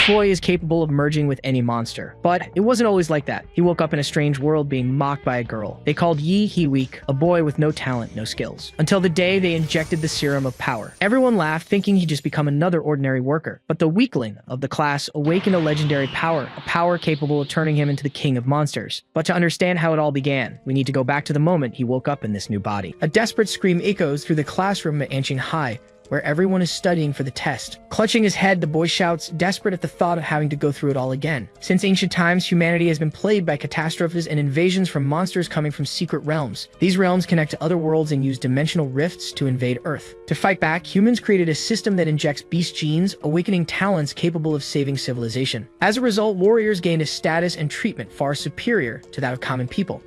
boy is capable of merging with any monster. But it wasn't always like that. He woke up in a strange world being mocked by a girl. They called He weak, a boy with no talent, no skills. Until the day they injected the serum of power. Everyone laughed, thinking he'd just become another ordinary worker. But the weakling of the class awakened a legendary power, a power capable of turning him into the king of monsters. But to understand how it all began, we need to go back to the moment he woke up in this new body. A desperate scream echoes through the classroom at Ancient High, where everyone is studying for the test. Clutching his head, the boy shouts, desperate at the thought of having to go through it all again. Since ancient times, humanity has been plagued by catastrophes and invasions from monsters coming from secret realms. These realms connect to other worlds and use dimensional rifts to invade Earth. To fight back, humans created a system that injects beast genes, awakening talents capable of saving civilization. As a result, warriors gained a status and treatment far superior to that of common people.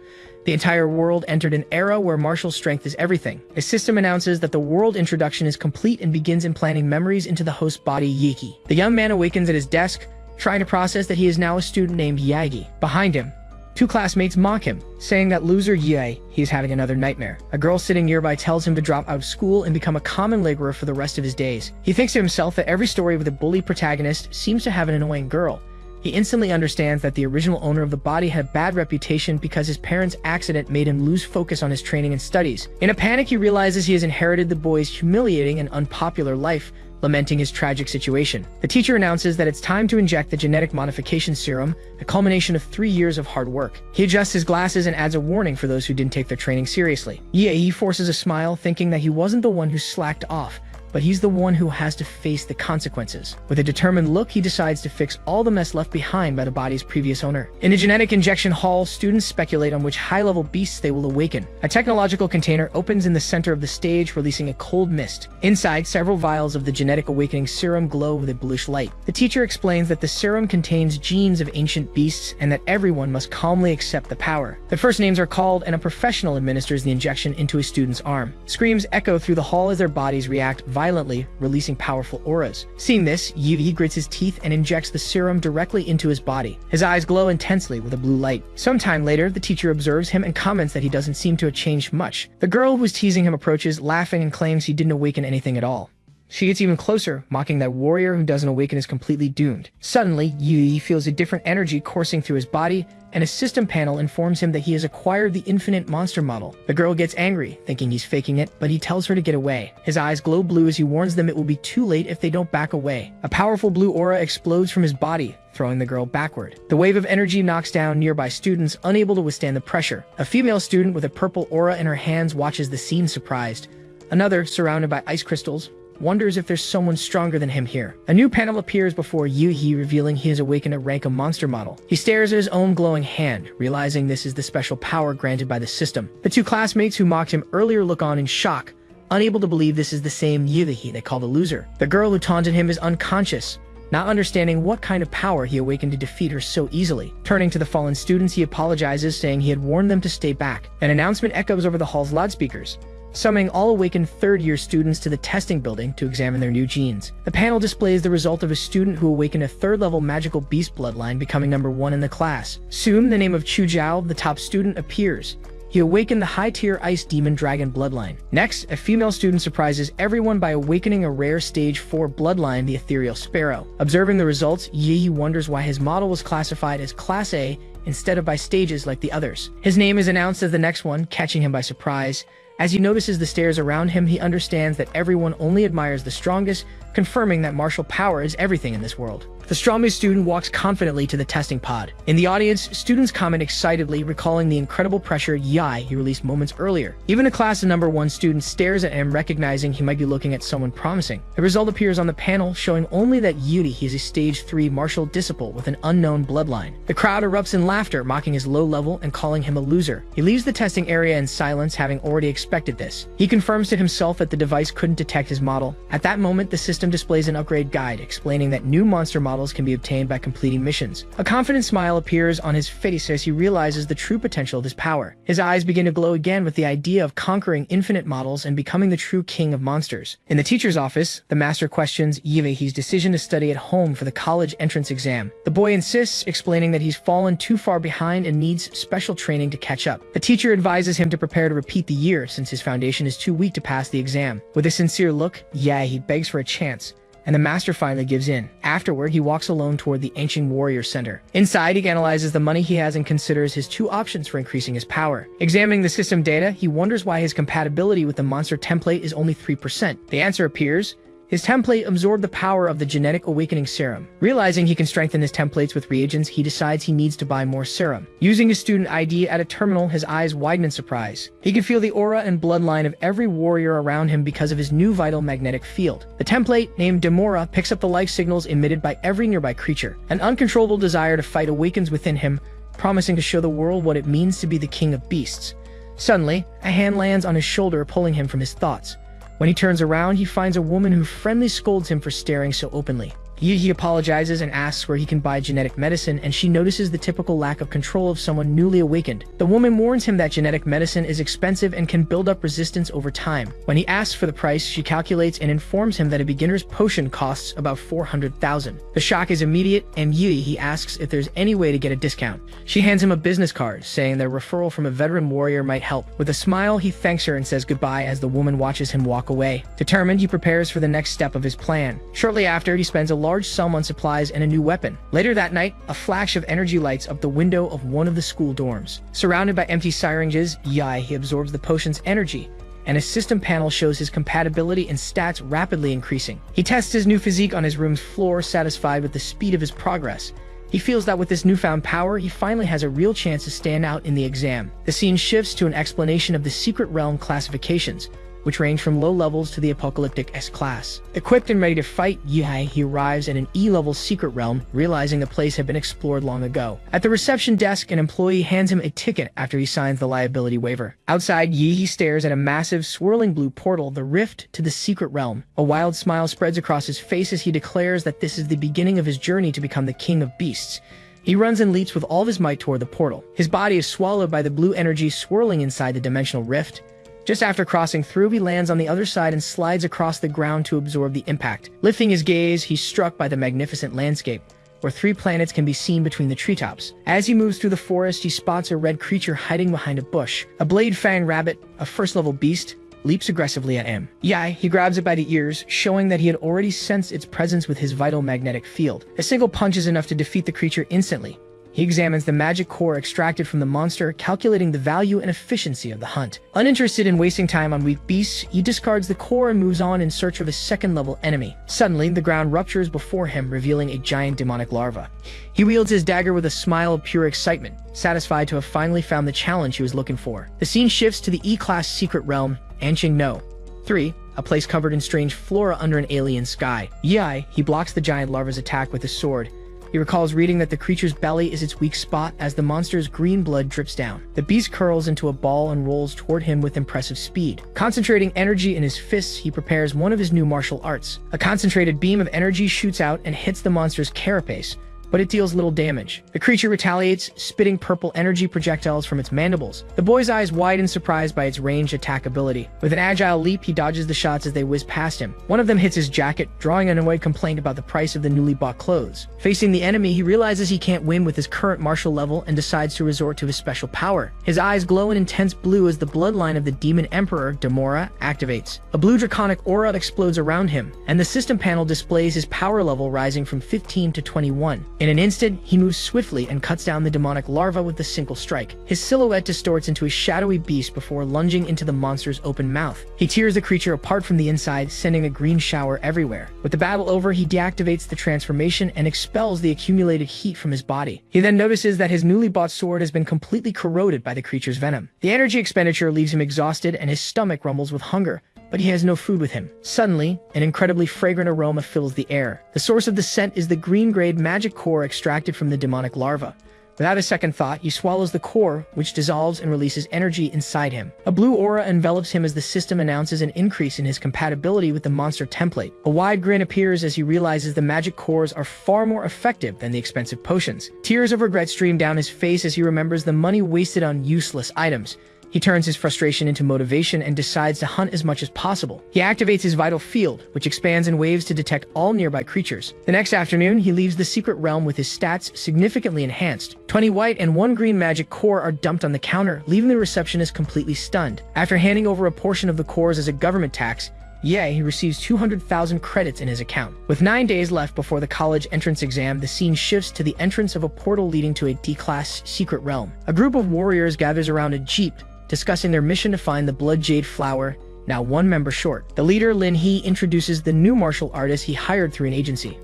The entire world entered an era where martial strength is everything. A system announces that the world introduction is complete and begins implanting memories into the host body Yiki. The young man awakens at his desk, trying to process that he is now a student named Yagi. Behind him, two classmates mock him, saying that loser Ye, he is having another nightmare. A girl sitting nearby tells him to drop out of school and become a common laborer for the rest of his days. He thinks to himself that every story with a bully protagonist seems to have an annoying girl. He instantly understands that the original owner of the body had a bad reputation because his parents' accident made him lose focus on his training and studies. In a panic, he realizes he has inherited the boy's humiliating and unpopular life, lamenting his tragic situation. The teacher announces that it's time to inject the genetic modification serum, the culmination of 3 years of hard work. He adjusts his glasses and adds a warning for those who didn't take their training seriously. He forces a smile, thinking that he wasn't the one who slacked off, but he's the one who has to face the consequences. With a determined look, he decides to fix all the mess left behind by the body's previous owner. In the genetic injection hall, students speculate on which high-level beasts they will awaken. A technological container opens in the center of the stage, releasing a cold mist. Inside, several vials of the genetic awakening serum glow with a bluish light. The teacher explains that the serum contains genes of ancient beasts and that everyone must calmly accept the power. The first names are called, and a professional administers the injection into a student's arm. Screams echo through the hall as their bodies react violently, releasing powerful auras. Seeing this, Yugi grits his teeth and injects the serum directly into his body. His eyes glow intensely with a blue light. Sometime later, the teacher observes him and comments that he doesn't seem to have changed much. The girl who was teasing him approaches, laughing, and claims he didn't awaken anything at all. She gets even closer, mocking that warrior who doesn't awaken is completely doomed. Suddenly, Yugi feels a different energy coursing through his body, and a system panel informs him that he has acquired the infinite monster model. The girl gets angry, thinking he's faking it, but he tells her to get away. His eyes glow blue as he warns them it will be too late if they don't back away. A powerful blue aura explodes from his body, throwing the girl backward. The wave of energy knocks down nearby students, unable to withstand the pressure. A female student with a purple aura in her hands watches the scene surprised. Another, surrounded by ice crystals, wonders if there's someone stronger than him here. A new panel appears before Yugi, revealing he has awakened a rank of monster model. He stares at his own glowing hand, realizing this is the special power granted by the system. The two classmates who mocked him earlier look on in shock, unable to believe this is the same Yugi they call the loser. The girl who taunted him is unconscious, not understanding what kind of power he awakened to defeat her so easily. Turning to the fallen students, he apologizes, saying he had warned them to stay back. An announcement echoes over the hall's loudspeakers, summoning all awakened third-year students to the testing building to examine their new genes. The panel displays the result of a student who awakened a third-level magical beast bloodline, becoming number 1 in the class. Soon, the name of Chu Zhao, the top student, appears. He awakened the high-tier ice demon dragon bloodline. Next, a female student surprises everyone by awakening a rare stage 4 bloodline, the ethereal sparrow. Observing the results, Yi wonders why his model was classified as Class A instead of by stages like the others. His name is announced as the next one, catching him by surprise. As he notices the stares around him, he understands that everyone only admires the strongest, confirming that martial power is everything in this world. The strongest student walks confidently to the testing pod. In the audience, students comment excitedly, recalling the incredible pressure Yai he released moments earlier. Even a class of number 1 student stares at him, recognizing he might be looking at someone promising. The result appears on the panel, showing only that Yuri is a stage 3 martial disciple with an unknown bloodline. The crowd erupts in laughter, mocking his low level and calling him a loser. He leaves the testing area in silence, having already expected this. He confirms to himself that the device couldn't detect his model. At that moment, the system displays an upgrade guide, explaining that new monster models can be obtained by completing missions. A confident smile appears on his face as he realizes the true potential of his power. His eyes begin to glow again with the idea of conquering infinite models and becoming the true king of monsters. In the teacher's office, the master questions Yivehi's decision to study at home for the college entrance exam. The boy insists, explaining that he's fallen too far behind and needs special training to catch up. The teacher advises him to prepare to repeat the year since his foundation is too weak to pass the exam. With a sincere look, he begs for a chance, and the master finally gives in. Afterward, he walks alone toward the ancient warrior center. Inside, he analyzes the money he has and considers his two options for increasing his power. Examining the system data, he wonders why his compatibility with the monster template is only 3%. The answer appears: his template absorbed the power of the genetic awakening serum. Realizing he can strengthen his templates with reagents, he decides he needs to buy more serum. Using his student ID at a terminal, his eyes widen in surprise. He can feel the aura and bloodline of every warrior around him because of his new vital magnetic field. The template, named Demora, picks up the life signals emitted by every nearby creature. An uncontrollable desire to fight awakens within him, promising to show the world what it means to be the king of beasts. Suddenly, a hand lands on his shoulder, pulling him from his thoughts. When he turns around, he finds a woman who friendly scolds him for staring so openly. He apologizes and asks where he can buy genetic medicine, and she notices the typical lack of control of someone newly awakened. The woman warns him that genetic medicine is expensive and can build up resistance over time. When he asks for the price, she calculates and informs him that a beginner's potion costs about 400,000. The shock is immediate, and he asks if there's any way to get a discount. She hands him a business card, saying that a referral from a veteran warrior might help. With a smile, he thanks her and says goodbye as the woman watches him walk away. Determined, he prepares for the next step of his plan. Shortly after, he spends a large sum on supplies and a new weapon. Later that night, a flash of energy lights up the window of one of the school dorms. Surrounded by empty syringes, he absorbs the potion's energy, and his system panel shows his compatibility and stats rapidly increasing. He tests his new physique on his room's floor, satisfied with the speed of his progress. He feels that with this newfound power, he finally has a real chance to stand out in the exam. The scene shifts to an explanation of the secret realm classifications, which range from low levels to the apocalyptic S-class. Equipped and ready to fight, he arrives at an E-level secret realm, realizing the place had been explored long ago. At the reception desk, an employee hands him a ticket after he signs the liability waiver. Outside, he stares at a massive, swirling blue portal, the rift to the secret realm. A wild smile spreads across his face as he declares that this is the beginning of his journey to become the king of beasts. He runs and leaps with all of his might toward the portal. His body is swallowed by the blue energy swirling inside the dimensional rift. Just after crossing through, he lands on the other side and slides across the ground to absorb the impact. Lifting his gaze, he's struck by the magnificent landscape, where 3 planets can be seen between the treetops. As he moves through the forest, he spots a red creature hiding behind a bush. A blade-fanged rabbit, a first-level beast, leaps aggressively at him. He grabs it by the ears, showing that he had already sensed its presence with his vital magnetic field. A single punch is enough to defeat the creature instantly. He examines the magic core extracted from the monster, calculating the value and efficiency of the hunt. Uninterested in wasting time on weak beasts, he discards the core and moves on in search of a second-level enemy. Suddenly, the ground ruptures before him, revealing a giant demonic larva. He wields his dagger with a smile of pure excitement, satisfied to have finally found the challenge he was looking for. The scene shifts to the E-class secret realm, Anqing No. 3, a place covered in strange flora under an alien sky. He blocks the giant larva's attack with his sword. He recalls reading that the creature's belly is its weak spot as the monster's green blood drips down. The beast curls into a ball and rolls toward him with impressive speed. Concentrating energy in his fists, he prepares one of his new martial arts. A concentrated beam of energy shoots out and hits the monster's carapace, but it deals little damage. The creature retaliates, spitting purple energy projectiles from its mandibles. The boy's eyes widen, surprised by its ranged attack ability. With an agile leap, he dodges the shots as they whiz past him. One of them hits his jacket, drawing an annoyed complaint about the price of the newly bought clothes. Facing the enemy, he realizes he can't win with his current martial level and decides to resort to his special power. His eyes glow an intense blue as the bloodline of the demon emperor, Demora, activates. A blue draconic aura explodes around him, and the system panel displays his power level rising from 15 to 21. In an instant, he moves swiftly and cuts down the demonic larva with a single strike. His silhouette distorts into a shadowy beast before lunging into the monster's open mouth. He tears the creature apart from the inside, sending a green shower everywhere. With the battle over, he deactivates the transformation and expels the accumulated heat from his body. He then notices that his newly bought sword has been completely corroded by the creature's venom. The energy expenditure leaves him exhausted and his stomach rumbles with hunger, but he has no food with him. Suddenly, an incredibly fragrant aroma fills the air. The source of the scent is the green-grade magic core extracted from the demonic larva. Without a second thought, he swallows the core, which dissolves and releases energy inside him. A blue aura envelops him as the system announces an increase in his compatibility with the monster template. A wide grin appears as he realizes the magic cores are far more effective than the expensive potions. Tears of regret stream down his face as he remembers the money wasted on useless items. He turns his frustration into motivation and decides to hunt as much as possible. He activates his vital field, which expands in waves to detect all nearby creatures. The next afternoon, he leaves the secret realm with his stats significantly enhanced. 20 white and 1 green magic core are dumped on the counter, leaving the receptionist completely stunned. After handing over a portion of the cores as a government tax, He receives 200,000 credits in his account. With 9 days left before the college entrance exam, the scene shifts to the entrance of a portal leading to a D-class secret realm. A group of warriors gathers around a jeep, discussing their mission to find the Blood Jade Flower, now 1 member short. The leader, Lin He, introduces the new martial artist he hired through an agency.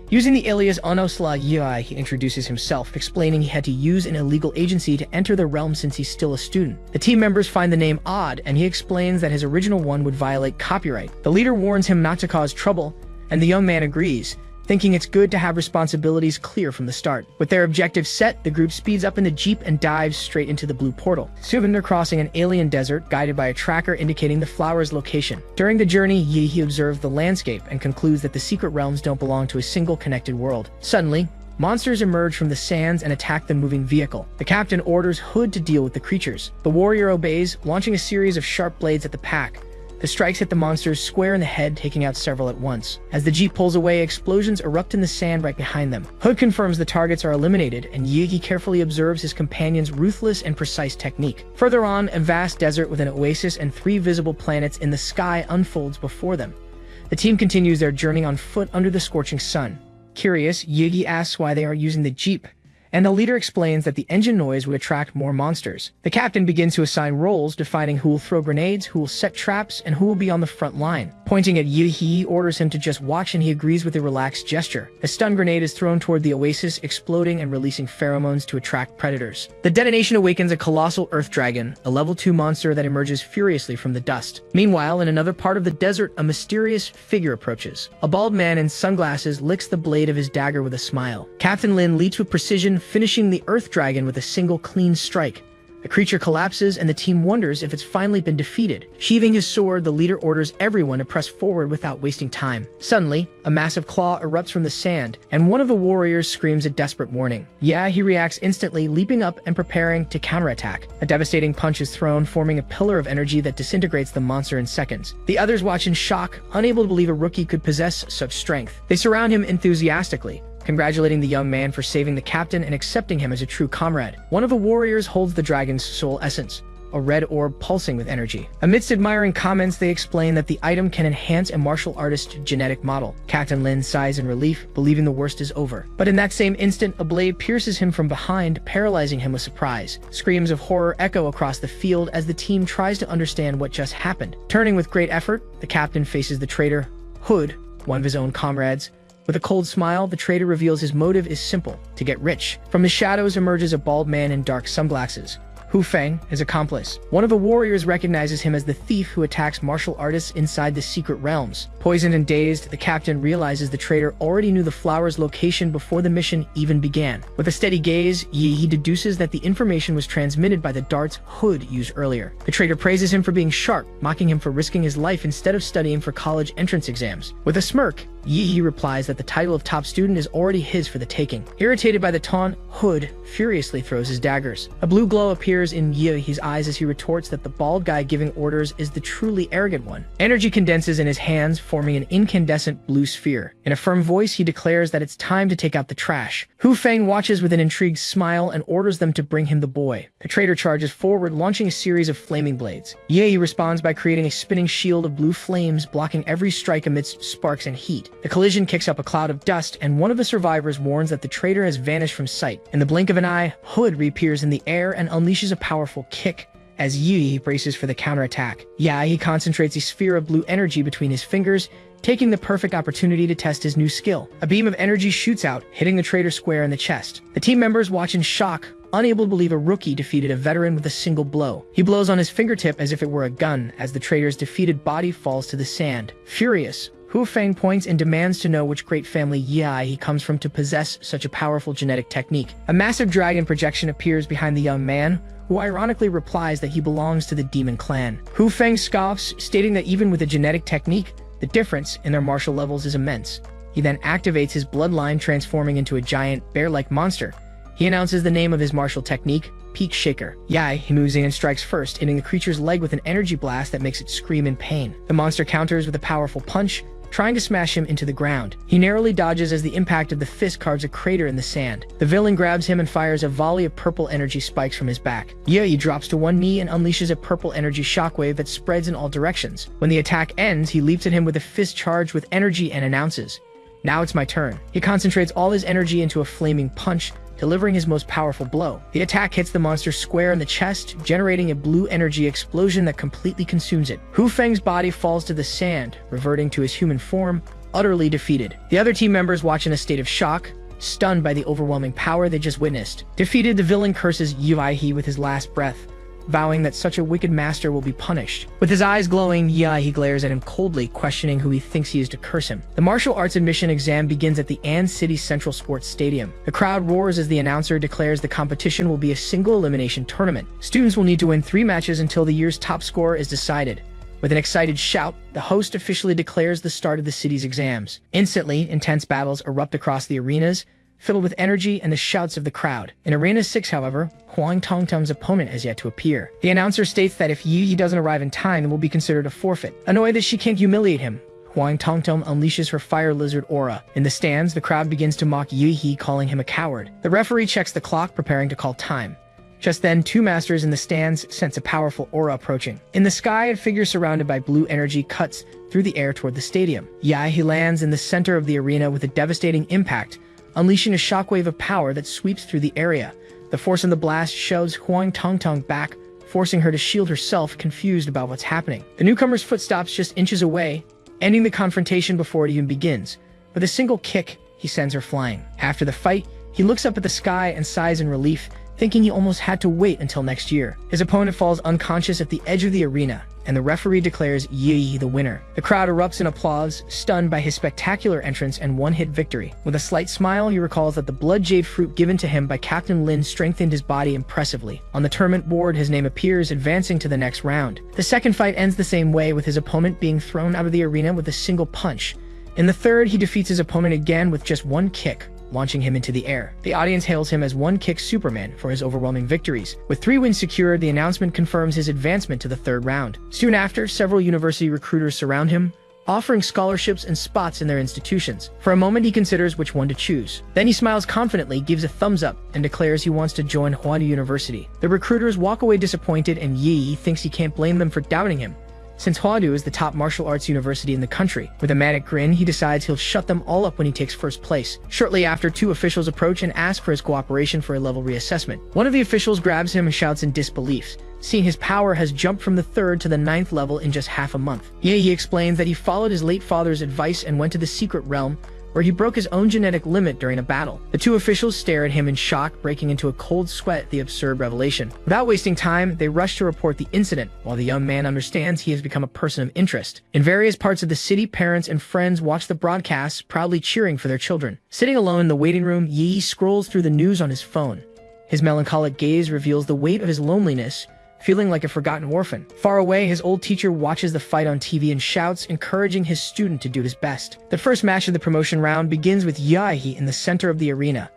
Using the alias Onosla Yai, he introduces himself, explaining he had to use an illegal agency to enter the realm since he's still a student. The team members find the name odd, and he explains that his original one would violate copyright. The leader warns him not to cause trouble, and the young man agrees, thinking it's good to have responsibilities clear from the start. With their objectives set, the group speeds up in the jeep and dives straight into the blue portal. Soon they're crossing an alien desert, guided by a tracker indicating the flower's location. During the journey, he observes the landscape and concludes that the secret realms don't belong to a single connected world. Suddenly, monsters emerge from the sands and attack the moving vehicle. The captain orders Hood to deal with the creatures. The warrior obeys, launching a series of sharp blades at the pack. The strikes hit the monsters square in the head, taking out several at once. As the jeep pulls away, explosions erupt in the sand right behind them. Hood confirms the targets are eliminated, and Yi carefully observes his companion's ruthless and precise technique. Further on, a vast desert with an oasis and 3 visible planets in the sky unfolds before them. The team continues their journey on foot under the scorching sun. Curious, Yi asks why they are using the jeep, and the leader explains that the engine noise would attract more monsters. The captain begins to assign roles, defining who will throw grenades, who will set traps, and who will be on the front line. Pointing at Yi, he orders him to just watch, and he agrees with a relaxed gesture. A stun grenade is thrown toward the oasis, exploding and releasing pheromones to attract predators. The detonation awakens a colossal earth dragon, a level 2 monster that emerges furiously from the dust. Meanwhile, in another part of the desert, a mysterious figure approaches. A bald man in sunglasses licks the blade of his dagger with a smile. Captain Lin leads with precision, finishing the earth dragon with a single clean strike. The creature collapses, and the team wonders if it's finally been defeated. Sheathing his sword, the leader orders everyone to press forward without wasting time. Suddenly, a massive claw erupts from the sand, and one of the warriors screams a desperate warning. He reacts instantly, leaping up and preparing to counterattack. A devastating punch is thrown, forming a pillar of energy that disintegrates the monster in seconds. The others watch in shock, unable to believe a rookie could possess such strength. They surround him enthusiastically, congratulating the young man for saving the captain and accepting him as a true comrade. One of the warriors holds the dragon's soul essence, a red orb pulsing with energy. Amidst admiring comments, they explain that the item can enhance a martial artist's genetic model. Captain Lin sighs in relief, believing the worst is over. But in that same instant, a blade pierces him from behind, paralyzing him with surprise. Screams of horror echo across the field as the team tries to understand what just happened. Turning with great effort, the captain faces the traitor, Hood, one of his own comrades. With a cold smile, the traitor reveals his motive is simple: to get rich. From the shadows emerges a bald man in dark sunglasses. Hu Feng, his accomplice. One of the warriors recognizes him as the thief who attacks martial artists inside the secret realms. Poisoned and dazed, the captain realizes the traitor already knew the flower's location before the mission even began. With a steady gaze, he deduces that the information was transmitted by the darts Hood used earlier. The traitor praises him for being sharp, mocking him for risking his life instead of studying for college entrance exams. With a smirk, Yi replies that the title of top student is already his for the taking. Irritated by the taunt, Hood furiously throws his daggers. A blue glow appears in Yi's eyes as he retorts that the bald guy giving orders is the truly arrogant one. Energy condenses in his hands, forming an incandescent blue sphere. In a firm voice, he declares that it's time to take out the trash. Hu Feng watches with an intrigued smile and orders them to bring him the boy. The traitor charges forward, launching a series of flaming blades. Yi responds by creating a spinning shield of blue flames, blocking every strike amidst sparks and heat. The collision kicks up a cloud of dust, and one of the survivors warns that the traitor has vanished from sight. In the blink of an eye, Hood reappears in the air and unleashes a powerful kick. As Yi braces for the counterattack, he concentrates a sphere of blue energy between his fingers, taking the perfect opportunity to test his new skill. A beam of energy shoots out, hitting the traitor square in the chest. The team members watch in shock, unable to believe a rookie defeated a veteran with a single blow. He blows on his fingertip as if it were a gun, as the traitor's defeated body falls to the sand. Furious, Hu Feng points and demands to know which great family he comes from to possess such a powerful genetic technique. A massive dragon projection appears behind the young man, who ironically replies that he belongs to the demon clan. Hu Feng scoffs, stating that even with a genetic technique, the difference in their martial levels is immense. He then activates his bloodline, transforming into a giant, bear-like monster. He announces the name of his martial technique, Peak Shaker. He moves in and strikes first, hitting the creature's leg with an energy blast that makes it scream in pain. The monster counters with a powerful punch, trying to smash him into the ground. He narrowly dodges as the impact of the fist carves a crater in the sand. The villain grabs him and fires a volley of purple energy spikes from his back. He drops to one knee and unleashes a purple energy shockwave that spreads in all directions. When the attack ends, he leaps at him with a fist charged with energy and announces, "Now it's my turn." He concentrates all his energy into a flaming punch, delivering his most powerful blow. The attack hits the monster square in the chest, generating a blue energy explosion that completely consumes it. Hu Feng's body falls to the sand, reverting to his human form, utterly defeated. The other team members watch in a state of shock, stunned by the overwhelming power they just witnessed. Defeated, the villain curses Yahello with his last breath, vowing that such a wicked master will be punished. With his eyes glowing, Yahello glares at him coldly, questioning who he thinks he is to curse him. The martial arts admission exam begins at the An City Central Sports Stadium. The crowd roars as the announcer declares the competition will be a single elimination tournament. Students will need to win 3 matches until the year's top scorer is decided. With an excited shout, the host officially declares the start of the city's exams. Instantly, intense battles erupt across the arenas, filled with energy and the shouts of the crowd. In Arena 6, however, Huang Tongtong's opponent has yet to appear. The announcer states that if Yi doesn't arrive in time, it will be considered a forfeit. Annoyed that she can't humiliate him, Huang Tongtong unleashes her fire lizard aura. In the stands, the crowd begins to mock Yi, calling him a coward. The referee checks the clock, preparing to call time. Just then, 2 masters in the stands sense a powerful aura approaching. In the sky, a figure surrounded by blue energy cuts through the air toward the stadium. He lands in the center of the arena with a devastating impact, unleashing a shockwave of power that sweeps through the area. The force of the blast shoves Huang Tongtong back, forcing her to shield herself, confused about what's happening. The newcomer's foot stops just inches away, ending the confrontation before it even begins. With a single kick, he sends her flying. After the fight, he looks up at the sky and sighs in relief, thinking he almost had to wait until next year. His opponent falls unconscious at the edge of the arena, and the referee declares Yi the winner. The crowd erupts in applause, stunned by his spectacular entrance and one-hit victory. With a slight smile, he recalls that the blood jade fruit given to him by Captain Lin strengthened his body impressively. On the tournament board, his name appears, advancing to the next round. The second fight ends the same way, with his opponent being thrown out of the arena with a single punch. In the third, he defeats his opponent again with just one kick, launching him into the air. The audience hails him as one-kick Superman for his overwhelming victories. With 3 wins secured, the announcement confirms his advancement to the 3rd round. Soon after, several university recruiters surround him, offering scholarships and spots in their institutions. For a moment, he considers which one to choose. Then he smiles confidently, gives a thumbs up, and declares he wants to join Huadu University. The recruiters walk away disappointed, and Yi thinks he can't blame them for doubting him, since Huadu is the top martial arts university in the country. With a manic grin, he decides he'll shut them all up when he takes first place. Shortly after, 2 officials approach and ask for his cooperation for a level reassessment. One of the officials grabs him and shouts in disbelief, seeing his power has jumped from the 3rd to the 9th level in just half a month. He explains that he followed his late father's advice and went to the secret realm, where he broke his own genetic limit during a battle. The 2 officials stare at him in shock, breaking into a cold sweat at the absurd revelation. Without wasting time, they rush to report the incident, while the young man understands he has become a person of interest. In various parts of the city, parents and friends watch the broadcasts, proudly cheering for their children. Sitting alone in the waiting room, Yi scrolls through the news on his phone. His melancholic gaze reveals the weight of his loneliness, feeling like a forgotten orphan. Far away, his old teacher watches the fight on TV and shouts, encouraging his student to do his best. The first match of the promotion round begins with Yahello in the center of the arena.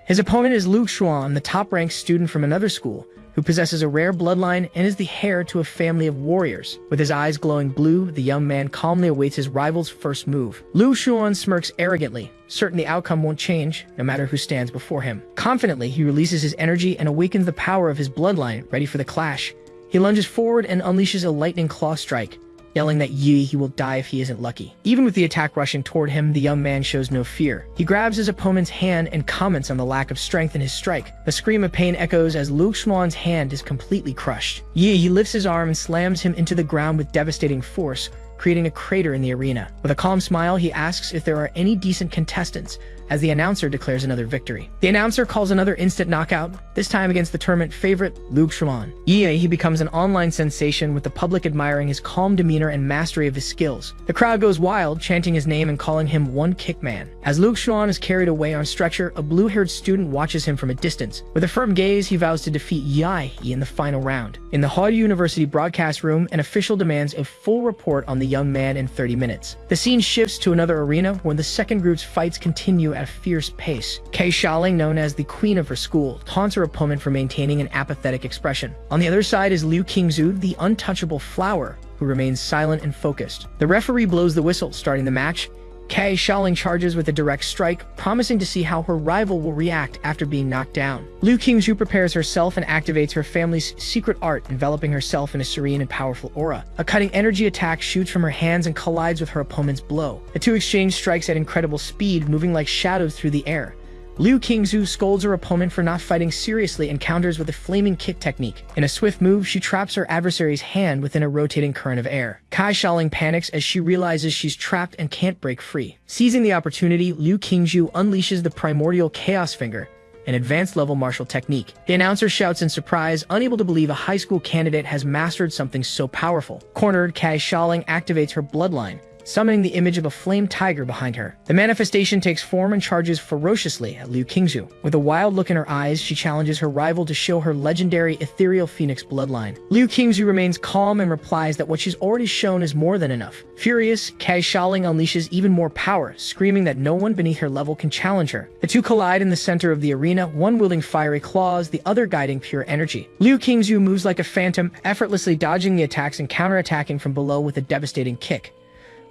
His opponent is Lu Xuan, the top-ranked student from another school, who possesses a rare bloodline and is the heir to a family of warriors. With his eyes glowing blue, the young man calmly awaits his rival's first move. Lu Xuan smirks arrogantly, certain the outcome won't change, no matter who stands before him. Confidently, he releases his energy and awakens the power of his bloodline, ready for the clash. He lunges forward and unleashes a lightning claw strike, yelling that he will die if he isn't lucky. Even with the attack rushing toward him, the young man shows no fear. He grabs his opponent's hand and comments on the lack of strength in his strike. A scream of pain echoes as Lu Xuan's hand is completely crushed. He lifts his arm and slams him into the ground with devastating force, creating a crater in the arena. With a calm smile, he asks if there are any decent contestants, as the announcer declares another victory. The announcer calls another instant knockout, this time against the tournament favorite, Lu Xuan. He becomes an online sensation, with the public admiring his calm demeanor and mastery of his skills. The crowd goes wild, chanting his name and calling him One Kick Man. As Lu Xuan is carried away on a stretcher, a blue-haired student watches him from a distance. With a firm gaze, he vows to defeat Yahello in the final round. In the Huadu University broadcast room, an official demands a full report on the young man in 30 minutes. The scene shifts to another arena, where the second group's fights continue at a fierce pace. Kei Shaoling, known as the queen of her school, taunts her opponent for maintaining an apathetic expression. On the other side is Liu Qingzu, the untouchable flower, who remains silent and focused. The referee blows the whistle, starting the match. Kai Shaoling charges with a direct strike, promising to see how her rival will react after being knocked down. Liu Qingzhu prepares herself and activates her family's secret art, enveloping herself in a serene and powerful aura. A cutting energy attack shoots from her hands and collides with her opponent's blow. The two exchange strikes at incredible speed, moving like shadows through the air. Liu Qingzhu scolds her opponent for not fighting seriously and counters with a flaming kick technique. In a swift move, she traps her adversary's hand within a rotating current of air. Kai Shaoling panics as she realizes she's trapped and can't break free. Seizing the opportunity, Liu Qingzhu unleashes the primordial chaos finger, an advanced-level martial technique. The announcer shouts in surprise, unable to believe a high school candidate has mastered something so powerful. Cornered, Kai Shaoling activates her bloodline, summoning the image of a flame tiger behind her. The manifestation takes form and charges ferociously at Liu Qingzhu. With a wild look in her eyes, she challenges her rival to show her legendary ethereal phoenix bloodline. Liu Qingzhu remains calm and replies that what she's already shown is more than enough. Furious, Kai Shaoling unleashes even more power, screaming that no one beneath her level can challenge her. The two collide in the center of the arena, one wielding fiery claws, the other guiding pure energy. Liu Qingzhu moves like a phantom, effortlessly dodging the attacks and counterattacking from below with a devastating kick.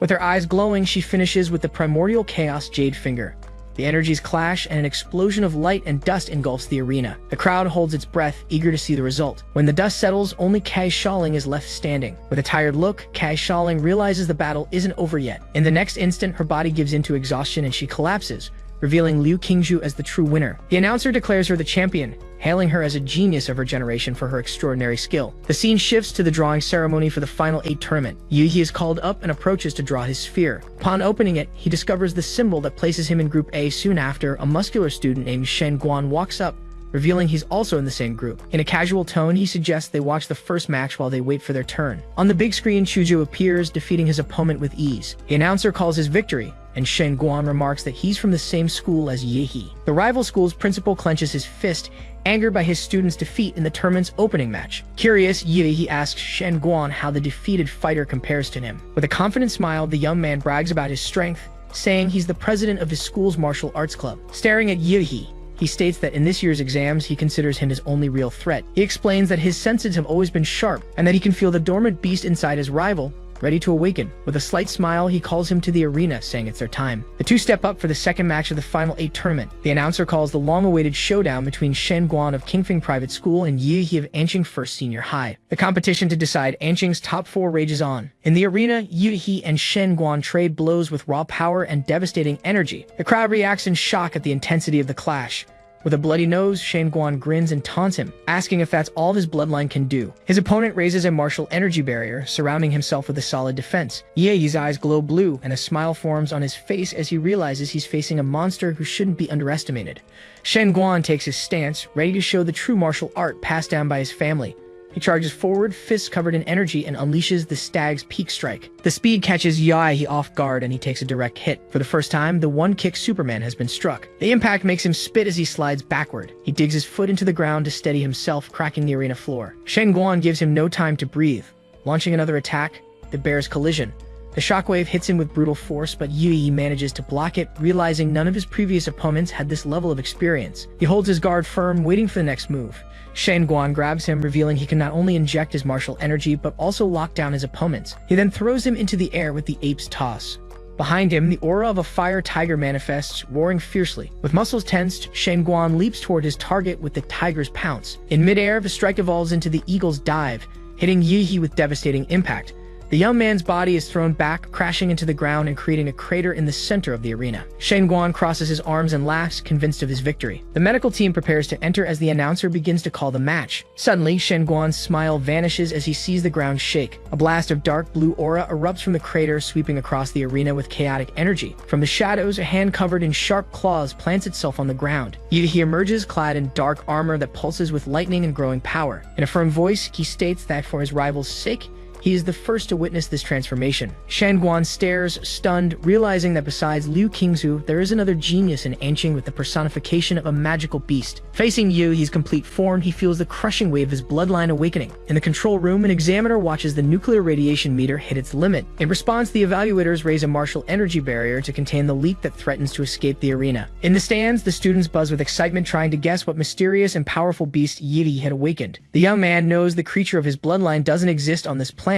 With her eyes glowing, she finishes with the primordial chaos jade finger. The energies clash, and an explosion of light and dust engulfs the arena. The crowd holds its breath, eager to see the result. When the dust settles, only Kai Shaoling is left standing. With a tired look, Kai Shaoling realizes the battle isn't over yet. In the next instant, her body gives into exhaustion and she collapses, revealing Liu Qingzhu as the true winner. The announcer declares her the champion, hailing her as a genius of her generation for her extraordinary skill. The scene shifts to the drawing ceremony for the Final 8 tournament. Yu He is called up and approaches to draw his sphere. Upon opening it, he discovers the symbol that places him in Group A. Soon after, a muscular student named Shen Guan walks up, revealing he's also in the same group. In a casual tone, he suggests they watch the first match while they wait for their turn. On the big screen, Chuju appears, defeating his opponent with ease. The announcer calls his victory, and Shen Guan remarks that he's from the same school as Yehi. The rival school's principal clenches his fist, angered by his student's defeat in the tournament's opening match. Curious, Yehi asks Shen Guan how the defeated fighter compares to him. With a confident smile, the young man brags about his strength, saying he's the president of his school's martial arts club. Staring at Yehi, he states that in this year's exams, he considers him his only real threat. He explains that his senses have always been sharp, and that he can feel the dormant beast inside his rival, ready to awaken. With a slight smile, he calls him to the arena, saying it's their time. The two step up for the second match of the Final 8 tournament. The announcer calls the long-awaited showdown between Shen Guan of Qingfeng Private School and Yi He of Anqing First Senior High. The competition to decide Anqing's top 4 rages on. In the arena, Yi He and Shen Guan trade blows with raw power and devastating energy. The crowd reacts in shock at the intensity of the clash. With a bloody nose, Shen Guan grins and taunts him, asking if that's all his bloodline can do. His opponent raises a martial energy barrier, surrounding himself with a solid defense. Ye's eyes glow blue, and a smile forms on his face as he realizes he's facing a monster who shouldn't be underestimated. Shen Guan takes his stance, ready to show the true martial art passed down by his family. He charges forward, fists covered in energy, and unleashes the stag's peak strike. The speed catches Yahello off guard, and he takes a direct hit. For the first time, the one-kick Superman has been struck. The impact makes him spit as he slides backward. He digs his foot into the ground to steady himself, cracking the arena floor. Shen Guan gives him no time to breathe. Launching another attack, that bears collision. The shockwave hits him with brutal force, but Yi manages to block it, realizing none of his previous opponents had this level of experience. He holds his guard firm, waiting for the next move. Shen Guan grabs him, revealing he can not only inject his martial energy, but also lock down his opponents. He then throws him into the air with the ape's toss. Behind him, the aura of a fire tiger manifests, roaring fiercely. With muscles tensed, Shen Guan leaps toward his target with the tiger's pounce. In midair, the strike evolves into the eagle's dive, hitting Yi with devastating impact. The young man's body is thrown back, crashing into the ground and creating a crater in the center of the arena. Shen Guan crosses his arms and laughs, convinced of his victory. The medical team prepares to enter as the announcer begins to call the match. Suddenly, Shen Guan's smile vanishes as he sees the ground shake. A blast of dark blue aura erupts from the crater, sweeping across the arena with chaotic energy. From the shadows, a hand covered in sharp claws plants itself on the ground. He emerges clad in dark armor that pulses with lightning and growing power. In a firm voice, he states that for his rival's sake, he is the first to witness this transformation. Shen Guan stares, stunned, realizing that besides Liu Qingzhu, there is another genius in Anqing with the personification of a magical beast. Facing Yu He's complete form, he feels the crushing wave of his bloodline awakening. In the control room, an examiner watches the nuclear radiation meter hit its limit. In response, the evaluators raise a martial energy barrier to contain the leak that threatens to escape the arena. In the stands, the students buzz with excitement, trying to guess what mysterious and powerful beast Yi had awakened. The young man knows the creature of his bloodline doesn't exist on this planet,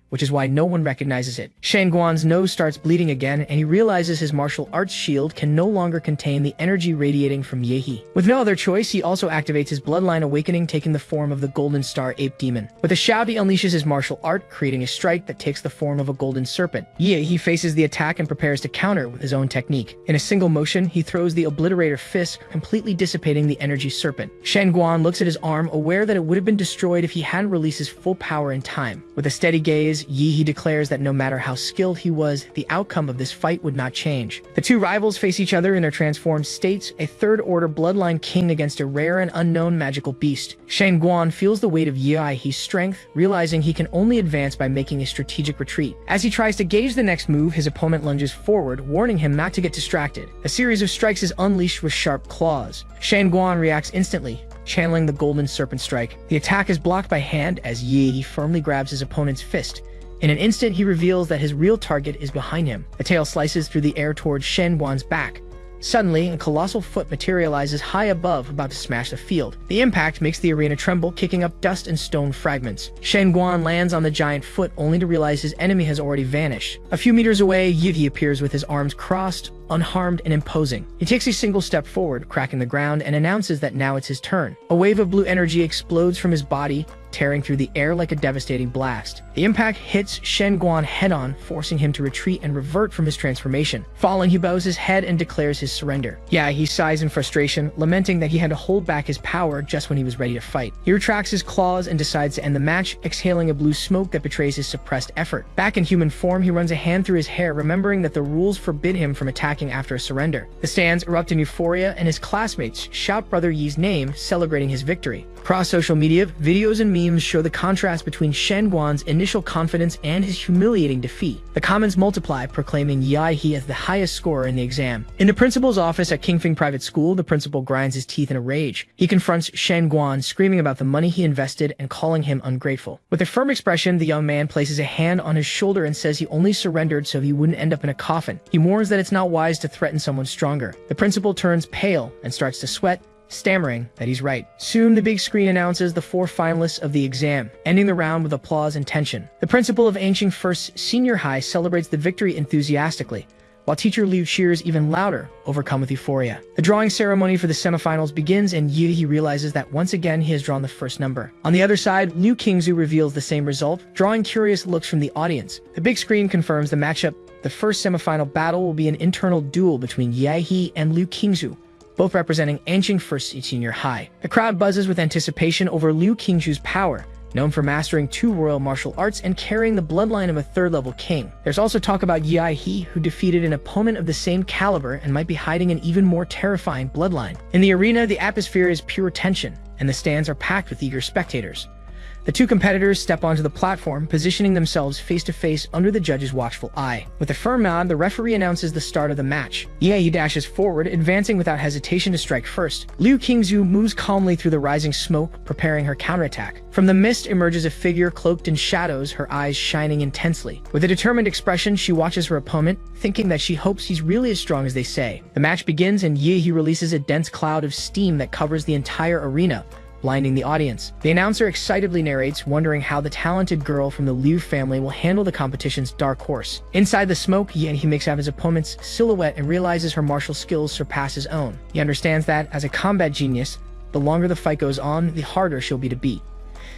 which is why no one recognizes it. Shen Guan's nose starts bleeding again, and he realizes his martial arts shield can no longer contain the energy radiating from Yehi. With no other choice, he also activates his bloodline awakening, taking the form of the Golden Star Ape Demon. With a shout, he unleashes his martial art, creating a strike that takes the form of a golden serpent. Yehi faces the attack and prepares to counter with his own technique. In a single motion, he throws the Obliterator Fist, completely dissipating the energy serpent. Shen Guan looks at his arm, aware that it would have been destroyed if he hadn't released his full power in time. With a steady gaze, Yehi declares that no matter how skilled he was, the outcome of this fight would not change. The two rivals face each other in their transformed states, a third-order bloodline king against a rare and unknown magical beast. Shen Guan feels the weight of Yehi's strength, realizing he can only advance by making a strategic retreat. As he tries to gauge the next move, his opponent lunges forward, warning him not to get distracted. A series of strikes is unleashed with sharp claws. Shen Guan reacts instantly, channeling the Golden Serpent Strike. The attack is blocked by hand as Yehi firmly grabs his opponent's fist. In an instant, he reveals that his real target is behind him. A tail slices through the air towards Shen Guan's back. Suddenly, a colossal foot materializes high above, about to smash the field. The impact makes the arena tremble, kicking up dust and stone fragments. Shen Guan lands on the giant foot, only to realize his enemy has already vanished. A few meters away, Yehi appears with his arms crossed, unharmed and imposing. He takes a single step forward, cracking the ground, and announces that now it's his turn. A wave of blue energy explodes from his body, tearing through the air like a devastating blast. The impact hits Shen Guan head-on, forcing him to retreat and revert from his transformation. Falling, he bows his head and declares his surrender. Yeah, he sighs in frustration, lamenting that he had to hold back his power just when he was ready to fight. He retracts his claws and decides to end the match, exhaling a blue smoke that betrays his suppressed effort. Back in human form, he runs a hand through his hair, remembering that the rules forbid him from attacking after a surrender. The stands erupt in euphoria, and his classmates shout Brother Yi's name, celebrating his victory. Across social media, videos and memes show the contrast between Shen Guan's initial confidence and his humiliating defeat. The comments multiply, proclaiming Yehi as the highest scorer in the exam. In the principal's office at Kingfing Private School, the principal grinds his teeth in a rage. He confronts Shen Guan, screaming about the money he invested and calling him ungrateful. With a firm expression, the young man places a hand on his shoulder and says he only surrendered so he wouldn't end up in a coffin. He warns that it's not wise to threaten someone stronger. The principal turns pale and starts to sweat, stammering that he's right. Soon, the big screen announces the 4 finalists of the exam, ending the round with applause and tension. The principal of Ancient First Senior High celebrates the victory enthusiastically, while teacher Liu cheers even louder, overcome with euphoria. The drawing ceremony for the semifinals begins, and Yehi realizes that once again he has drawn the first number. On the other side, Liu Qingzu reveals the same result, drawing curious looks from the audience. The big screen confirms the matchup. The first semifinal battle will be an internal duel between Yehi and Liu Qingzu, both representing Ancient First Senior High. The crowd buzzes with anticipation over Liu Qingzu's power, known for mastering 2 royal martial arts and carrying the bloodline of a 3rd-level king. There's also talk about Yehi, who defeated an opponent of the same caliber and might be hiding an even more terrifying bloodline. In the arena, the atmosphere is pure tension, and the stands are packed with eager spectators. The two competitors step onto the platform, positioning themselves face-to-face under the judge's watchful eye. With a firm nod, the referee announces the start of the match. Yehi dashes forward, advancing without hesitation to strike first. Liu Qingzu moves calmly through the rising smoke, preparing her counterattack. From the mist emerges a figure cloaked in shadows, her eyes shining intensely. With a determined expression, she watches her opponent, thinking that she hopes he's really as strong as they say. The match begins, and Yehi releases a dense cloud of steam that covers the entire arena, blinding the audience. The announcer excitedly narrates, wondering how the talented girl from the Liu family will handle the competition's dark horse. Inside the smoke, Yehi makes out his opponent's silhouette and realizes her martial skills surpass his own. He understands that, as a combat genius, the longer the fight goes on, the harder she'll be to beat.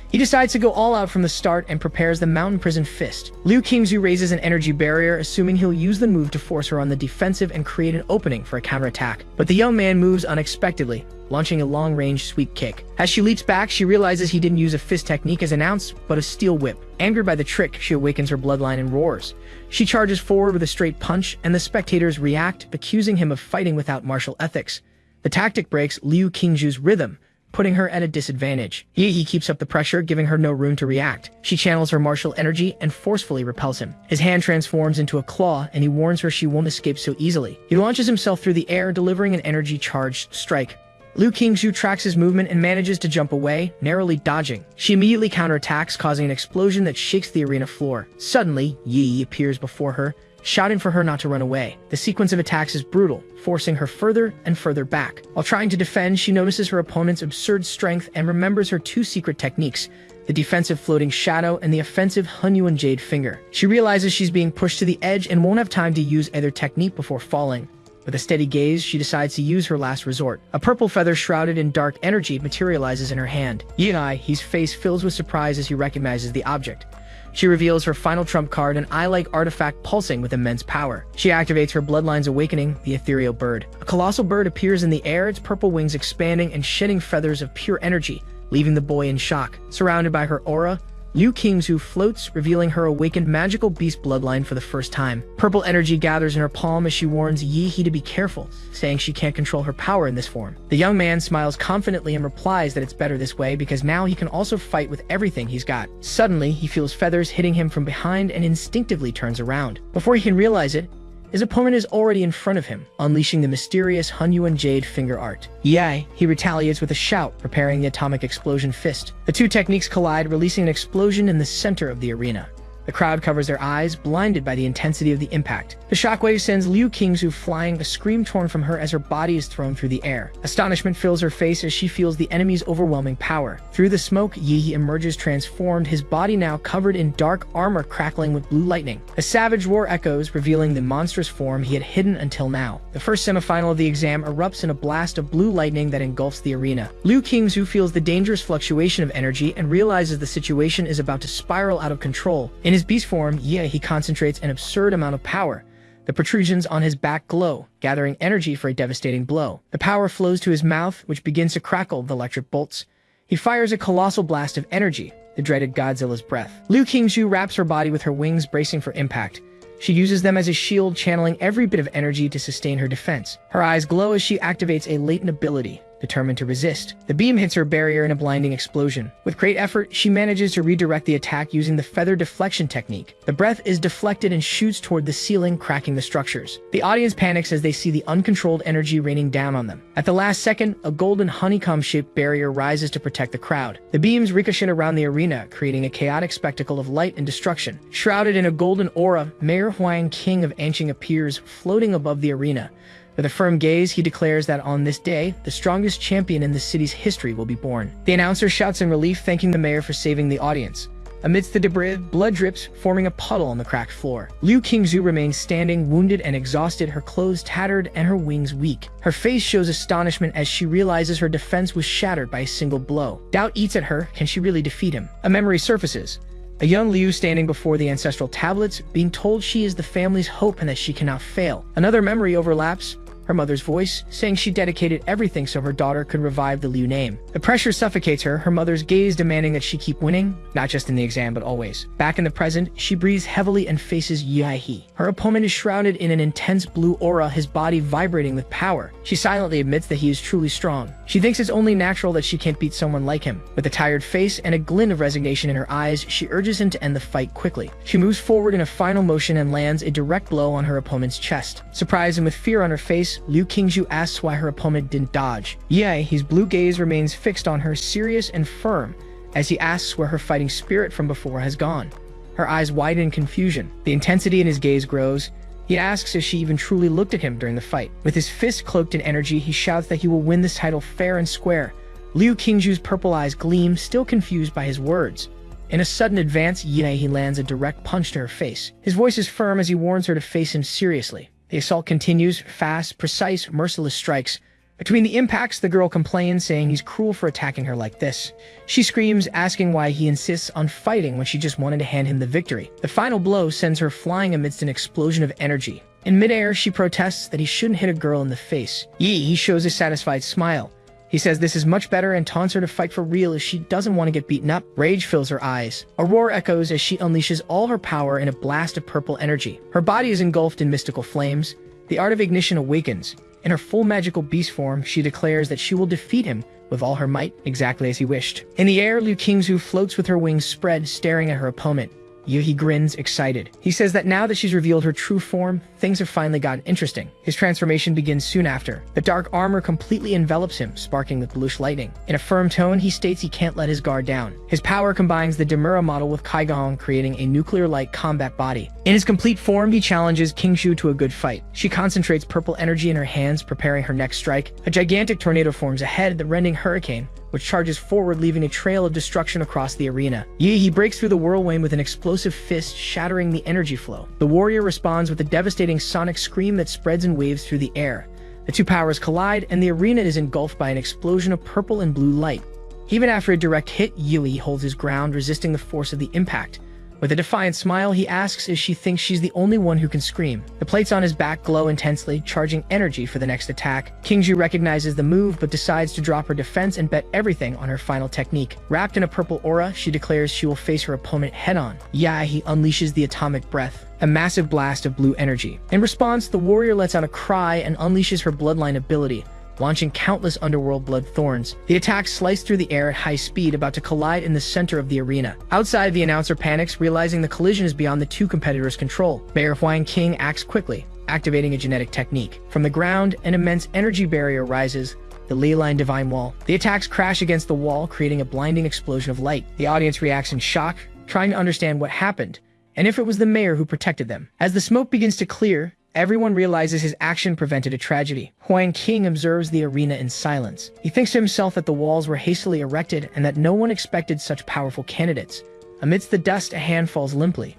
He decides to go all out from the start and prepares the Mountain Prison Fist. Liu Qingzu raises an energy barrier, assuming he'll use the move to force her on the defensive and create an opening for a counterattack. But the young man moves unexpectedly, launching a long-range sweep kick. As she leaps back, she realizes he didn't use a fist technique as announced, but a steel whip. Angered by the trick, she awakens her bloodline and roars. She charges forward with a straight punch, and the spectators react, accusing him of fighting without martial ethics. The tactic breaks Liu Qingzu's rhythm, putting her at a disadvantage. Yehi keeps up the pressure, giving her no room to react. She channels her martial energy and forcefully repels him. His hand transforms into a claw, and he warns her she won't escape so easily. He launches himself through the air, delivering an energy-charged strike. Liu Qingzu tracks his movement and manages to jump away, narrowly dodging. She immediately counterattacks, causing an explosion that shakes the arena floor. Suddenly, Yehi appears before her, shouting for her not to run away. The sequence of attacks is brutal, forcing her further and further back. While trying to defend, she notices her opponent's absurd strength and remembers her 2 secret techniques, the defensive floating shadow, and the offensive Hanyu and Jade finger. She realizes she's being pushed to the edge and won't have time to use either technique before falling. With a steady gaze, she decides to use her last resort. A purple feather shrouded in dark energy materializes in her hand. His face fills with surprise as he recognizes the object. She reveals her final trump card, an eye-like artifact pulsing with immense power. She activates her bloodline's awakening, the ethereal bird. A colossal bird appears in the air, its purple wings expanding and shedding feathers of pure energy, leaving the boy in shock. Surrounded by her aura, Liu Qingzhu floats, revealing her awakened magical beast bloodline for the first time. Purple energy gathers in her palm as she warns Yi He to be careful, saying she can't control her power in this form. The young man smiles confidently and replies that it's better this way because now he can also fight with everything he's got. Suddenly, he feels feathers hitting him from behind and instinctively turns around. Before he can realize it, his opponent is already in front of him, unleashing the mysterious Hanyu and Jade finger art. He retaliates with a shout, preparing the atomic explosion fist. The two techniques collide, releasing an explosion in the center of the arena. The crowd covers their eyes, blinded by the intensity of the impact. The shockwave sends Liu Qingzhu flying, a scream torn from her as her body is thrown through the air. Astonishment fills her face as she feels the enemy's overwhelming power. Through the smoke, Yi emerges transformed, his body now covered in dark armor crackling with blue lightning. A savage roar echoes, revealing the monstrous form he had hidden until now. The first semifinal of the exam erupts in a blast of blue lightning that engulfs the arena. Liu Qingzhu feels the dangerous fluctuation of energy and realizes the situation is about to spiral out of control. In his beast form, he concentrates an absurd amount of power. The protrusions on his back glow, gathering energy for a devastating blow. The power flows to his mouth, which begins to crackle with electric bolts. He fires a colossal blast of energy, the dreaded Godzilla's breath. Liu Qingzhu wraps her body with her wings, bracing for impact. She uses them as a shield, channeling every bit of energy to sustain her defense. Her eyes glow as she activates a latent ability, determined to resist. The beam hits her barrier in a blinding explosion. With great effort, she manages to redirect the attack using the feather deflection technique. The breath is deflected and shoots toward the ceiling, cracking the structures. The audience panics as they see the uncontrolled energy raining down on them. At the last second, a golden honeycomb-shaped barrier rises to protect the crowd. The beams ricochet around the arena, creating a chaotic spectacle of light and destruction. Shrouded in a golden aura, Mayor Huang, King of Anqing, appears, floating above the arena. With a firm gaze, he declares that on this day, the strongest champion in the city's history will be born. The announcer shouts in relief, thanking the mayor for saving the audience. Amidst the debris, blood drips, forming a puddle on the cracked floor. Liu Qingzhu remains standing, wounded and exhausted, her clothes tattered and her wings weak. Her face shows astonishment as she realizes her defense was shattered by a single blow. Doubt eats at her. Can she really defeat him? A memory surfaces. A young Liu standing before the ancestral tablets, being told she is the family's hope and that she cannot fail. Another memory overlaps. Her mother's voice, saying she dedicated everything so her daughter could revive the Liu name. The pressure suffocates her, her mother's gaze demanding that she keep winning, not just in the exam but always. Back in the present, she breathes heavily and faces Yahello. Her opponent is shrouded in an intense blue aura, his body vibrating with power. She silently admits that he is truly strong. She thinks it's only natural that she can't beat someone like him. With a tired face and a glint of resignation in her eyes, she urges him to end the fight quickly. She moves forward in a final motion and lands a direct blow on her opponent's chest. Surprised and with fear on her face, Liu Qingzhu asks why her opponent didn't dodge. His blue gaze remains fixed on her, serious and firm, as he asks where her fighting spirit from before has gone. Her eyes widen in confusion. The intensity in his gaze grows. He asks if she even truly looked at him during the fight. With his fist cloaked in energy, he shouts that he will win this title fair and square. Liu Qingzhu's purple eyes gleam, still confused by his words. In a sudden advance, he lands a direct punch to her face. His voice is firm as he warns her to face him seriously. The assault continues, fast, precise, merciless strikes. Between the impacts, the girl complains, saying he's cruel for attacking her like this. She screams, asking why he insists on fighting when she just wanted to hand him the victory. The final blow sends her flying amidst an explosion of energy. In midair, she protests that he shouldn't hit a girl in the face. He shows a satisfied smile. He says this is much better and taunts her to fight for real as she doesn't want to get beaten up. Rage fills her eyes. A roar echoes as she unleashes all her power in a blast of purple energy. Her body is engulfed in mystical flames. The art of ignition awakens. In her full magical beast form, she declares that she will defeat him with all her might, exactly as he wished. In the air, Liu Qingzhu floats with her wings spread, staring at her opponent. He grins, excited. He says that now that she's revealed her true form, things have finally gotten interesting. His transformation begins soon after. The dark armor completely envelops him, sparking with bluish lightning. In a firm tone, he states he can't let his guard down. His power combines the Demura model with Kaigong, creating a nuclear-like combat body. In his complete form, he challenges Qingzhu to a good fight. She concentrates purple energy in her hands, preparing her next strike. A gigantic tornado forms ahead, the rending hurricane, which which charges forward, leaving a trail of destruction across the arena. He breaks through the whirlwind with an explosive fist, shattering the energy flow. The warrior responds with a devastating sonic scream that spreads in waves through the air. The two powers collide, and the arena is engulfed by an explosion of purple and blue light. Even after a direct hit, Yui holds his ground, resisting the force of the impact. With a defiant smile, he asks if she thinks she's the only one who can scream. The plates on his back glow intensely, charging energy for the next attack. Kingju recognizes the move, but decides to drop her defense and bet everything on her final technique. Wrapped in a purple aura, she declares she will face her opponent head-on. He unleashes the atomic breath, a massive blast of blue energy. In response, the warrior lets out a cry and unleashes her bloodline ability, launching countless underworld blood thorns. The attacks slice through the air at high speed, about to collide in the center of the arena. Outside, the announcer panics, realizing the collision is beyond the two competitors' control. Mayor Huang King acts quickly, activating a genetic technique. From the ground, an immense energy barrier rises, the ley line divine wall. The attacks crash against the wall, creating a blinding explosion of light. The audience reacts in shock, trying to understand what happened, and if it was the mayor who protected them. As the smoke begins to clear, everyone realizes his action prevented a tragedy. Huang King observes the arena in silence. He thinks to himself that the walls were hastily erected and that no one expected such powerful candidates. Amidst the dust, a hand falls limply.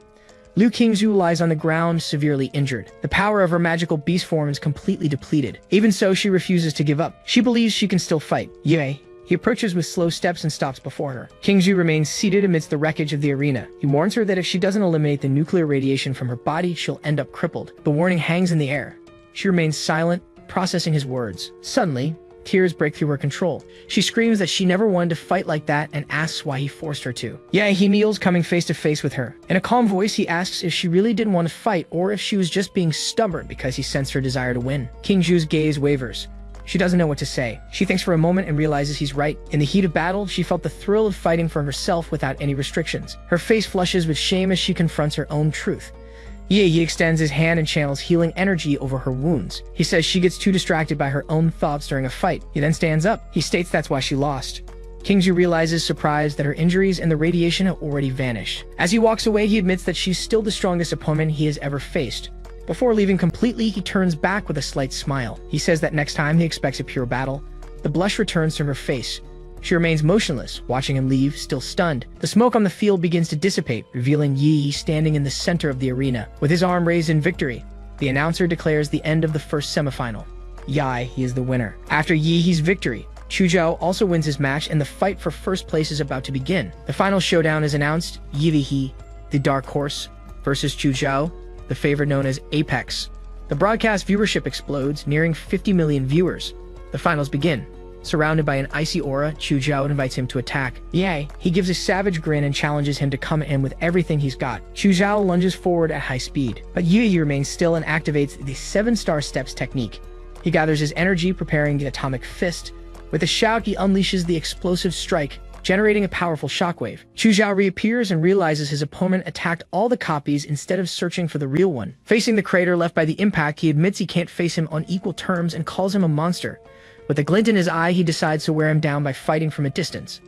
Liu Qingzhu lies on the ground, severely injured. The power of her magical beast form is completely depleted. Even so, she refuses to give up. She believes she can still fight. He approaches with slow steps and stops before her. Qingzhu remains seated amidst the wreckage of the arena. He warns her that if she doesn't eliminate the nuclear radiation from her body, she'll end up crippled. The warning hangs in the air. She remains silent, processing his words. Suddenly, tears break through her control. She screams that she never wanted to fight like that and asks why he forced her to. He kneels, coming face to face with her. In a calm voice, he asks if she really didn't want to fight or if she was just being stubborn because he sensed her desire to win. Qingzhu's gaze wavers. She doesn't know what to say. She thinks for a moment and realizes he's right. In the heat of battle, she felt the thrill of fighting for herself without any restrictions. Her face flushes with shame as she confronts her own truth. He extends his hand and channels healing energy over her wounds. He says she gets too distracted by her own thoughts during a fight. He then stands up. He states that's why she lost. Qingzhu realizes, surprised, that her injuries and the radiation have already vanished. As he walks away, he admits that she's still the strongest opponent he has ever faced. Before leaving completely, he turns back with a slight smile. He says that next time he expects a pure battle. The blush returns from her face. She remains motionless, watching him leave, still stunned. The smoke on the field begins to dissipate, revealing Yi standing in the center of the arena, with his arm raised in victory. The announcer declares the end of the first semifinal. He is the winner. After Yi's victory, Chu Zhao also wins his match, and the fight for first place is about to begin. The final showdown is announced. Yi, the dark horse, versus Chu Zhao, the favorite known as Apex. The broadcast viewership explodes, nearing 50 million viewers. The finals begin. Surrounded by an icy aura, Chu Zhao invites him to attack. He gives a savage grin and challenges him to come in with everything he's got. Chu Zhao lunges forward at high speed, but Yi remains still and activates the 7-star steps technique. He gathers his energy, preparing the atomic fist. With a shout, he unleashes the explosive strike, generating a powerful shockwave. Chu Zhao reappears and realizes his opponent attacked all the copies instead of searching for the real one. Facing the crater left by the impact, he admits he can't face him on equal terms and calls him a monster. With a glint in his eye, he decides to wear him down by fighting from a distance.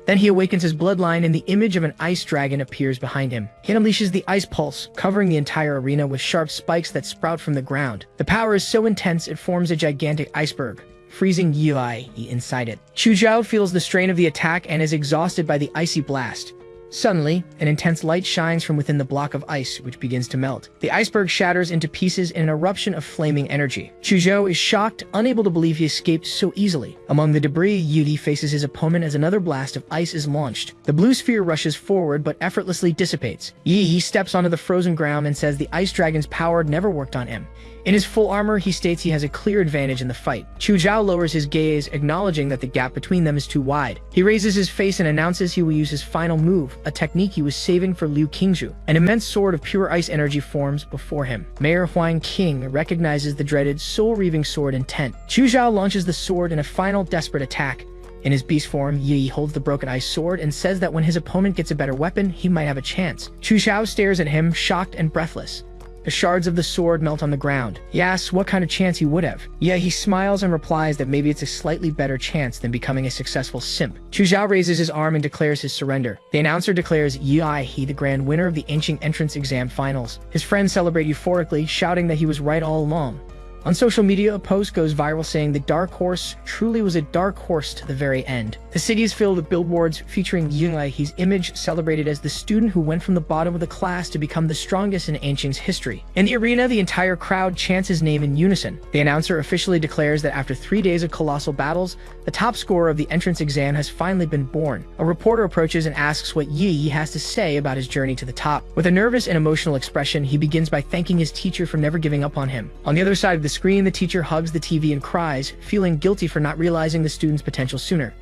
Then he awakens his bloodline and the image of an ice dragon appears behind him. He unleashes the ice pulse, covering the entire arena with sharp spikes that sprout from the ground. The power is so intense it forms a gigantic iceberg, freezing Yi inside it. Chu Zhao feels the strain of the attack and is exhausted by the icy blast. Suddenly, an intense light shines from within the block of ice, which begins to melt. The iceberg shatters into pieces in an eruption of flaming energy. Chu Zhao is shocked, unable to believe he escaped so easily. Among the debris, Yi faces his opponent as another blast of ice is launched. The blue sphere rushes forward but effortlessly dissipates. Yi steps onto the frozen ground and says the ice dragon's power never worked on him. In his full armor, he states he has a clear advantage in the fight. Chu Zhao lowers his gaze, acknowledging that the gap between them is too wide. He raises his face and announces he will use his final move, a technique he was saving for Liu Qingzhu. An immense sword of pure ice energy forms before him. Mayor Huang King recognizes the dreaded soul-reaving sword intent. Chu Zhao launches the sword in a final desperate attack. In his beast form, Yi holds the broken ice sword and says that when his opponent gets a better weapon, he might have a chance. Chu Zhao stares at him, shocked and breathless. The shards of the sword melt on the ground. He asks what kind of chance he would have. He smiles and replies that maybe it's a slightly better chance than becoming a successful simp. Chu Zhao raises his arm and declares his surrender. The announcer declares Yi the grand winner of the ancient entrance exam finals. His friends celebrate euphorically, shouting that he was right all along. On social media, a post goes viral saying the dark horse truly was a dark horse to the very end. The city is filled with billboards featuring Yahello's image, celebrated as the student who went from the bottom of the class to become the strongest in ancient history. In the arena, the entire crowd chants his name in unison. The announcer officially declares that after 3 days of colossal battles, the top scorer of the entrance exam has finally been born. A reporter approaches and asks what Yi has to say about his journey to the top. With a nervous and emotional expression, he begins by thanking his teacher for never giving up on him. On the other side of the screen, the teacher hugs the TV and cries, feeling guilty for not realizing the student's potential sooner.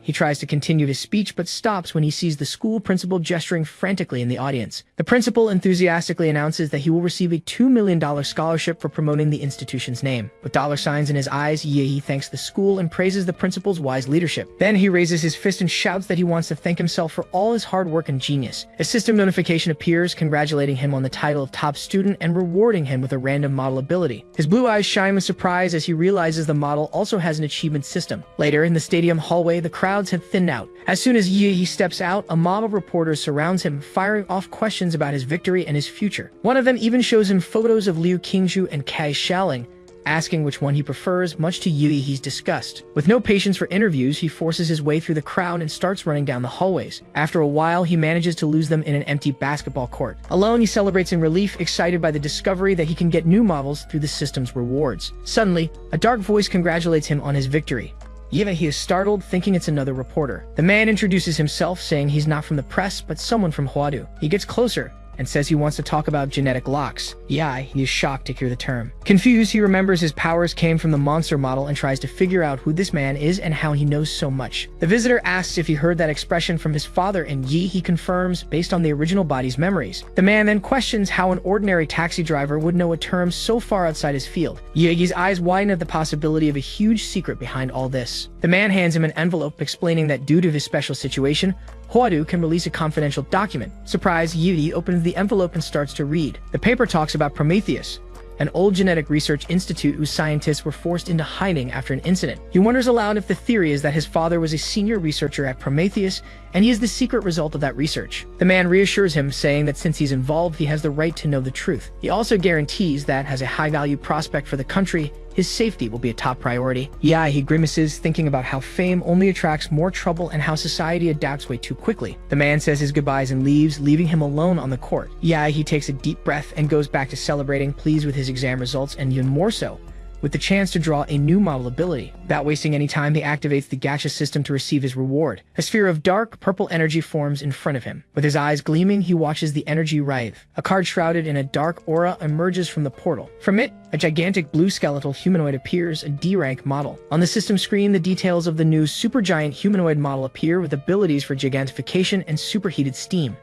He tries to continue his speech but stops when he sees the school principal gesturing frantically in the audience. The principal enthusiastically announces that he will receive a $2 million scholarship for promoting the institution's name. With dollar signs in his eyes, Yi thanks the school and praises the principal's wise leadership. Then he raises his fist and shouts that he wants to thank himself for all his hard work and genius. A system notification appears, congratulating him on the title of top student and rewarding him with a random model ability. His blue eyes shine with surprise as he realizes the model also has an achievement system. Later, in the stadium hallway, the crowds have thinned out. As soon as Yi steps out, a mob of reporters surrounds him, firing off questions about his victory and his future. One of them even shows him photos of Liu Qingzhu and Kai Xiaoling, asking which one he prefers, much to Yi's disgust. With no patience for interviews, he forces his way through the crowd and starts running down the hallways. After a while, he manages to lose them in an empty basketball court. Alone, he celebrates in relief, excited by the discovery that he can get new models through the system's rewards. Suddenly, a dark voice congratulates him on his victory. He is startled, thinking it's another reporter. The man introduces himself, saying he's not from the press, but someone from Huadu. He gets closer and says he wants to talk about genetic locks. He is shocked to hear the term. Confused, he remembers his powers came from the monster model and tries to figure out who this man is and how he knows so much. The visitor asks if he heard that expression from his father, and he confirms based on the original body's memories. The man then questions how an ordinary taxi driver would know a term so far outside his field. Yi's eyes widen at the possibility of a huge secret behind all this. The man hands him an envelope explaining that due to his special situation, Huadu can release a confidential document. Surprised, Yi opens the envelope and starts to read. The paper talks about Prometheus, an old genetic research institute whose scientists were forced into hiding after an incident. He wonders aloud if the theory is that his father was a senior researcher at Prometheus and he is the secret result of that research. The man reassures him, saying that since he's involved, he has the right to know the truth. He also guarantees that, as a high-value prospect for the country, his safety will be a top priority. He grimaces, thinking about how fame only attracts more trouble and how society adapts way too quickly. The man says his goodbyes and leaves, leaving him alone on the court. He takes a deep breath and goes back to celebrating, pleased with his exam results and even more so with the chance to draw a new model ability. Without wasting any time, he activates the gacha system to receive his reward. A sphere of dark, purple energy forms in front of him. With his eyes gleaming, he watches the energy writhe. A card shrouded in a dark aura emerges from the portal. From it, a gigantic blue skeletal humanoid appears, a D-rank model. On the system screen, the details of the new supergiant humanoid model appear with abilities for gigantification and superheated steam.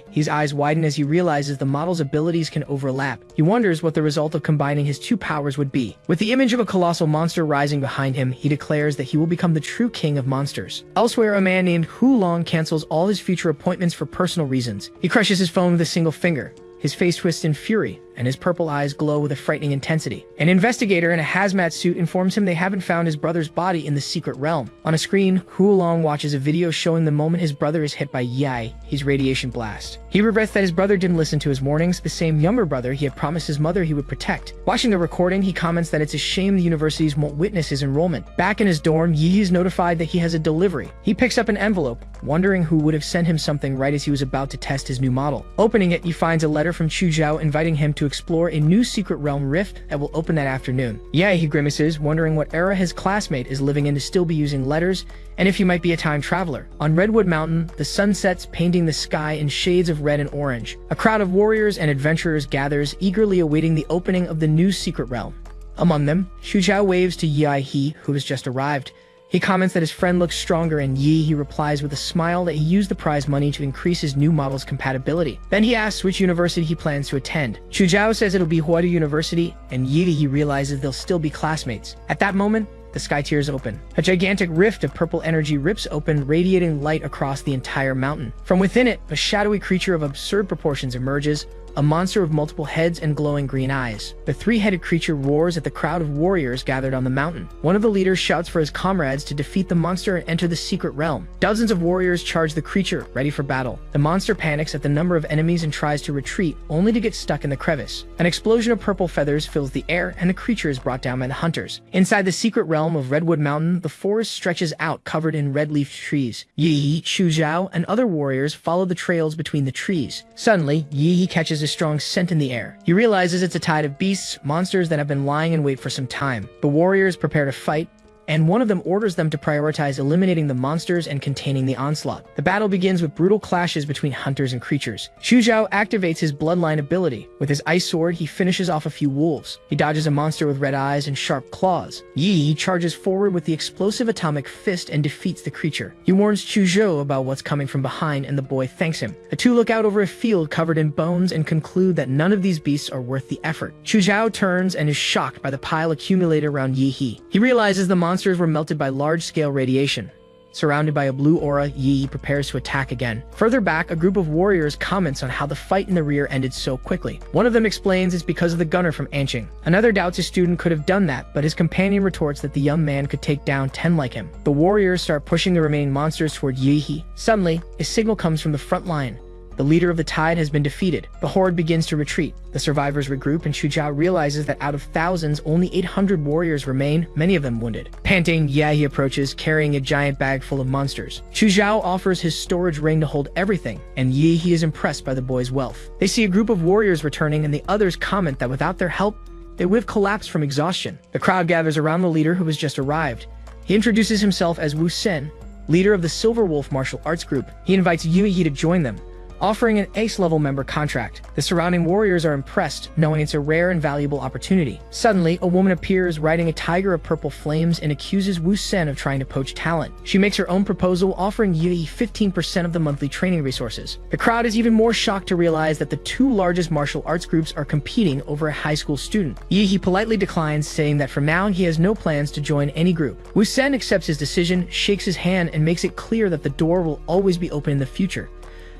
His eyes widen as he realizes the model's abilities can overlap. He wonders what the result of combining his two powers would be. With the image of a colossal monster rising behind him, he declares that he will become the true king of monsters. Elsewhere, a man named Hu Long cancels all his future appointments for personal reasons. He crushes his phone with a single finger. His face twists in fury, and his purple eyes glow with a frightening intensity. An investigator in a hazmat suit informs him they haven't found his brother's body in the secret realm. On a screen, Huolong watches a video showing the moment his brother is hit by his radiation blast. He regrets that his brother didn't listen to his warnings, the same younger brother he had promised his mother he would protect. Watching the recording, he comments that it's a shame the universities won't witness his enrollment. Back in his dorm, Yi is notified that he has a delivery. He picks up an envelope, wondering who would have sent him something right as he was about to test his new model. Opening it, he finds a letter from Chu Zhao inviting him to explore a new secret realm rift that will open that afternoon. He grimaces, wondering what era his classmate is living in to still be using letters, and if he might be a time traveler. On Redwood Mountain, the sun sets, painting the sky in shades of red and orange. A crowd of warriors and adventurers gathers, eagerly awaiting the opening of the new secret realm. Among them, Xu Zhao waves to Yi, who has just arrived. He comments that his friend looks stronger, and he replies with a smile that he used the prize money to increase his new model's compatibility. Then he asks which university he plans to attend. Xu Zhao says it'll be Huadu University, and he realizes they'll still be classmates. At that moment, the sky tiers open. A gigantic rift of purple energy rips open, radiating light across the entire mountain. From within it, a shadowy creature of absurd proportions emerges, a monster with multiple heads and glowing green eyes. The three-headed creature roars at the crowd of warriors gathered on the mountain. One of the leaders shouts for his comrades to defeat the monster and enter the secret realm. Dozens of warriors charge the creature, ready for battle. The monster panics at the number of enemies and tries to retreat, only to get stuck in the crevice. An explosion of purple feathers fills the air, and the creature is brought down by the hunters. Inside the secret realm of Redwood Mountain, the forest stretches out, covered in red-leafed trees. Yi, Chu Zhao, and other warriors follow the trails between the trees. Suddenly, Yi catches a strong scent in the air. He realizes it's a tide of beasts, monsters that have been lying in wait for some time. The warriors prepare to fight, and one of them orders them to prioritize eliminating the monsters and containing the onslaught. The battle begins with brutal clashes between hunters and creatures. Xu Zhao activates his bloodline ability. With his ice sword, he finishes off a few wolves. He dodges a monster with red eyes and sharp claws. Yi charges forward with the explosive atomic fist and defeats the creature. He warns Xu Zhou about what's coming from behind, and the boy thanks him. The two look out over a field covered in bones and conclude that none of these beasts are worth the effort. Xu Zhao turns and is shocked by the pile accumulated around Yi. He realizes the monsters were melted by large-scale radiation. Surrounded by a blue aura, Yi prepares to attack again. Further back, a group of warriors comments on how the fight in the rear ended so quickly. One of them explains it's because of the gunner from Anqing. Another doubts his student could have done that, but his companion retorts that the young man could take down 10 like him. The warriors start pushing the remaining monsters toward Yi. Suddenly, a signal comes from the front line. The leader of the tide has been defeated. The horde begins to retreat. The survivors regroup, and Xu Zhao realizes that out of thousands, only 800 warriors remain, many of them wounded. Panting, he approaches, carrying a giant bag full of monsters. Xu Zhao offers his storage ring to hold everything, and he is impressed by the boy's wealth. They see a group of warriors returning, and the others comment that without their help, they would have collapsed from exhaustion. The crowd gathers around the leader who has just arrived. He introduces himself as Wu Sen, leader of the Silver Wolf martial arts group. He invites Yi to join them, offering an ace-level member contract. The surrounding warriors are impressed, knowing it's a rare and valuable opportunity. Suddenly, a woman appears riding a tiger of purple flames and accuses Wu Sen of trying to poach talent. She makes her own proposal, offering Yi 15% of the monthly training resources. The crowd is even more shocked to realize that the two largest martial arts groups are competing over a high school student. Yi politely declines, saying that for now he has no plans to join any group. Wu Sen accepts his decision, shakes his hand, and makes it clear that the door will always be open in the future.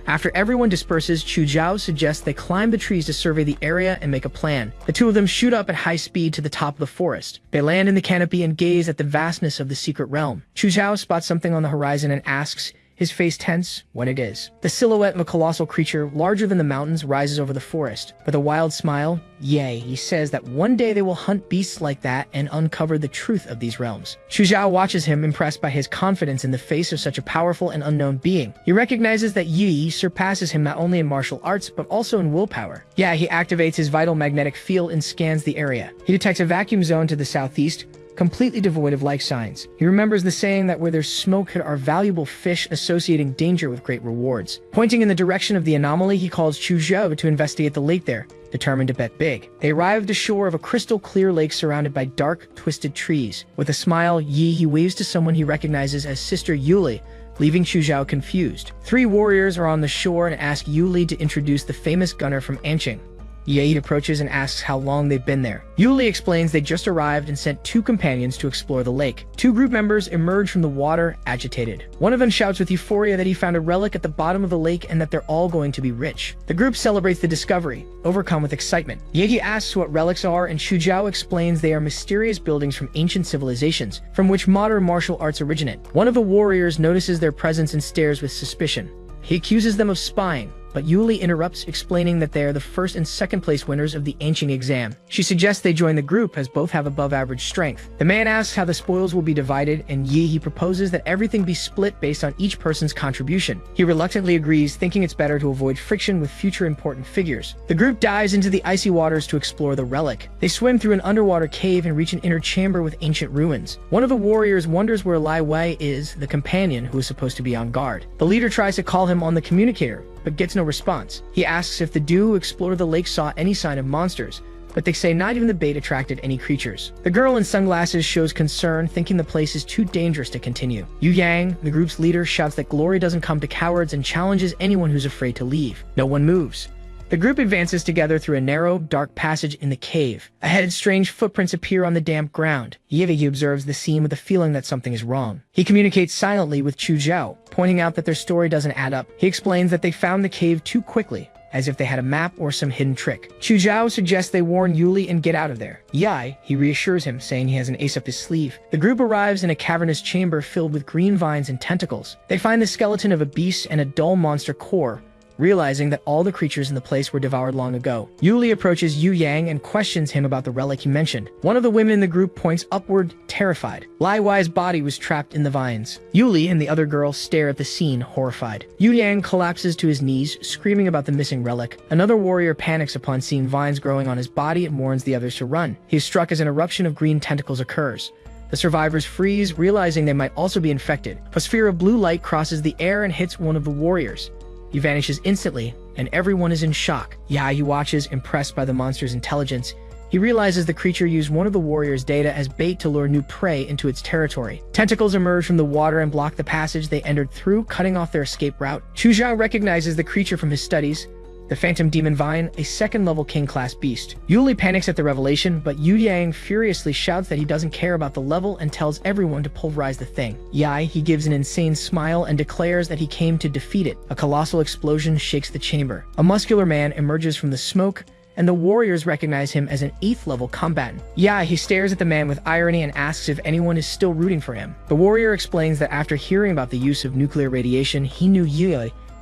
After everyone disperses, Xu Zhao suggests they climb the trees to survey the area and make a plan. The two of them shoot up at high speed to the top of the forest. They land in the canopy and gaze at the vastness of the secret realm. Xu Zhao spots something on the horizon and asks, his face tense, what it is. The silhouette of a colossal creature larger than the mountains rises over the forest. With a wild smile, he says that one day they will hunt beasts like that and uncover the truth of these realms. Xu Zhao watches him, impressed by his confidence in the face of such a powerful and unknown being. He recognizes that Yi surpasses him not only in martial arts, but also in willpower. He activates his vital magnetic field and scans the area. He detects a vacuum zone to the southeast, completely devoid of life signs. He remembers the saying that where there's smoke are valuable fish, associating danger with great rewards. Pointing in the direction of the anomaly, he calls Xu Zhou to investigate the lake there, determined to bet big. They arrive ashore of a crystal clear lake surrounded by dark, twisted trees. With a smile, he waves to someone he recognizes as Sister Yuli, leaving Xu Zhao confused. Three warriors are on the shore and ask Yuli to introduce the famous gunner from Anqing. Yi approaches and asks how long they've been there. Yuli explains they just arrived and sent two companions to explore the lake. Two group members emerge from the water, agitated. One of them shouts with euphoria that he found a relic at the bottom of the lake and that they're all going to be rich. The group celebrates the discovery, overcome with excitement. Yi asks what relics are, and Xu Zhao explains they are mysterious buildings from ancient civilizations, from which modern martial arts originate. One of the warriors notices their presence and stares with suspicion. He accuses them of spying, but Yuli interrupts, explaining that they are the first and second place winners of the Anqing exam. She suggests they join the group as both have above average strength. The man asks how the spoils will be divided, and Yi proposes that everything be split based on each person's contribution. He reluctantly agrees, thinking it's better to avoid friction with future important figures. The group dives into the icy waters to explore the relic. They swim through an underwater cave and reach an inner chamber with ancient ruins. One of the warriors wonders where Lai Wei is, the companion who is supposed to be on guard. The leader tries to call him on the communicator, but gets no response. He asks if the duo who explored the lake saw any sign of monsters, but they say not even the bait attracted any creatures. The girl in sunglasses shows concern, thinking the place is too dangerous to continue. Yu Yang, the group's leader, shouts that glory doesn't come to cowards and challenges anyone who's afraid to leave. No one moves. The group advances together through a narrow, dark passage in the cave. Ahead, strange footprints appear on the damp ground. Yevigi observes the scene with a feeling that something is wrong. He communicates silently with Xu Zhao, pointing out that their story doesn't add up. He explains that they found the cave too quickly. as if they had a map or some hidden trick. Chuzhao suggests they warn Yuli and get out of there. He reassures him, saying he has an ace up his sleeve. The group arrives in a cavernous chamber filled with green vines and tentacles. They find the skeleton of a beast and a dull monster core, realizing that all the creatures in the place were devoured long ago. Yuli approaches Yu Yang and questions him about the relic he mentioned. One of the women in the group points upward, terrified. Lai Wei's body was trapped in the vines. Yuli and the other girl stare at the scene, horrified. Yu Yang collapses to his knees, screaming about the missing relic. Another warrior panics upon seeing vines growing on his body and warns the others to run. He is struck as an eruption of green tentacles occurs. The survivors freeze, realizing they might also be infected. A sphere of blue light crosses the air and hits one of the warriors. He vanishes instantly, and everyone is in shock. He watches, impressed by the monster's intelligence. He realizes the creature used one of the warriors' data as bait to lure new prey into its territory. Tentacles emerge from the water and block the passage they entered through, cutting off their escape route. Chuzhao recognizes the creature from his studies, the Phantom Demon Vine, a second-level king-class beast. Yuli panics at the revelation, but Yu Yang furiously shouts that he doesn't care about the level and tells everyone to pulverize the thing. He gives an insane smile and declares that he came to defeat it. A colossal explosion shakes the chamber. A muscular man emerges from the smoke, and the warriors recognize him as an 8th-level combatant. He stares at the man with irony and asks if anyone is still rooting for him. The warrior explains that after hearing about the use of nuclear radiation, he knew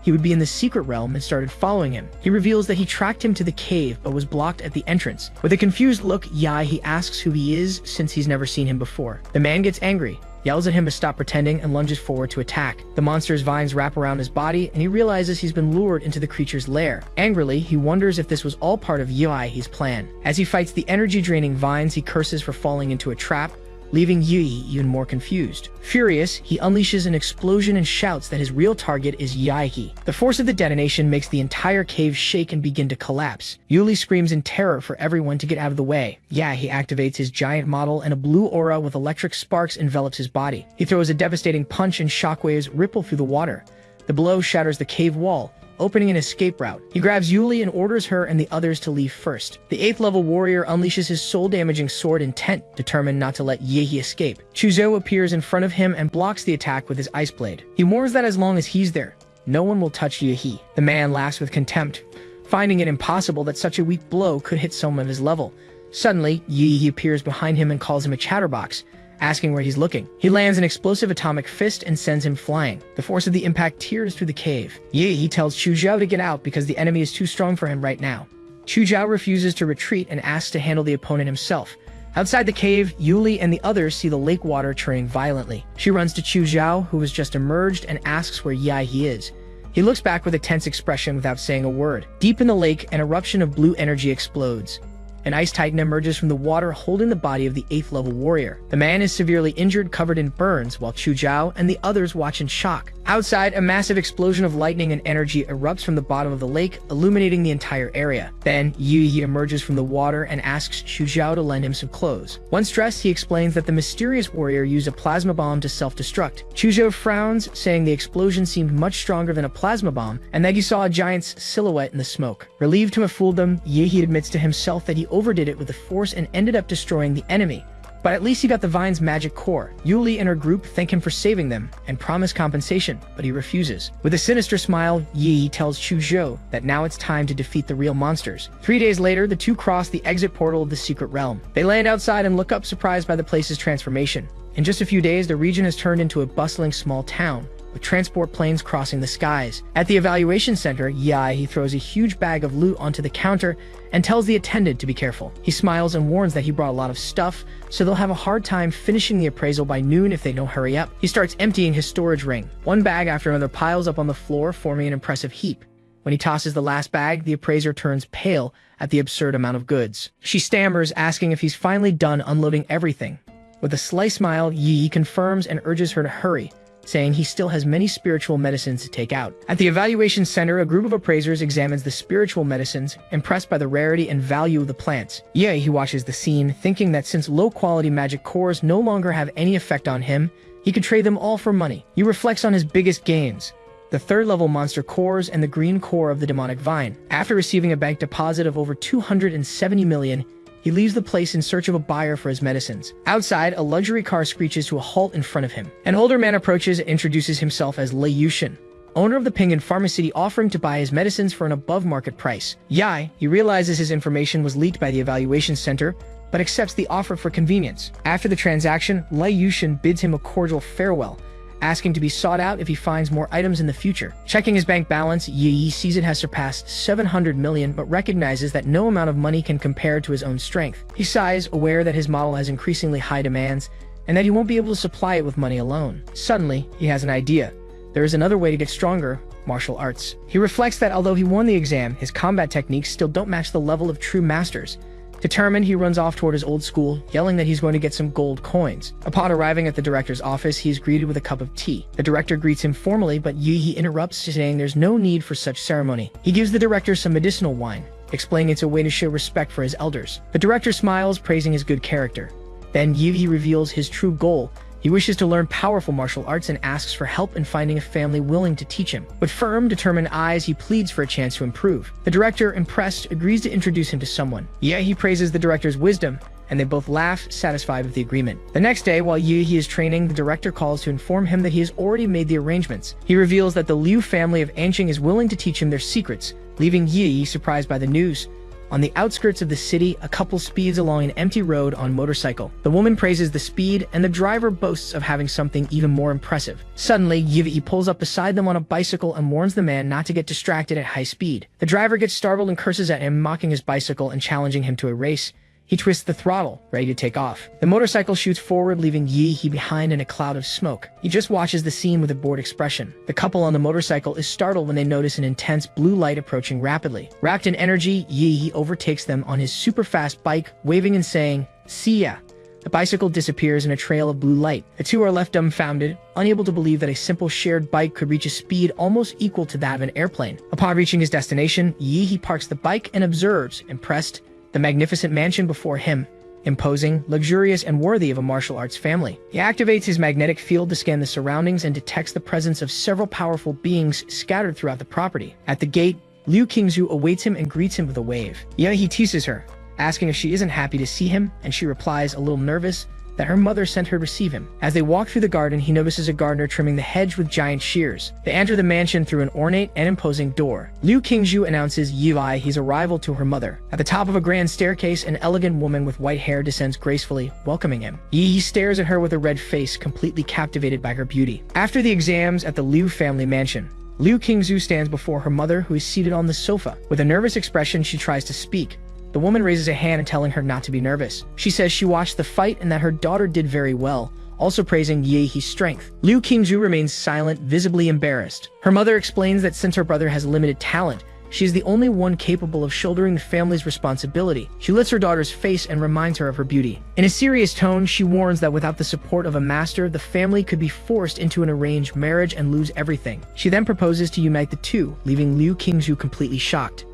he would be in the secret realm and started following him. He reveals that he tracked him to the cave but was blocked at the entrance. With a confused look, he asks who he is since he's never seen him before. The man gets angry, yells at him to stop pretending, and lunges forward to attack. The monster's vines wrap around his body, and he realizes he's been lured into the creature's lair. Angrily, he wonders if this was all part of Yi's plan. As he fights the energy-draining vines, he curses for falling into a trap, leaving Yi even more confused. Furious, he unleashes an explosion and shouts that his real target is Yi. The force of the detonation makes the entire cave shake and begin to collapse. Yuli screams in terror for everyone to get out of the way. He activates his giant model, and a blue aura with electric sparks envelops his body. He throws a devastating punch and shockwaves ripple through the water. The blow shatters the cave wall, opening an escape route. He grabs Yuli and orders her and the others to leave first. The 8th-level warrior unleashes his soul-damaging sword Intent, determined not to let Yi escape. Chuzhou appears in front of him and blocks the attack with his ice blade. He warns that as long as he's there, no one will touch Yi. The man laughs with contempt, finding it impossible that such a weak blow could hit someone of his level. Suddenly, Yi appears behind him and calls him a chatterbox, asking where he's looking. He lands an explosive atomic fist and sends him flying. The force of the impact tears through the cave. He tells Chuzhou to get out because the enemy is too strong for him right now. Chuzhou refuses to retreat and asks to handle the opponent himself. Outside the cave, Yuli and the others see the lake water churning violently. She runs to Chuzhou, who has just emerged, and asks where Yi is. He looks back with a tense expression without saying a word. Deep in the lake, an eruption of blue energy explodes. An ice titan emerges from the water holding the body of the 8th-level warrior. The man is severely injured, covered in burns, while Chuzhou and the others watch in shock. Outside, a massive explosion of lightning and energy erupts from the bottom of the lake, illuminating the entire area. Then, Yi emerges from the water and asks Chuzhou to lend him some clothes. Once dressed, he explains that the mysterious warrior used a plasma bomb to self-destruct. Chuzhou frowns, saying the explosion seemed much stronger than a plasma bomb, and that he saw a giant's silhouette in the smoke. Relieved to have fooled them, Yi admits to himself that he overdid it with the force and ended up destroying the enemy. But at least he got the Vine's magic core. Yuli and her group thank him for saving them and promise compensation, but he refuses. With a sinister smile, Yi tells Chuzhou that now it's time to defeat the real monsters. 3 days later, the two cross the exit portal of the secret realm. They land outside and look up, surprised by the place's transformation. In just a few days, the region has turned into a bustling small town, with transport planes crossing the skies. At the evaluation center, he throws a huge bag of loot onto the counter and tells the attendant to be careful. He smiles and warns that he brought a lot of stuff, so they'll have a hard time finishing the appraisal by noon if they don't hurry up. He starts emptying his storage ring. One bag after another piles up on the floor, forming an impressive heap. When he tosses the last bag, the appraiser turns pale at the absurd amount of goods. She stammers, asking if he's finally done unloading everything. With a sly smile, Yi confirms and urges her to hurry, saying he still has many spiritual medicines to take out. At the evaluation center, a group of appraisers examines the spiritual medicines, impressed by the rarity and value of the plants. He watches the scene, thinking that since low-quality magic cores no longer have any effect on him, he could trade them all for money. He reflects on his biggest gains: the 3rd-level monster cores and the green core of the demonic vine. After receiving a bank deposit of over 270 million, he leaves the place in search of a buyer for his medicines. Outside, a luxury car screeches to a halt in front of him. An older man approaches and introduces himself as Lei Yushin, owner of the Penguin Pharmacy, offering to buy his medicines for an above-market price. He realizes his information was leaked by the evaluation center, but accepts the offer for convenience. After the transaction, Lei Yushin bids him a cordial farewell, asking to be sought out if he finds more items in the future. Checking his bank balance, Yi sees it has surpassed 700 million, but recognizes that no amount of money can compare to his own strength. He sighs, aware that his model has increasingly high demands, and that he won't be able to supply it with money alone. Suddenly, he has an idea. There is another way to get stronger: martial arts. He reflects that although he won the exam, his combat techniques still don't match the level of true masters. Determined, he runs off toward his old school, yelling that he's going to get some gold coins. Upon arriving at the director's office, he is greeted with a cup of tea. The director greets him formally, but Yi interrupts, saying there's no need for such ceremony. He gives the director some medicinal wine, explaining it's a way to show respect for his elders. The director smiles, praising his good character. Then Yi reveals his true goal. He wishes to learn powerful martial arts and asks for help in finding a family willing to teach him. With firm, determined eyes, he pleads for a chance to improve. The director, impressed, agrees to introduce him to someone. He praises the director's wisdom, and they both laugh, satisfied with the agreement. The next day, while Yi is training, the director calls to inform him that he has already made the arrangements. He reveals that the Liu family of Anqing is willing to teach him their secrets, leaving Yi surprised by the news. On the outskirts of the city, a couple speeds along an empty road on motorcycle. The woman praises the speed, and the driver boasts of having something even more impressive. Suddenly, Yi pulls up beside them on a bicycle and warns the man not to get distracted at high speed. The driver gets startled and curses at him, mocking his bicycle and challenging him to a race. He twists the throttle, ready to take off. The motorcycle shoots forward, leaving Yi behind in a cloud of smoke. He just watches the scene with a bored expression. The couple on the motorcycle is startled when they notice an intense blue light approaching rapidly. Wrapped in energy, Yi overtakes them on his super-fast bike, waving and saying, "See ya." The bicycle disappears in a trail of blue light. The two are left dumbfounded, unable to believe that a simple shared bike could reach a speed almost equal to that of an airplane. Upon reaching his destination, Yi parks the bike and observes, impressed, the magnificent mansion before him, imposing, luxurious, and worthy of a martial arts family. He activates his magnetic field to scan the surroundings and detects the presence of several powerful beings scattered throughout the property. At the gate, Liu Qingzhu awaits him and greets him with a wave. He teases her, asking if she isn't happy to see him, and she replies, a little nervous, that her mother sent her to receive him. As they walk through the garden, he notices a gardener trimming the hedge with giant shears. They enter the mansion through an ornate and imposing door. Liu Qingzhu announces his arrival to her mother. At the top of a grand staircase, an elegant woman with white hair descends gracefully, welcoming him. Yi stares at her with a red face, completely captivated by her beauty. After the exams at the Liu family mansion, Liu Qingzhu stands before her mother, who is seated on the sofa. With a nervous expression, she tries to speak. The woman raises a hand, telling her not to be nervous. She says she watched the fight and that her daughter did very well, also praising Yi's strength. Liu Qingzhu remains silent, visibly embarrassed. Her mother explains that since her brother has limited talent, she is the only one capable of shouldering the family's responsibility. She lifts her daughter's face and reminds her of her beauty. In a serious tone, she warns that without the support of a master, the family could be forced into an arranged marriage and lose everything. She then proposes to unite the two, leaving Liu Qingzhu completely shocked.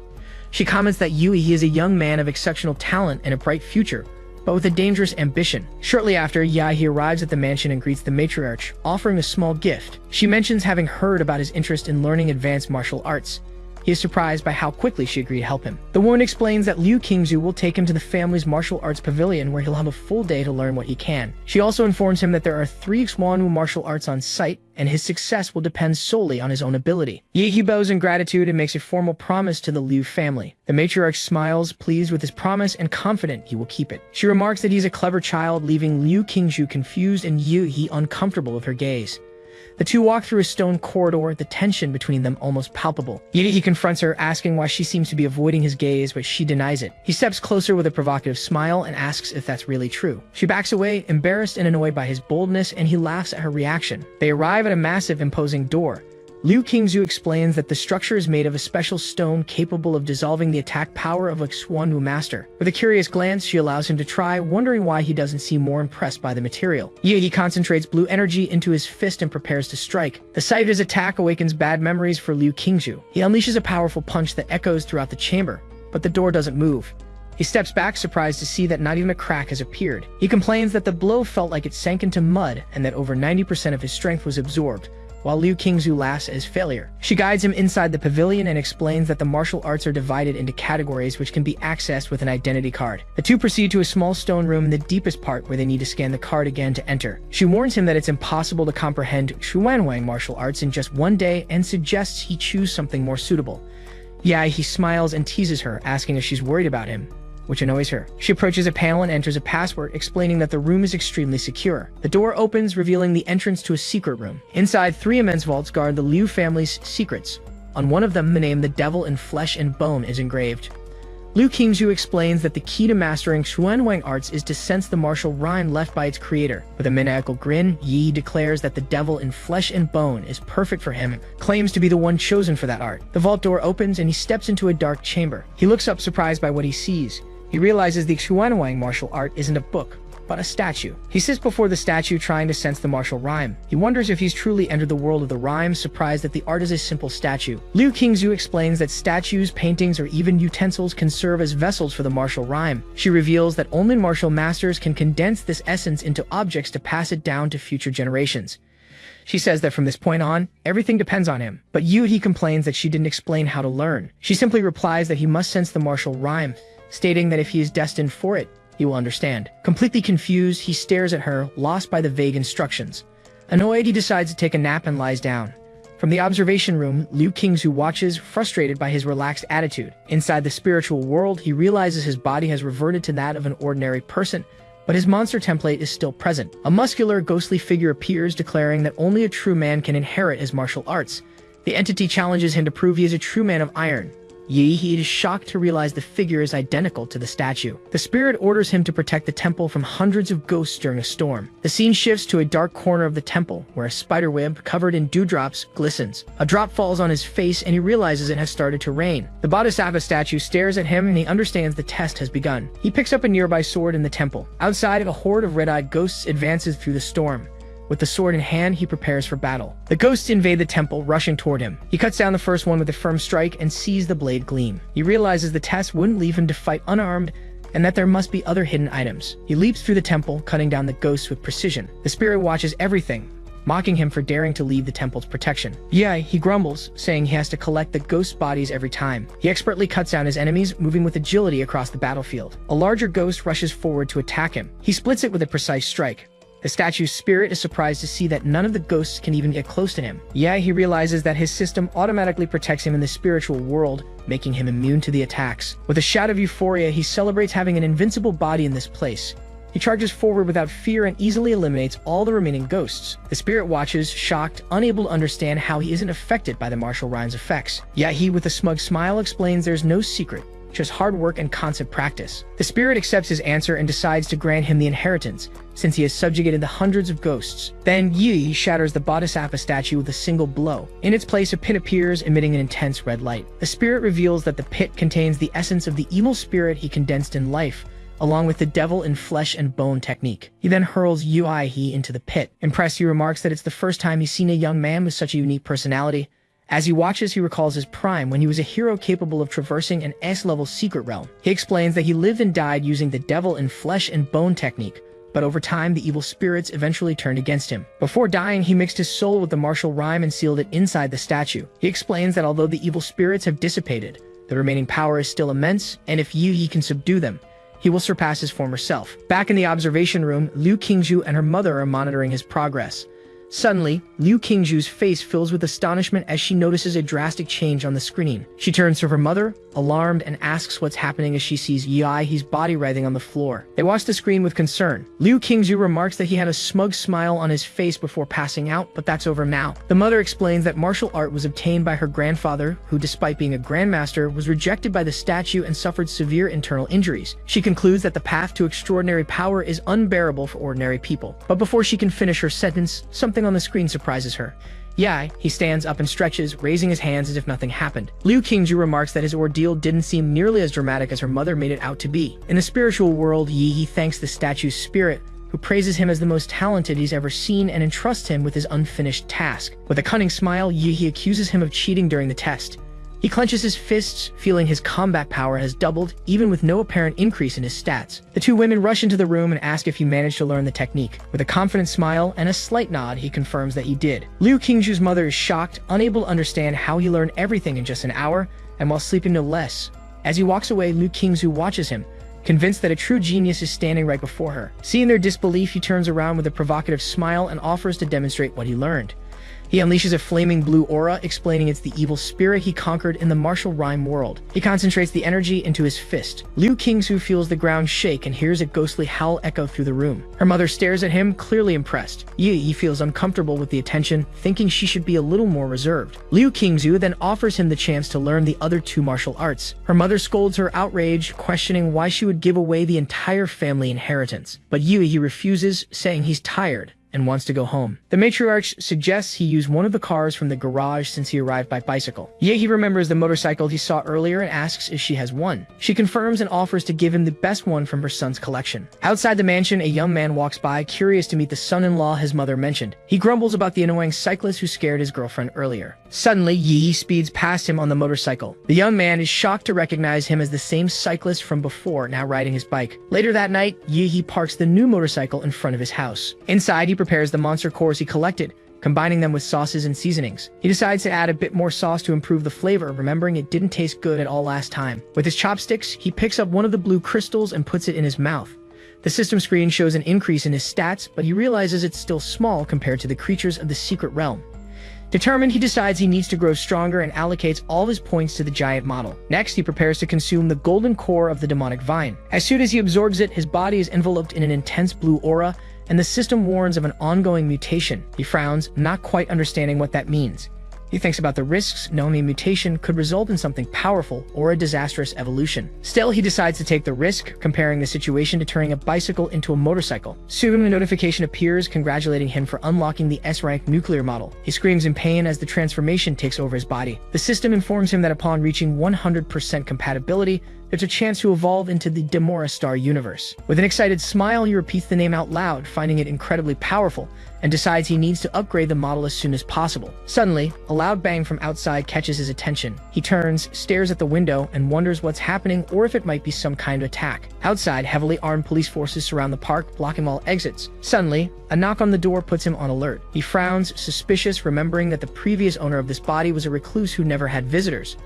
She comments that Yi is a young man of exceptional talent and a bright future, but with a dangerous ambition. Shortly after, Yi arrives at the mansion and greets the matriarch, offering a small gift. She mentions having heard about his interest in learning advanced martial arts. He is surprised by how quickly she agreed to help him. The woman explains that Liu Qingzhu will take him to the family's martial arts pavilion, where he'll have a full day to learn what he can. She also informs him that there are 3 Xuanwu martial arts on site, and his success will depend solely on his own ability. Yi bows in gratitude and makes a formal promise to the Liu family. The matriarch smiles, pleased with his promise and confident he will keep it. She remarks that he's a clever child, leaving Liu Qingzhu confused and Yi uncomfortable with her gaze. The two walk through a stone corridor, the tension between them almost palpable. He confronts her, asking why she seems to be avoiding his gaze, but she denies it. He steps closer with a provocative smile and asks if that's really true. She backs away, embarrassed and annoyed by his boldness, and he laughs at her reaction. They arrive at a massive, imposing door. Liu Qingzhu explains that the structure is made of a special stone capable of dissolving the attack power of a Xuanwu master. With a curious glance, she allows him to try, wondering why he doesn't seem more impressed by the material. He concentrates blue energy into his fist and prepares to strike. The sight of his attack awakens bad memories for Liu Qingzhu. He unleashes a powerful punch that echoes throughout the chamber, but the door doesn't move. He steps back, surprised to see that not even a crack has appeared. He complains that the blow felt like it sank into mud and that over 90% of his strength was absorbed. while Liu Qingzhu laughs at his failure. She guides him inside the pavilion and explains that the martial arts are divided into categories which can be accessed with an identity card. The two proceed to a small stone room in the deepest part where they need to scan the card again to enter. She warns him that it's impossible to comprehend Xuanwang martial arts in just one day and suggests he choose something more suitable. He smiles and teases her, asking if she's worried about him, which annoys her. She approaches a panel and enters a password, explaining that the room is extremely secure. The door opens, revealing the entrance to a secret room. Inside, 3 immense vaults guard the Liu family's secrets. On one of them, the name "The Devil in Flesh and Bone" is engraved. Liu Qingzhu explains that the key to mastering Xuanwang arts is to sense the martial rhyme left by its creator. With a maniacal grin, Yi declares that the devil in flesh and bone is perfect for him, claims to be the one chosen for that art. The vault door opens and he steps into a dark chamber. He looks up surprised by what he sees. He realizes the Xuanwang martial art isn't a book, but a statue. He sits before the statue trying to sense the martial rhyme. He wonders if he's truly entered the world of the rhyme, surprised that the art is a simple statue. Liu Qingzhu explains that statues, paintings, or even utensils can serve as vessels for the martial rhyme. She reveals that only martial masters can condense this essence into objects to pass it down to future generations. She says that from this point on, everything depends on him. But He complains that she didn't explain how to learn. She simply replies that he must sense the martial rhyme, stating that if he is destined for it, he will understand. Completely confused, he stares at her, lost by the vague instructions. Annoyed, he decides to take a nap and lies down. From the observation room, Liu Qingzhu watches, frustrated by his relaxed attitude. Inside the spiritual world, he realizes his body has reverted to that of an ordinary person, but his monster template is still present. A muscular, ghostly figure appears, declaring that only a true man can inherit his martial arts. The entity challenges him to prove he is a true man of iron. He is shocked to realize the figure is identical to the statue. The spirit orders him to protect the temple from hundreds of ghosts during a storm. The scene shifts to a dark corner of the temple, where a spider web covered in dewdrops glistens. A drop falls on his face and he realizes it has started to rain. The Bodhisattva statue stares at him and he understands the test has begun. He picks up a nearby sword in the temple. Outside, a horde of red-eyed ghosts advances through the storm. With the sword in hand, he prepares for battle. The ghosts invade the temple, rushing toward him. He cuts down the first one with a firm strike and sees the blade gleam. He realizes the test wouldn't leave him to fight unarmed, and that there must be other hidden items. He leaps through the temple, cutting down the ghosts with precision. The spirit watches everything, mocking him for daring to leave the temple's protection. He grumbles, saying he has to collect the ghost bodies every time. He expertly cuts down his enemies, moving with agility across the battlefield. A larger ghost rushes forward to attack him. He splits it with a precise strike. The statue's spirit is surprised to see that none of the ghosts can even get close to him. He realizes that his system automatically protects him in the spiritual world, making him immune to the attacks. With a shout of euphoria, he celebrates having an invincible body in this place. He charges forward without fear and easily eliminates all the remaining ghosts. The spirit watches, shocked, unable to understand how he isn't affected by the martial rhyme's effects. He, with a smug smile, explains there's no secret, just hard work and constant practice. The spirit accepts his answer and decides to grant him the inheritance, since he has subjugated the hundreds of ghosts. Then Yi shatters the Bodhisattva statue with a single blow. In its place, a pit appears, emitting an intense red light. The spirit reveals that the pit contains the essence of the evil spirit he condensed in life, along with the devil in flesh and bone technique. He then hurls He into the pit. Impressed, he remarks that it's the first time he's seen a young man with such a unique personality. As he watches, he recalls his prime when he was a hero capable of traversing an S-level secret realm. He explains that he lived and died using the devil in flesh and bone technique, but over time the evil spirits eventually turned against him. Before dying, he mixed his soul with the martial rhyme and sealed it inside the statue. He explains that although the evil spirits have dissipated, the remaining power is still immense, and if He can subdue them, he will surpass his former self. Back in the observation room, Liu Qingzhu and her mother are monitoring his progress. Suddenly, Liu Qingzhu's face fills with astonishment as she notices a drastic change on the screen. She turns to her mother, alarmed, and asks what's happening as she sees He's body writhing on the floor. They watch the screen with concern. Liu Qingzhu remarks that he had a smug smile on his face before passing out, but that's over now. The mother explains that martial art was obtained by her grandfather, who, despite being a grandmaster, was rejected by the statue and suffered severe internal injuries. She concludes that the path to extraordinary power is unbearable for ordinary people. But before she can finish her sentence, something on the screen surprises her. He stands up and stretches, raising his hands as if nothing happened. Liu Qingzhu remarks that his ordeal didn't seem nearly as dramatic as her mother made it out to be. In the spiritual world, He thanks the statue's spirit, who praises him as the most talented he's ever seen and entrusts him with his unfinished task. With a cunning smile, He accuses him of cheating during the test. He clenches his fists, feeling his combat power has doubled, even with no apparent increase in his stats. The two women rush into the room and ask if he managed to learn the technique. With a confident smile and a slight nod, he confirms that he did. Liu Qingzhu's mother is shocked, unable to understand how he learned everything in just an hour, and while sleeping no less. As he walks away, Liu Qingzhu watches him, convinced that a true genius is standing right before her. Seeing their disbelief, he turns around with a provocative smile and offers to demonstrate what he learned. He unleashes a flaming blue aura, explaining it's the evil spirit he conquered in the martial rhyme world. He concentrates the energy into his fist. Liu Qingzhu feels the ground shake and hears a ghostly howl echo through the room. Her mother stares at him, clearly impressed. Yi feels uncomfortable with the attention, thinking she should be a little more reserved. Liu Qingzhu then offers him the chance to learn the other two martial arts. Her mother scolds her, outraged, questioning why she would give away the entire family inheritance. But Yi refuses, saying he's tired and wants to go home. The matriarch suggests he use one of the cars from the garage since he arrived by bicycle. He remembers the motorcycle he saw earlier and asks if she has one. She confirms and offers to give him the best one from her son's collection. Outside the mansion, a young man walks by, curious to meet the son-in-law his mother mentioned. He grumbles about the annoying cyclist who scared his girlfriend earlier. Suddenly, Yi speeds past him on the motorcycle. The young man is shocked to recognize him as the same cyclist from before, now riding his bike. Later that night, Yi parks the new motorcycle in front of his house. Inside, he prepares the monster cores he collected, combining them with sauces and seasonings. He decides to add a bit more sauce to improve the flavor, remembering it didn't taste good at all last time. With his chopsticks, he picks up one of the blue crystals and puts it in his mouth. The system screen shows an increase in his stats, but he realizes it's still small compared to the creatures of the secret realm. Determined, he decides he needs to grow stronger and allocates all his points to the giant model. Next, he prepares to consume the golden core of the demonic vine. As soon as he absorbs it, his body is enveloped in an intense blue aura, and the system warns of an ongoing mutation. He frowns, not quite understanding what that means. He thinks about the risks, knowing a mutation could result in something powerful or a disastrous evolution. Still, he decides to take the risk, comparing the situation to turning a bicycle into a motorcycle. Soon, a notification appears congratulating him for unlocking the S-rank nuclear model. He screams in pain as the transformation takes over his body. The system informs him that upon reaching 100% compatibility, there's a chance to evolve into the Demora Star universe. With an excited smile, he repeats the name out loud, finding it incredibly powerful, and decides he needs to upgrade the model as soon as possible. Suddenly, a loud bang from outside catches his attention. He turns, stares at the window, and wonders what's happening or if it might be some kind of attack. Outside, heavily armed police forces surround the park, blocking all exits. Suddenly, a knock on the door puts him on alert. He frowns, suspicious, remembering that the previous owner of this body was a recluse who never had visitors.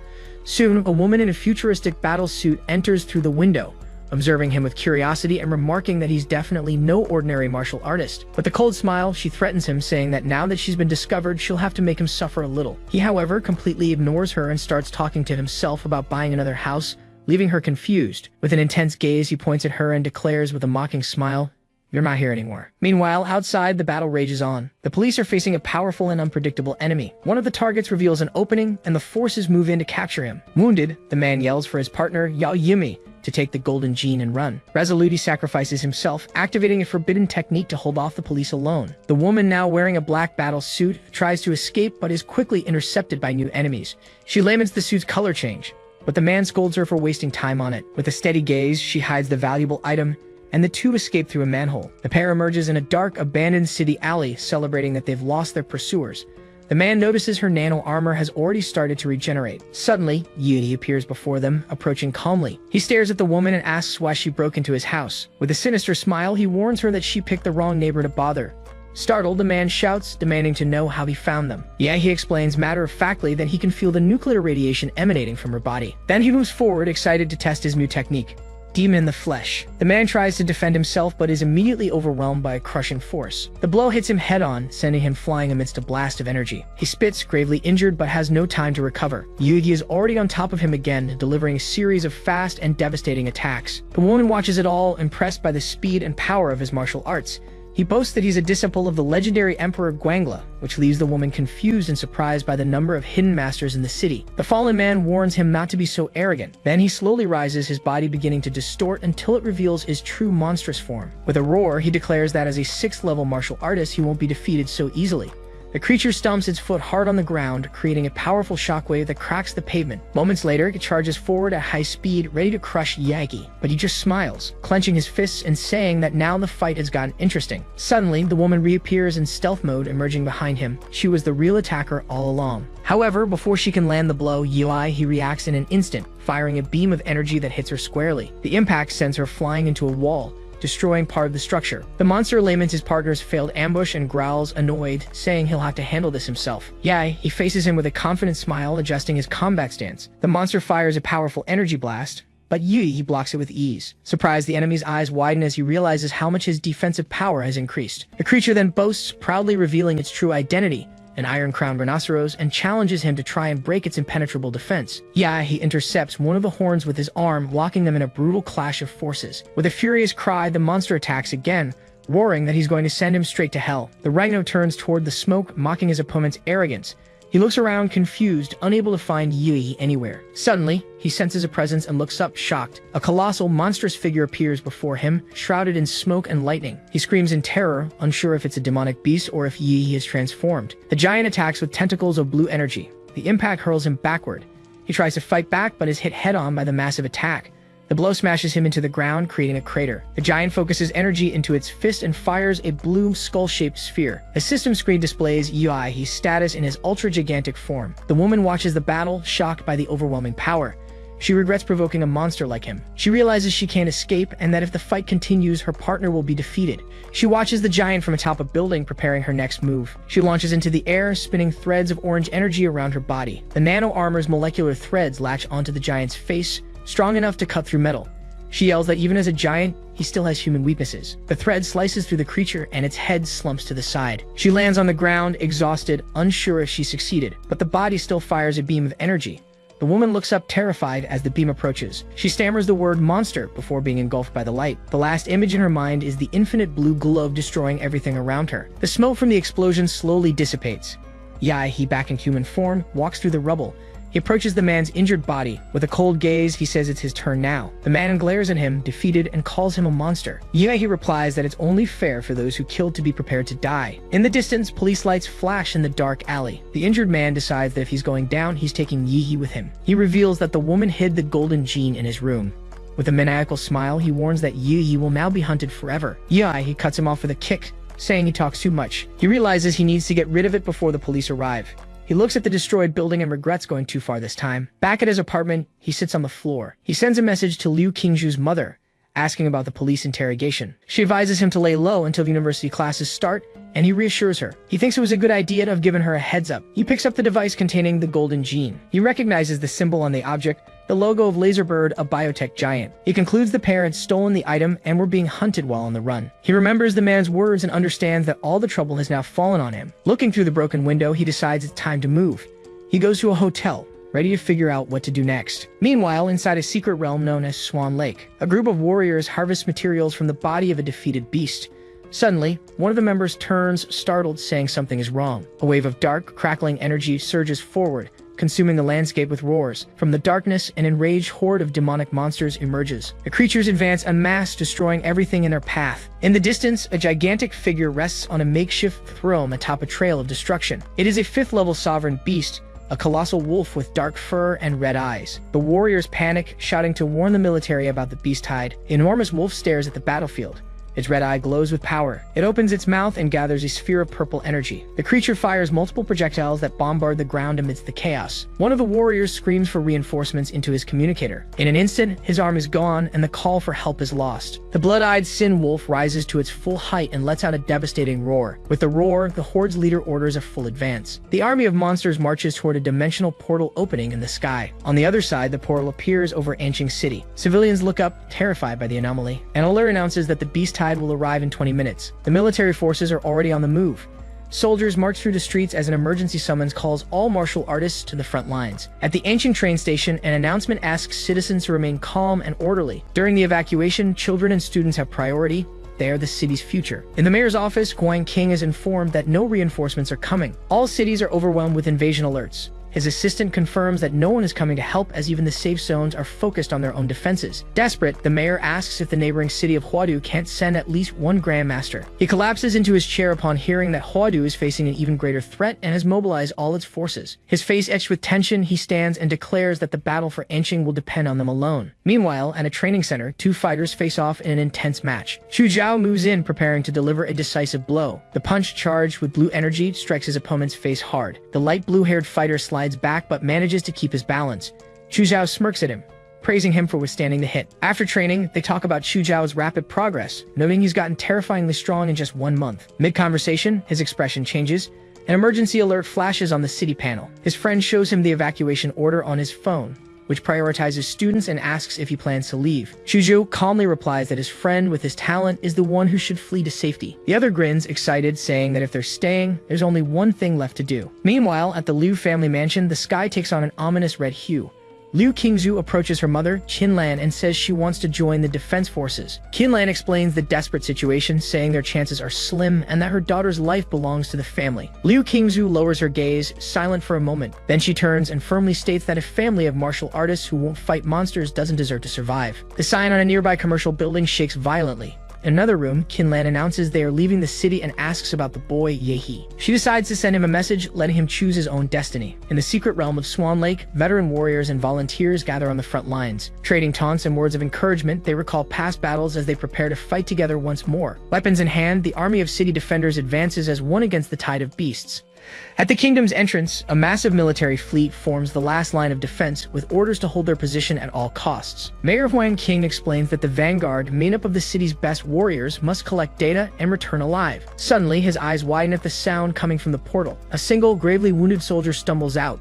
Soon, a woman in a futuristic battle suit enters through the window, observing him with curiosity and remarking that he's definitely no ordinary martial artist. With a cold smile, she threatens him, saying that now that she's been discovered, she'll have to make him suffer a little. He, however, completely ignores her and starts talking to himself about buying another house, leaving her confused. With an intense gaze, he points at her and declares with a mocking smile, "You're not here anymore." Meanwhile, outside, the battle rages on. The police are facing a powerful and unpredictable enemy. One of the targets reveals an opening, and the forces move in to capture him. Wounded, the man yells for his partner, Yahello, to take the golden gene and run. Resolute, he sacrifices himself, activating a forbidden technique to hold off the police alone. The woman, now wearing a black battle suit, tries to escape but is quickly intercepted by new enemies. She laments the suit's color change, but the man scolds her for wasting time on it. With a steady gaze, she hides the valuable item, and the two escape through a manhole. The pair emerges in a dark, abandoned city alley, celebrating that they've lost their pursuers. The man notices her nano armor has already started to regenerate. Suddenly, Yi appears before them, approaching calmly. He stares at the woman and asks why she broke into his house. With a sinister smile, he warns her that she picked the wrong neighbor to bother. Startled, the man shouts, demanding to know how he found them. He explains matter-of-factly that he can feel the nuclear radiation emanating from her body. Then he moves forward, excited to test his new technique. Demon in the flesh. The man tries to defend himself but is immediately overwhelmed by a crushing force. The blow hits him head-on, sending him flying amidst a blast of energy. He spits, gravely injured, but has no time to recover. Yugi is already on top of him again, delivering a series of fast and devastating attacks. The woman watches it all, impressed by the speed and power of his martial arts. He boasts that he's a disciple of the legendary Emperor Guangla, which leaves the woman confused and surprised by the number of hidden masters in the city. The fallen man warns him not to be so arrogant. Then he slowly rises, his body beginning to distort until it reveals his true monstrous form. With a roar, he declares that as a 6th level martial artist, he won't be defeated so easily. The creature stumps its foot hard on the ground, creating a powerful shockwave that cracks the pavement. Moments later, it charges forward at high speed, ready to crush Yagi, but he just smiles, clenching his fists and saying that now the fight has gotten interesting. Suddenly, the woman reappears in stealth mode, emerging behind him. She was the real attacker all along. However, before she can land the blow, he reacts in an instant, firing a beam of energy that hits her squarely. The impact sends her flying into a wall, destroying part of the structure. The monster laments his partner's failed ambush and growls, annoyed, saying he'll have to handle this himself. He faces him with a confident smile, adjusting his combat stance. The monster fires a powerful energy blast, but he blocks it with ease. Surprised, the enemy's eyes widen as he realizes how much his defensive power has increased. The creature then boasts, proudly revealing its true identity, an iron-crowned rhinoceros, and challenges him to try and break its impenetrable defense. He intercepts one of the horns with his arm, locking them in a brutal clash of forces. With a furious cry, the monster attacks again, roaring that he's going to send him straight to hell. The rhino turns toward the smoke, mocking his opponent's arrogance. He looks around, confused, unable to find Yui anywhere. Suddenly, he senses a presence and looks up, shocked. A colossal, monstrous figure appears before him, shrouded in smoke and lightning. He screams in terror, unsure if it's a demonic beast or if Yi is transformed. The giant attacks with tentacles of blue energy. The impact hurls him backward. He tries to fight back, but is hit head-on by the massive attack. The blow smashes him into the ground, creating a crater. The giant focuses energy into its fist and fires a blue skull-shaped sphere. A system screen displays Yui's status in his ultra-gigantic form. The woman watches the battle, shocked by the overwhelming power. She regrets provoking a monster like him. She realizes she can't escape, and that if the fight continues, her partner will be defeated. She watches the giant from atop a building, preparing her next move. She launches into the air, spinning threads of orange energy around her body. The nano-armor's molecular threads latch onto the giant's face, strong enough to cut through metal. She yells that even as a giant, he still has human weaknesses. The thread slices through the creature and its head slumps to the side. She lands on the ground, exhausted, unsure if she succeeded, but the body still fires a beam of energy. The woman looks up, terrified, as the beam approaches. She stammers the word monster before being engulfed by the light. The last image in her mind is the infinite blue globe destroying everything around her. The smoke from the explosion slowly dissipates. He, back in human form, walks through the rubble. He approaches the man's injured body. With a cold gaze, he says it's his turn now. The man glares at him, defeated, and calls him a monster. He replies that it's only fair for those who killed to be prepared to die. In the distance, police lights flash in the dark alley. The injured man decides that if he's going down, he's taking Yi with him. He reveals that the woman hid the golden gene in his room. With a maniacal smile, he warns that Yi will now be hunted forever. He cuts him off with a kick, saying he talks too much. He realizes he needs to get rid of it before the police arrive. He looks at the destroyed building and regrets going too far this time. Back at his apartment, he sits on the floor. He sends a message to Liu Qingzhu's mother, asking about the police interrogation. She advises him to lay low until university classes start, and he reassures her. He thinks it was a good idea to have given her a heads up. He picks up the device containing the golden gene. He recognizes the symbol on the object, the logo of Laserbird, a biotech giant. He concludes the pair had stolen the item and were being hunted while on the run. He remembers the man's words and understands that all the trouble has now fallen on him. Looking through the broken window, he decides it's time to move. He goes to a hotel, ready to figure out what to do next. Meanwhile, inside a secret realm known as Swan Lake, a group of warriors harvest materials from the body of a defeated beast. Suddenly, one of the members turns, startled, saying something is wrong. A wave of dark, crackling energy surges forward, consuming the landscape with roars. From the darkness, an enraged horde of demonic monsters emerges. The creatures advance en masse, destroying everything in their path. In the distance, a gigantic figure rests on a makeshift throne atop a trail of destruction. It is a 5th-level sovereign beast, a colossal wolf with dark fur and red eyes. The warriors panic, shouting to warn the military about the beast hide. The enormous wolf stares at the battlefield. Its red eye glows with power. It opens its mouth and gathers a sphere of purple energy. The creature fires multiple projectiles that bombard the ground amidst the chaos. One of the warriors screams for reinforcements into his communicator. In an instant, his arm is gone and the call for help is lost. The blood-eyed Sin Wolf rises to its full height and lets out a devastating roar. With the roar, the horde's leader orders a full advance. The army of monsters marches toward a dimensional portal opening in the sky. On the other side, the portal appears over Anqing City. Civilians look up, terrified by the anomaly. An alert announces that the beast tide will arrive in 20 minutes. The military forces are already on the move. Soldiers march through the streets as an emergency summons calls all martial artists to the front lines. At the ancient train station, an announcement asks citizens to remain calm and orderly. During the evacuation, children and students have priority. They are the city's future. In the mayor's office, Guan King is informed that no reinforcements are coming. All cities are overwhelmed with invasion alerts. His assistant confirms that no one is coming to help as even the safe zones are focused on their own defenses. Desperate, the mayor asks if the neighboring city of Huadu can't send at least one grandmaster. He collapses into his chair upon hearing that Huadu is facing an even greater threat and has mobilized all its forces. His face etched with tension, he stands and declares that the battle for Anqing will depend on them alone. Meanwhile, at a training center, two fighters face off in an intense match. Xu Zhao moves in, preparing to deliver a decisive blow. The punch, charged with blue energy, strikes his opponent's face hard. The light blue-haired fighter slides back but manages to keep his balance. Xu Zhao smirks at him, praising him for withstanding the hit. After training, they talk about Xu Zhao's rapid progress, noting he's gotten terrifyingly strong in just 1 month. Mid-conversation, his expression changes. An emergency alert flashes on the city panel. His friend shows him the evacuation order on his phone, which prioritizes students and asks if he plans to leave. Xu Zhou calmly replies that his friend with his talent is the one who should flee to safety. The other grins, excited, saying that if they're staying, there's only one thing left to do. Meanwhile, at the Liu family mansion, the sky takes on an ominous red hue. Liu Qingzhu approaches her mother, Qinlan, and says she wants to join the defense forces. Qinlan explains the desperate situation, saying their chances are slim and that her daughter's life belongs to the family. Liu Qingzhu lowers her gaze, silent for a moment. Then she turns and firmly states that a family of martial artists who won't fight monsters doesn't deserve to survive. The sign on a nearby commercial building shakes violently. In another room, Qinlan announces they are leaving the city and asks about the boy, Yehi. She decides to send him a message, letting him choose his own destiny. In the secret realm of Swan Lake, veteran warriors and volunteers gather on the front lines. Trading taunts and words of encouragement, they recall past battles as they prepare to fight together once more. Weapons in hand, the army of city defenders advances as one against the tide of beasts. At the kingdom's entrance, a massive military fleet forms the last line of defense, with orders to hold their position at all costs. Mayor Huang Qing explains that the vanguard, made up of the city's best warriors, must collect data and return alive. Suddenly, his eyes widen at the sound coming from the portal. A single, gravely wounded soldier stumbles out.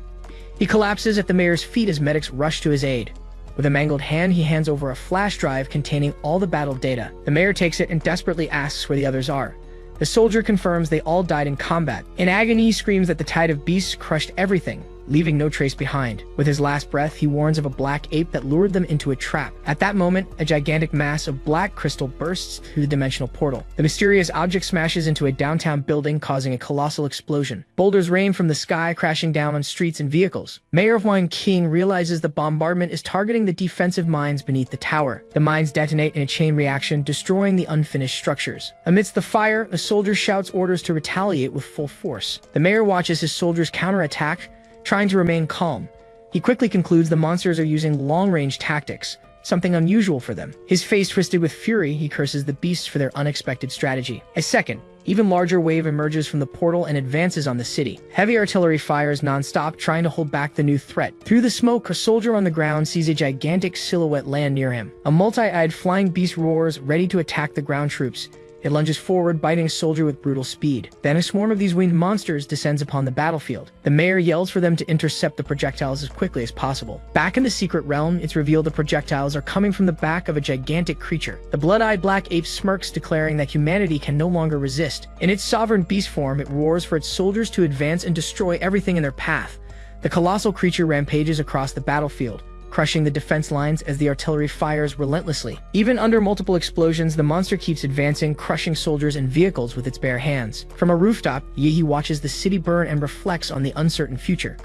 He collapses at the mayor's feet as medics rush to his aid. With a mangled hand, he hands over a flash drive containing all the battle data. The mayor takes it and desperately asks where the others are. The soldier confirms they all died in combat. In agony, he screams that the tide of beasts crushed everything, leaving no trace behind. With his last breath, he warns of a black ape that lured them into a trap. At that moment, a gigantic mass of black crystal bursts through the dimensional portal. The mysterious object smashes into a downtown building, causing a colossal explosion. Boulders rain from the sky, crashing down on streets and vehicles. Mayor Huang Qing realizes the bombardment is targeting the defensive mines beneath the tower. The mines detonate in a chain reaction, destroying the unfinished structures. Amidst the fire, a soldier shouts orders to retaliate with full force. The mayor watches his soldiers counterattack, trying to remain calm. He quickly concludes the monsters are using long-range tactics, something unusual for them. His face twisted with fury, he curses the beasts for their unexpected strategy. A second, even larger wave emerges from the portal and advances on the city. Heavy artillery fires non-stop, trying to hold back the new threat. Through the smoke, a soldier on the ground sees a gigantic silhouette land near him. A multi-eyed flying beast roars, ready to attack the ground troops. It lunges forward, biting a soldier with brutal speed. Then a swarm of these winged monsters descends upon the battlefield. The mayor yells for them to intercept the projectiles as quickly as possible. Back in the secret realm, it's revealed the projectiles are coming from the back of a gigantic creature. The blood-eyed black ape smirks, declaring that humanity can no longer resist. In its sovereign beast form, it roars for its soldiers to advance and destroy everything in their path. The colossal creature rampages across the battlefield, crushing the defense lines as the artillery fires relentlessly. Even under multiple explosions, the monster keeps advancing, crushing soldiers and vehicles with its bare hands. From a rooftop, Yehi watches the city burn and reflects on the uncertain future.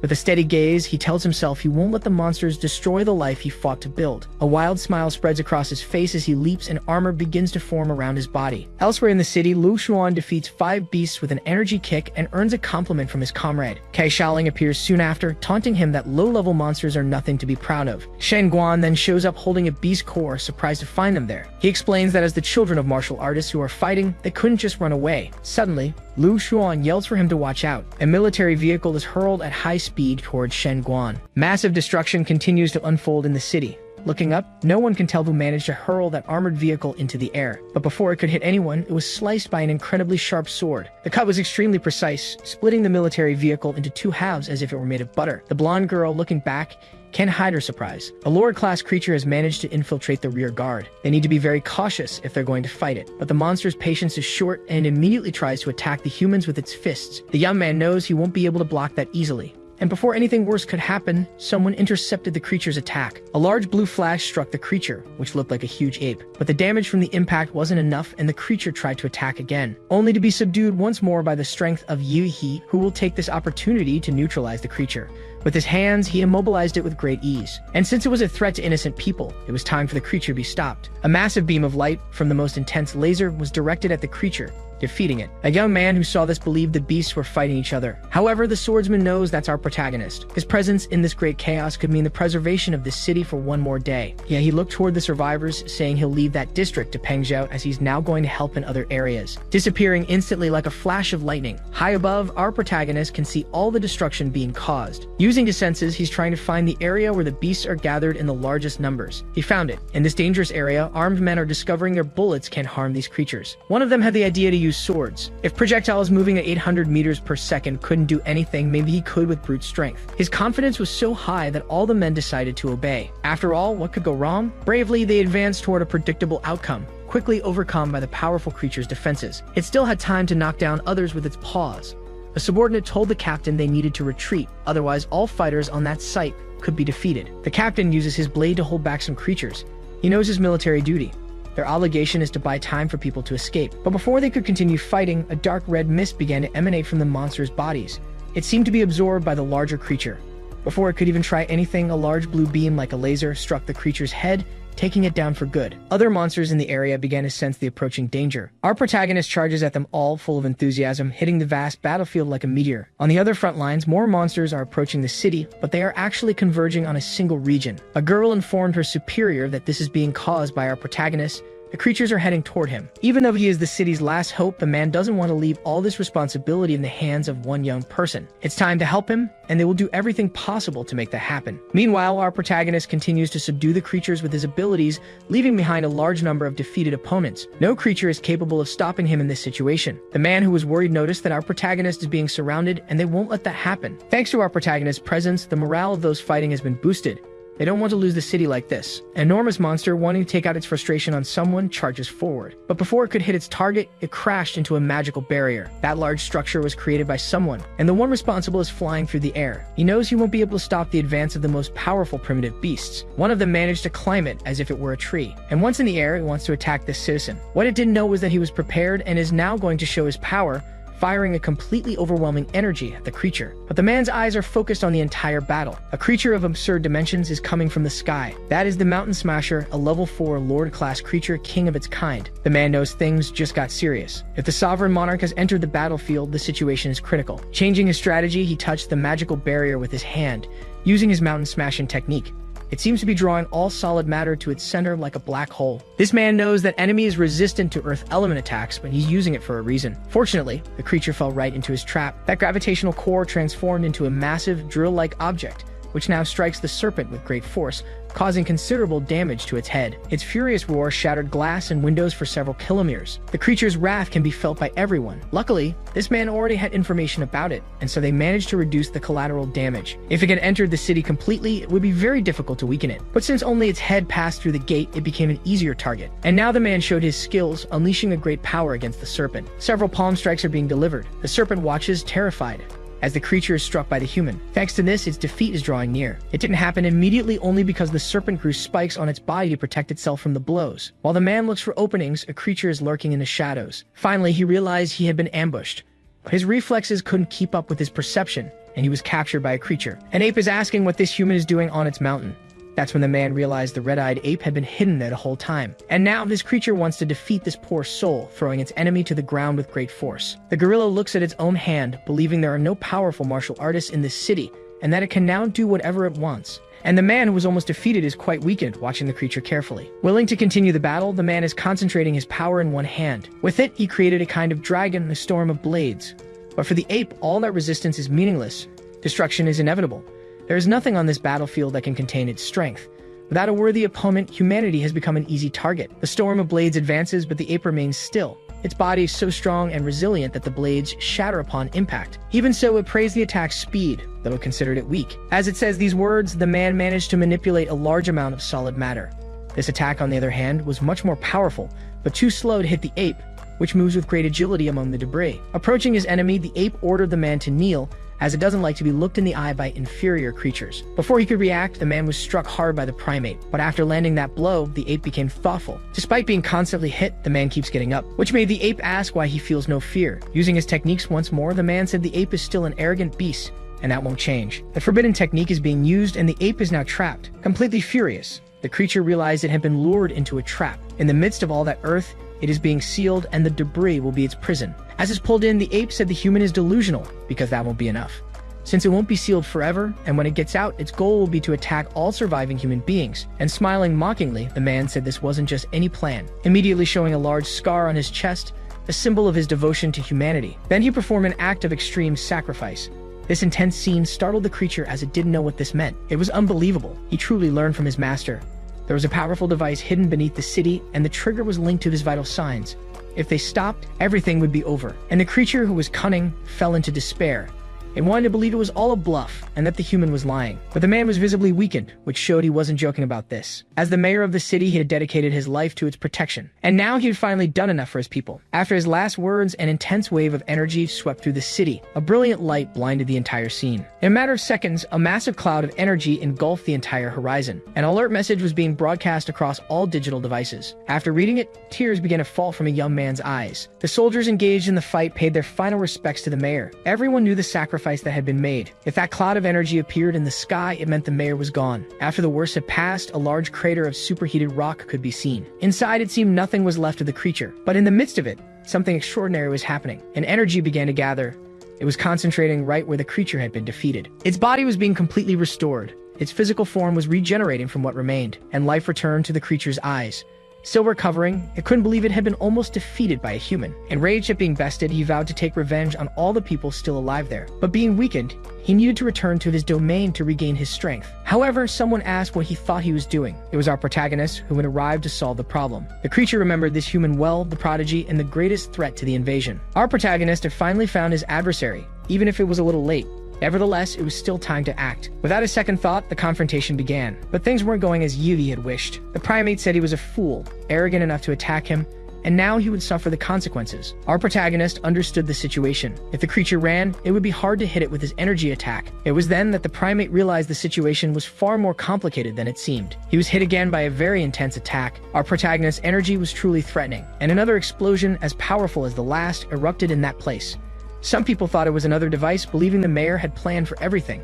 With a steady gaze, he tells himself he won't let the monsters destroy the life he fought to build. A wild smile spreads across his face as he leaps and armor begins to form around his body. Elsewhere in the city, Lu Xuan defeats 5 beasts with an energy kick and earns a compliment from his comrade. Kai Shaoling appears soon after, taunting him that low-level monsters are nothing to be proud of. Shen Guan then shows up holding a beast core, surprised to find them there. He explains that as the children of martial artists who are fighting, they couldn't just run away. Suddenly, Lu Xuan yells for him to watch out. A military vehicle is hurled at high speed towards Shen Guan. Massive destruction continues to unfold in the city. Looking up, no one can tell who managed to hurl that armored vehicle into the air. But before it could hit anyone, it was sliced by an incredibly sharp sword. The cut was extremely precise, splitting the military vehicle into 2 halves as if it were made of butter. The blonde girl, looking back, can't hide her surprise. A lower-class creature has managed to infiltrate the rear guard. They need to be very cautious if they're going to fight it. But the monster's patience is short and immediately tries to attack the humans with its fists. The young man knows he won't be able to block that easily, And before anything worse could happen, someone intercepted the creature's attack. A large blue flash struck the creature, which looked like a huge ape. But the damage from the impact wasn't enough, and the creature tried to attack again, only to be subdued once more by the strength of Yuhi, who will take this opportunity to neutralize the creature. With his hands, he immobilized it with great ease. And since it was a threat to innocent people, it was time for the creature to be stopped. A massive beam of light from the most intense laser was directed at the creature, defeating it. A young man who saw this believed the beasts were fighting each other. However, the swordsman knows that's our protagonist. His presence in this great chaos could mean the preservation of this city for one more day. Yeah, he looked toward the survivors, saying he'll leave that district to Pengzhou as he's now going to help in other areas, disappearing instantly like a flash of lightning. High above, our protagonist can see all the destruction being caused. Using his senses, he's trying to find the area where the beasts are gathered in the largest numbers. He found it. In this dangerous area, armed men are discovering their bullets can't harm these creatures. One of them had the idea to use swords. If projectiles moving at 800 meters per second couldn't do anything, maybe he could with brute strength. His confidence was so high that all the men decided to obey. After all, what could go wrong? Bravely, they advanced toward a predictable outcome, quickly overcome by the powerful creature's defenses. It still had time to knock down others with its paws. A subordinate told the captain they needed to retreat, otherwise all fighters on that site could be defeated. The captain uses his blade to hold back some creatures. He knows his military duty. Their obligation is to buy time for people to escape. But before they could continue fighting, a dark red mist began to emanate from the monsters' bodies. It seemed to be absorbed by the larger creature. Before it could even try anything, a large blue beam like a laser struck the creature's head, taking it down for good. Other monsters in the area began to sense the approaching danger. Our protagonist charges at them all full of enthusiasm, hitting the vast battlefield like a meteor. On the other front lines, more monsters are approaching the city, but they are actually converging on a single region. A girl informed her superior that this is being caused by our protagonist. The creatures are heading toward him. Even though he is the city's last hope, the man doesn't want to leave all this responsibility in the hands of one young person. It's time to help him, and they will do everything possible to make that happen. Meanwhile, our protagonist continues to subdue the creatures with his abilities, leaving behind a large number of defeated opponents. No creature is capable of stopping him in this situation. The man who was worried noticed that our protagonist is being surrounded, and they won't let that happen. Thanks to our protagonist's presence, the morale of those fighting has been boosted. They don't want to lose the city like this. An enormous monster, wanting to take out its frustration on someone, charges forward. But before it could hit its target, it crashed into a magical barrier. That large structure was created by someone, and the one responsible is flying through the air. He knows he won't be able to stop the advance of the most powerful primitive beasts. One of them managed to climb it as if it were a tree. And once in the air, it wants to attack this citizen. What it didn't know was that he was prepared and is now going to show his power, firing a completely overwhelming energy at the creature. But the man's eyes are focused on the entire battle. A creature of absurd dimensions is coming from the sky. That is the Mountain Smasher, a level 4 Lord-class creature, king of its kind. The man knows things just got serious. If the sovereign monarch has entered the battlefield, the situation is critical. Changing his strategy, he touched the magical barrier with his hand, using his mountain smashing technique. It seems to be drawing all solid matter to its center like a black hole. This man knows that enemy is resistant to earth element attacks, but he's using it for a reason. Fortunately, the creature fell right into his trap. That gravitational core transformed into a massive drill-like object, which now strikes the serpent with great force, causing considerable damage to its head. Its furious roar shattered glass and windows for several kilometers. The creature's wrath can be felt by everyone. Luckily, this man already had information about it, and so they managed to reduce the collateral damage. If it had entered the city completely, it would be very difficult to weaken it. But since only its head passed through the gate, it became an easier target. And now the man showed his skills, unleashing a great power against the serpent. Several palm strikes are being delivered. The serpent watches, terrified, as the creature is struck by the human. Thanks to this, its defeat is drawing near. It didn't happen immediately only because the serpent grew spikes on its body to protect itself from the blows. While the man looks for openings, a creature is lurking in the shadows. Finally, he realized he had been ambushed. His reflexes couldn't keep up with his perception, and he was captured by a creature. An ape is asking what this human is doing on its mountain. That's when the man realized the red-eyed ape had been hidden there the whole time. And now this creature wants to defeat this poor soul, throwing its enemy to the ground with great force. The gorilla looks at its own hand, believing there are no powerful martial artists in this city, and that it can now do whatever it wants. And the man who was almost defeated is quite weakened, watching the creature carefully. Willing to continue the battle, the man is concentrating his power in one hand. With it, he created a kind of dragon, a storm of blades. But for the ape, all that resistance is meaningless. Destruction is inevitable. There is nothing on this battlefield that can contain its strength. Without a worthy opponent, humanity has become an easy target. The storm of blades advances, but the ape remains still. Its body is so strong and resilient that the blades shatter upon impact. Even so, it praised the attack's speed, though it considered it weak. As it says these words, the man managed to manipulate a large amount of solid matter. This attack, on the other hand, was much more powerful, but too slow to hit the ape, which moves with great agility among the debris. Approaching his enemy, the ape ordered the man to kneel, as it doesn't like to be looked in the eye by inferior creatures. Before he could react, the man was struck hard by the primate, but after landing that blow, the ape became thoughtful. Despite being constantly hit, the man keeps getting up, which made the ape ask why he feels no fear. Using his techniques once more, the man said the ape is still an arrogant beast, and that won't change. The forbidden technique is being used, and the ape is now trapped. Completely furious, the creature realized it had been lured into a trap. In the midst of all that earth, it is being sealed, and the debris will be its prison. As it's pulled in, the ape said the human is delusional, because that won't be enough. Since it won't be sealed forever, and when it gets out, its goal will be to attack all surviving human beings. And smiling mockingly, the man said this wasn't just any plan, immediately showing a large scar on his chest, a symbol of his devotion to humanity. Then he performed an act of extreme sacrifice. This intense scene startled the creature as it didn't know what this meant. It was unbelievable. He truly learned from his master. There was a powerful device hidden beneath the city, and the trigger was linked to his vital signs. If they stopped, everything would be over. And the creature, who was cunning, fell into despair. It wanted to believe it was all a bluff, and that the human was lying. But the man was visibly weakened, which showed he wasn't joking about this. As the mayor of the city, he had dedicated his life to its protection. And now he had finally done enough for his people. After his last words, an intense wave of energy swept through the city. A brilliant light blinded the entire scene. In a matter of seconds, a massive cloud of energy engulfed the entire horizon. An alert message was being broadcast across all digital devices. After reading it, tears began to fall from a young man's eyes. The soldiers engaged in the fight paid their final respects to the mayor. Everyone knew the sacrifice that had been made. If that cloud of energy appeared in the sky, it meant the mayor was gone. After the worst had passed, a large crater of superheated rock could be seen. Inside, it seemed nothing was left of the creature. But in the midst of it, something extraordinary was happening. An energy began to gather. It was concentrating right where the creature had been defeated. Its body was being completely restored. Its physical form was regenerating from what remained, and life returned to the creature's eyes. Still recovering, it couldn't believe it had been almost defeated by a human. Enraged at being bested, he vowed to take revenge on all the people still alive there. But being weakened, he needed to return to his domain to regain his strength. However, someone asked what he thought he was doing. It was our protagonist, who had arrived to solve the problem. The creature remembered this human well, the prodigy, and the greatest threat to the invasion. Our protagonist had finally found his adversary, even if it was a little late. Nevertheless, it was still time to act. Without a second thought, the confrontation began. But things weren't going as Yugi had wished. The primate said he was a fool, arrogant enough to attack him, and now he would suffer the consequences. Our protagonist understood the situation. If the creature ran, it would be hard to hit it with his energy attack. It was then that the primate realized the situation was far more complicated than it seemed. He was hit again by a very intense attack. Our protagonist's energy was truly threatening, and another explosion as powerful as the last erupted in that place. Some people thought it was another device, believing the mayor had planned for everything.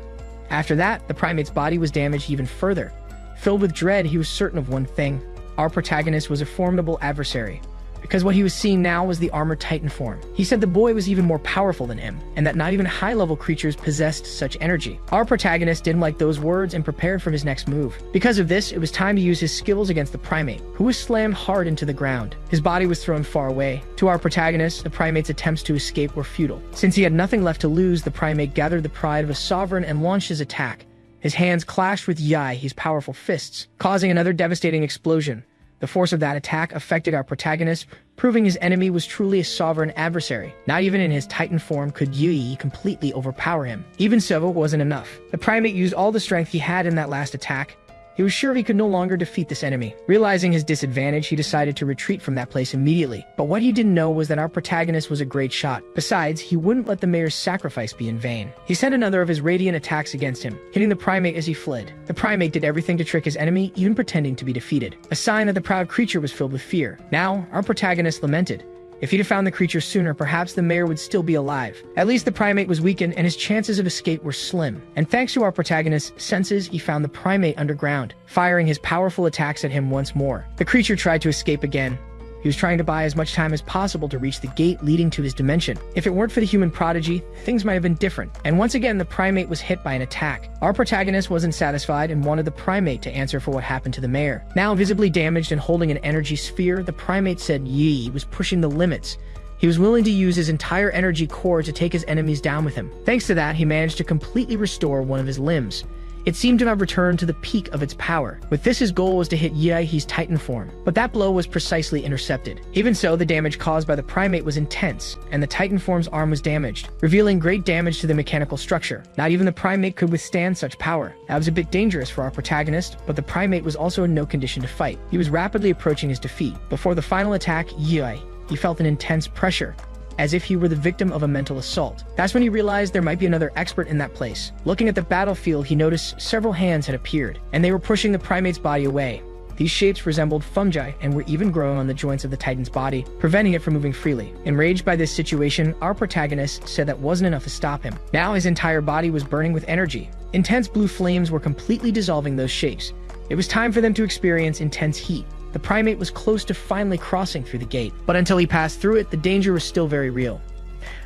After that, the primate's body was damaged even further. Filled with dread, he was certain of one thing. Our protagonist was a formidable adversary, because what he was seeing now was the armored titan form. He said the boy was even more powerful than him, and that not even high-level creatures possessed such energy. Our protagonist didn't like those words and prepared for his next move. Because of this, it was time to use his skills against the primate, who was slammed hard into the ground. His body was thrown far away. To our protagonist, the primate's attempts to escape were futile. Since he had nothing left to lose, the primate gathered the pride of a sovereign and launched his attack. His hands clashed with Yahello's powerful fists, causing another devastating explosion. The force of that attack affected our protagonist, proving his enemy was truly a sovereign adversary. Not even in his titan form could Yahello completely overpower him. Even so, it wasn't enough. The primate used all the strength he had in that last attack. He was sure he could no longer defeat this enemy. Realizing his disadvantage, he decided to retreat from that place immediately. But what he didn't know was that our protagonist was a great shot. Besides, he wouldn't let the mayor's sacrifice be in vain. He sent another of his radiant attacks against him, hitting the primate as he fled. The primate did everything to trick his enemy, even pretending to be defeated. A sign that the proud creature was filled with fear. Now, our protagonist lamented. If he'd have found the creature sooner, perhaps the mayor would still be alive. At least the primate was weakened, and his chances of escape were slim. And thanks to our protagonist's senses, he found the primate underground, firing his powerful attacks at him once more. The creature tried to escape again. He was trying to buy as much time as possible to reach the gate leading to his dimension. If it weren't for the human prodigy, things might have been different. And once again, the primate was hit by an attack. Our protagonist wasn't satisfied and wanted the primate to answer for what happened to the mayor. Now visibly damaged and holding an energy sphere, the primate said Yi was pushing the limits. He was willing to use his entire energy core to take his enemies down with him. Thanks to that, he managed to completely restore one of his limbs. It seemed to have returned to the peak of its power. With this, his goal was to hit Yahello's titan form, but that blow was precisely intercepted. Even so, the damage caused by the primate was intense, and the titan form's arm was damaged, revealing great damage to the mechanical structure. Not even the primate could withstand such power. That was a bit dangerous for our protagonist, but the primate was also in no condition to fight. He was rapidly approaching his defeat. Before the final attack, he felt an intense pressure. as if he were the victim of a mental assault. That's when he realized there might be another expert in that place. Looking at the battlefield, he noticed several hands had appeared, and they were pushing the primate's body away. These shapes resembled fungi and were even growing on the joints of the Titan's body, preventing it from moving freely. Enraged by this situation, our protagonist said that wasn't enough to stop him. Now his entire body was burning with energy. Intense blue flames were completely dissolving those shapes. It was time for them to experience intense heat. The primate was close to finally crossing through the gate, but until he passed through it, the danger was still very real.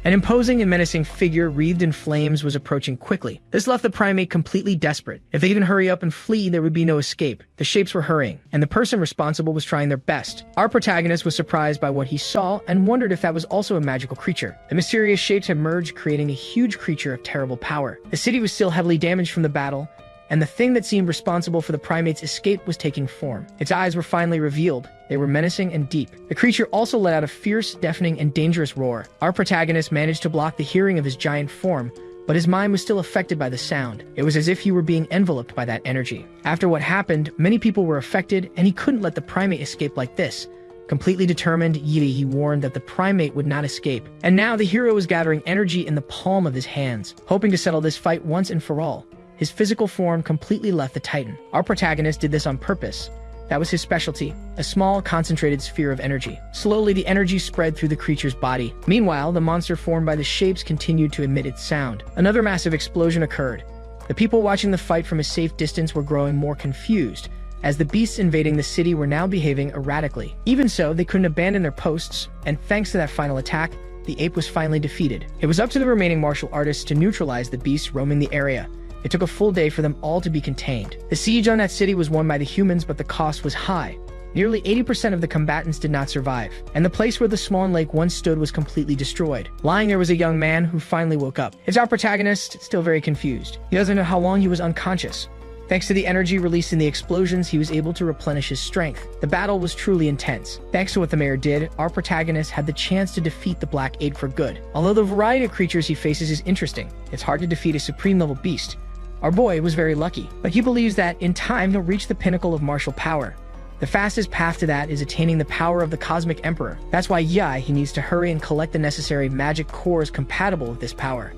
An imposing and menacing figure wreathed in flames was approaching quickly. This left the primate completely desperate. If they didn't hurry up and flee, there would be no escape. The shapes were hurrying, and the person responsible was trying their best. Our protagonist was surprised by what he saw and wondered if that was also a magical creature. The mysterious shapes had merged, creating a huge creature of terrible power. The city was still heavily damaged from the battle, and the thing that seemed responsible for the primate's escape was taking form. Its eyes were finally revealed. They were menacing and deep. The creature also let out a fierce, deafening, and dangerous roar. Our protagonist managed to block the hearing of his giant form, but his mind was still affected by the sound. It was as if he were being enveloped by that energy. After what happened, many people were affected, and he couldn't let the primate escape like this. Completely determined, he warned that the primate would not escape. And now the hero was gathering energy in the palm of his hands, hoping to settle this fight once and for all. His physical form completely left the Titan. Our protagonist did this on purpose. That was his specialty, a small, concentrated sphere of energy. Slowly, the energy spread through the creature's body. Meanwhile, the monster formed by the shapes continued to emit its sound. Another massive explosion occurred. The people watching the fight from a safe distance were growing more confused, as the beasts invading the city were now behaving erratically. Even so, they couldn't abandon their posts, and thanks to that final attack, the ape was finally defeated. It was up to the remaining martial artists to neutralize the beasts roaming the area. It took a full day for them all to be contained. The siege on that city was won by the humans, but the cost was high. Nearly 80% of the combatants did not survive, and the place where the Swan Lake once stood was completely destroyed. Lying there was a young man who finally woke up. It's our protagonist, still very confused. He doesn't know how long he was unconscious. Thanks to the energy released in the explosions, he was able to replenish his strength. The battle was truly intense. Thanks to what the mayor did, our protagonist had the chance to defeat the Black Ape for good. Although the variety of creatures he faces is interesting, it's hard to defeat a supreme-level beast. Our boy was very lucky, but he believes that, in time, he'll reach the pinnacle of martial power. The fastest path to that is attaining the power of the Cosmic Emperor. That's why he needs to hurry and collect the necessary magic cores compatible with this power.